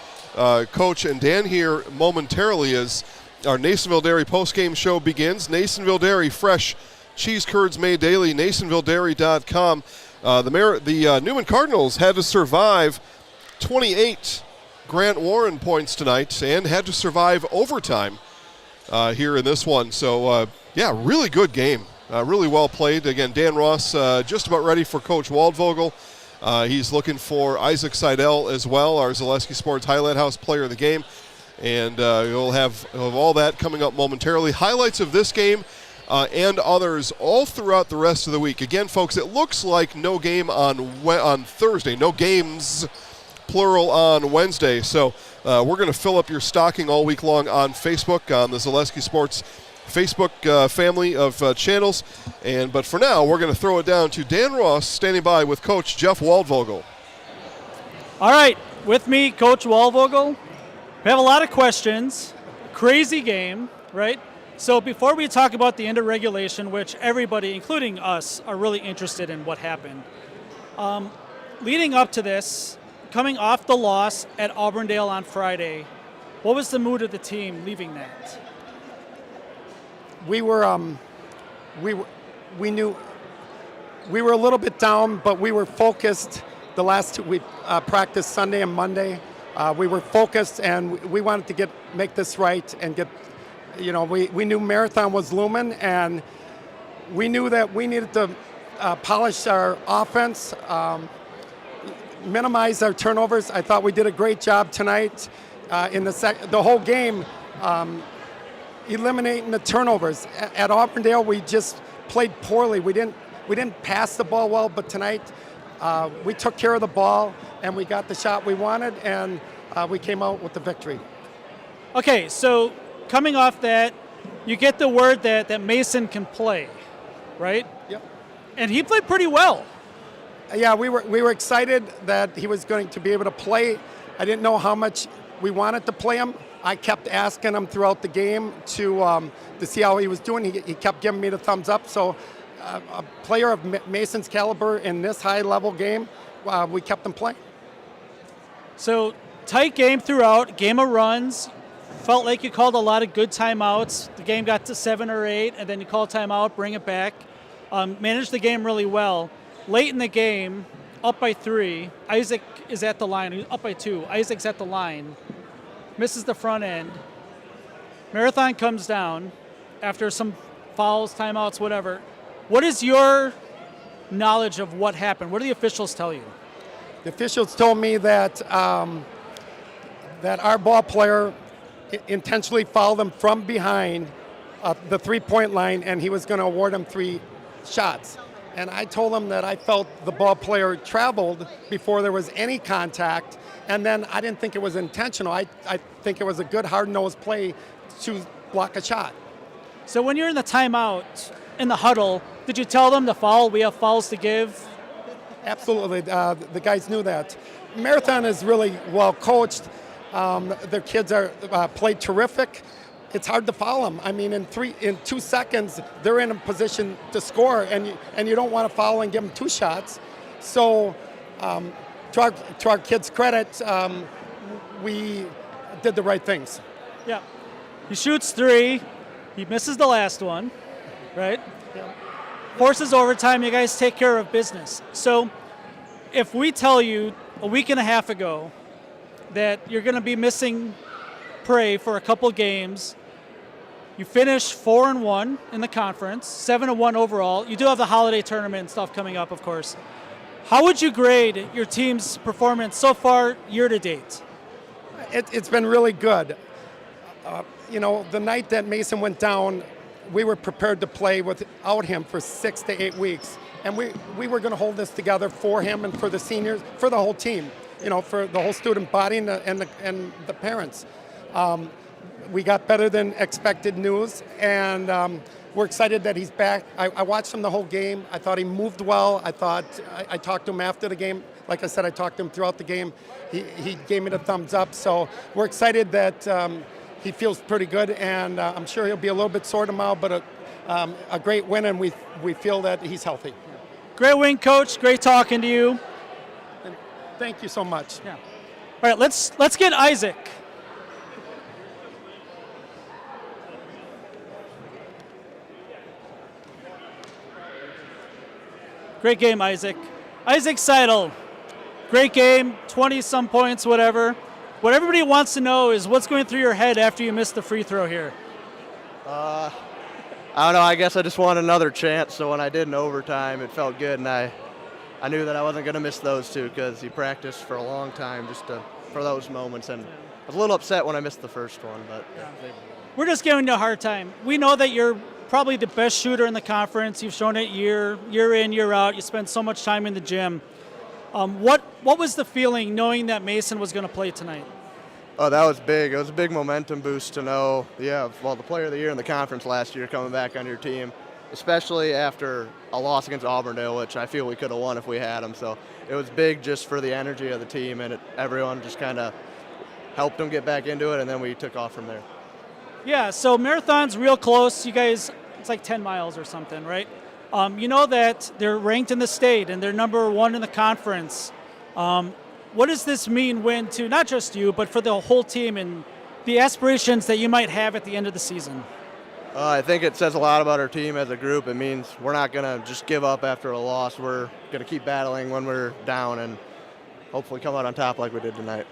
Coach and Dan here momentarily as our Nasonville Dairy postgame show begins. Nasonville Dairy, fresh cheese curds made daily, NasonvilleDairy.com. The Newman Cardinals had to survive 28 Grant Warren points tonight and had to survive overtime here in this one. So, yeah, really good game. Really well played. Again, Dan Ross just about ready for Coach Waldvogel. He's looking for Isaac Seidel as well, our Zaleski Sports Highlight House player of the game. And you'll have all that coming up momentarily. Highlights of this game and others all throughout the rest of the week. Again, folks, it looks like no game on Thursday. No games, plural, on Wednesday. So we're going to fill up your stocking all week long on Facebook, on the Zaleski Sports Facebook family of channels. But for now, we're going to throw it down to Dan Ross, standing by with Coach Jeff Waldvogel. All right, with me, Coach Waldvogel. We have a lot of questions. Crazy game, right? So before we talk about the end of regulation, which everybody, including us, are really interested in what happened. Leading up to this, coming off the loss at Auburndale on Friday, what was the mood of the team leaving that? We knew we were a little bit down, but we were focused the last 2 we practiced Sunday and Monday. We were focused, and we wanted to make this right and get. We knew Marathon was looming, and we knew that we needed to polish our offense, minimize our turnovers. I thought we did a great job tonight in the whole game, eliminating the turnovers. At Auburndale, we just played poorly. We didn't pass the ball well, but tonight we took care of the ball and we got the shot we wanted, and we came out with the victory. Okay, so coming off that, you get the word that Mason can play, right? Yep. And he played pretty well. Yeah, we were excited that he was going to be able to play. I didn't know how much we wanted to play him. I kept asking him throughout the game to see how he was doing. He kept giving me the thumbs up. So a player of Mason's caliber in this high-level game, we kept him playing. So tight game throughout, game of runs. Felt like you called a lot of good timeouts. The game got to 7 or 8, and then you call timeout, bring it back. Managed the game really well. Late in the game, up by 3, Isaac is at the line. Up by 2, Isaac's at the line. Misses the front end. Marathon comes down after some fouls, timeouts, whatever. What is your knowledge of what happened? What do the officials tell you? The officials told me that that our ball player intentionally fouled him from behind the three-point line, and he was going to award him 3 shots. And I told him that I felt the ball player traveled before there was any contact, and then I didn't think it was intentional. I think it was a good hard-nosed play to block a shot. So when you're in the timeout, in the huddle, did you tell them to foul? We have fouls to give? Absolutely. The guys knew that. Marathon is really well coached. Their kids are played terrific. It's hard to foul them. I mean, in 2 seconds, they're in a position to score, and you don't want to foul and give them 2 shots. So, to our kids' credit, we did the right things. Yeah. He shoots 3. He misses the last one, right? Yeah. Forces overtime. You guys take care of business. So, if we tell you a week and a half ago that you're going to be missing Prey for a couple games, you finish 4-1 in the conference, 7-1 overall. You do have the holiday tournament and stuff coming up, of course. How would you grade your team's performance so far year to date? It's been really good. The night that Mason went down, we were prepared to play without him for 6 to 8 weeks. And we were going to hold this together for him and for the seniors, for the whole team, for the whole student body and the parents. We got better than expected news, and we're excited that he's back. I watched him the whole game. I thought he moved well. I talked to him after the game. Like I said, I talked to him throughout the game. He gave me the thumbs up. So we're excited that he feels pretty good, and I'm sure he'll be a little bit sore tomorrow, but a great win, and we feel that he's healthy. Great win, Coach. Great talking to you. And thank you so much. Yeah. All right, let's get Isaac. Great game, Isaac. Isaac Seidel. Great game, 20-some points, whatever. What everybody wants to know is what's going through your head after you missed the free throw here? I don't know. I guess I just want another chance, so when I did in overtime, it felt good, and I knew that I wasn't going to miss those 2 because he practiced for a long time just for those moments, and I was a little upset when I missed the first one. But we're just giving you a hard time. We know that you're probably the best shooter in the conference. You've shown it year in, year out. You spend so much time in the gym. What was the feeling knowing that Mason was going to play tonight? Oh, that was big. It was a big momentum boost to know, the player of the year in the conference last year coming back on your team, especially after a loss against Auburndale, which I feel we could have won if we had him. So it was big just for the energy of the team, and everyone just kind of helped them get back into it, and then we took off from there. Yeah, so Marathon's real close. You guys, it's like 10 miles or something, right? You know that they're ranked in the state, and they're number 1 in the conference. What does this mean to not just you, but for the whole team and the aspirations that you might have at the end of the season? I think it says a lot about our team as a group. It means we're not going to just give up after a loss. We're going to keep battling when we're down, and hopefully come out on top like we did tonight.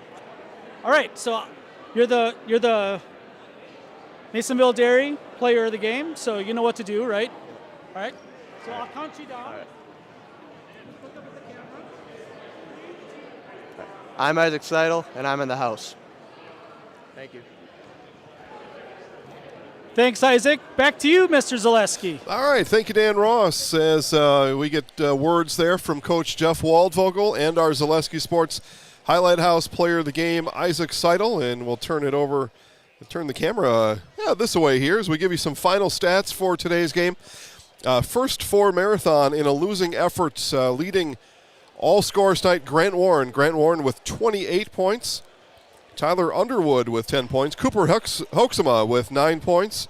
All right, so you're the Masonville Dairy player of the game, so you know what to do, right? All right. So I'll count you down. All right. I'm Isaac Seidel, and I'm in the house. Thank you. Thanks, Isaac. Back to you, Mr. Zaleski. All right, thank you, Dan Ross. As we get words there from Coach Jeff Waldvogel and our Zaleski Sports Highlight House player of the game, Isaac Seidel, and we'll turn the camera this way here as we give you some final stats for today's game. First for Marathon in a losing effort, leading all scorers tonight, Grant Warren. Grant Warren with 28 points. Tyler Underwood with 10 points. Cooper Hoeksema with 9 points.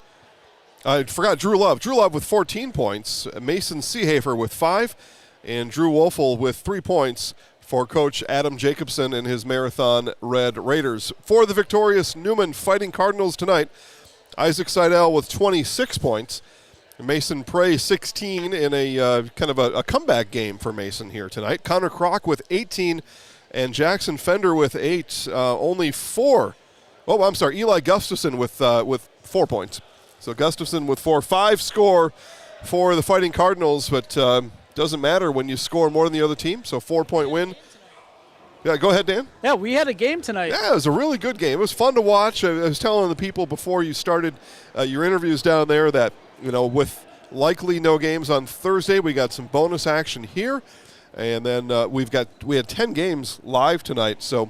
I forgot Drew Love. Drew Love with 14 points. Mason Seehafer with 5. And Drew Wolfel with 3 points for Coach Adam Jacobson and his Marathon Red Raiders. For the victorious Newman Fighting Cardinals tonight, Isaac Seidel with 26 points. Mason Prey 16 in a kind of a comeback game for Mason here tonight. Connor Kroc with 18 and Jackson Fender with 8. Eli Gustafson with 4 points. So Gustafson with 4. 5 score for the Fighting Cardinals, but doesn't matter when you score more than the other team. So 4-point win. Yeah, go ahead, Dan. Yeah, we had a game tonight. Yeah, it was a really good game. It was fun to watch. I was telling the people before you started your interviews down there that, with likely no games on Thursday, we got some bonus action here. And then we had 10 games live tonight, so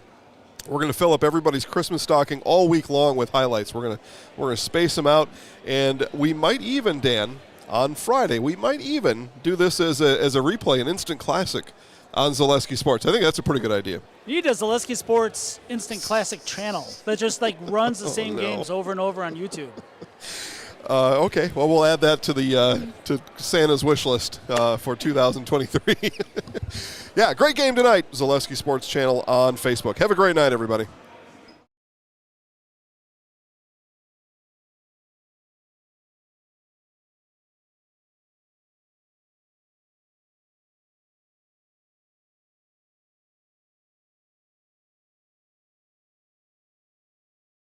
we're going to fill up everybody's Christmas stocking all week long with highlights. We're going to space them out, and we might even, Dan, on Friday, do this as a replay, an instant classic on Zaleski Sports. I think that's a pretty good idea. You need a Zaleski Sports Instant Classic channel that just runs the same games over and over on YouTube. Okay, well, we'll add that to the to Santa's wish list for 2023. Yeah, great game tonight. Zaleski Sports Channel on Facebook. Have a great night, everybody.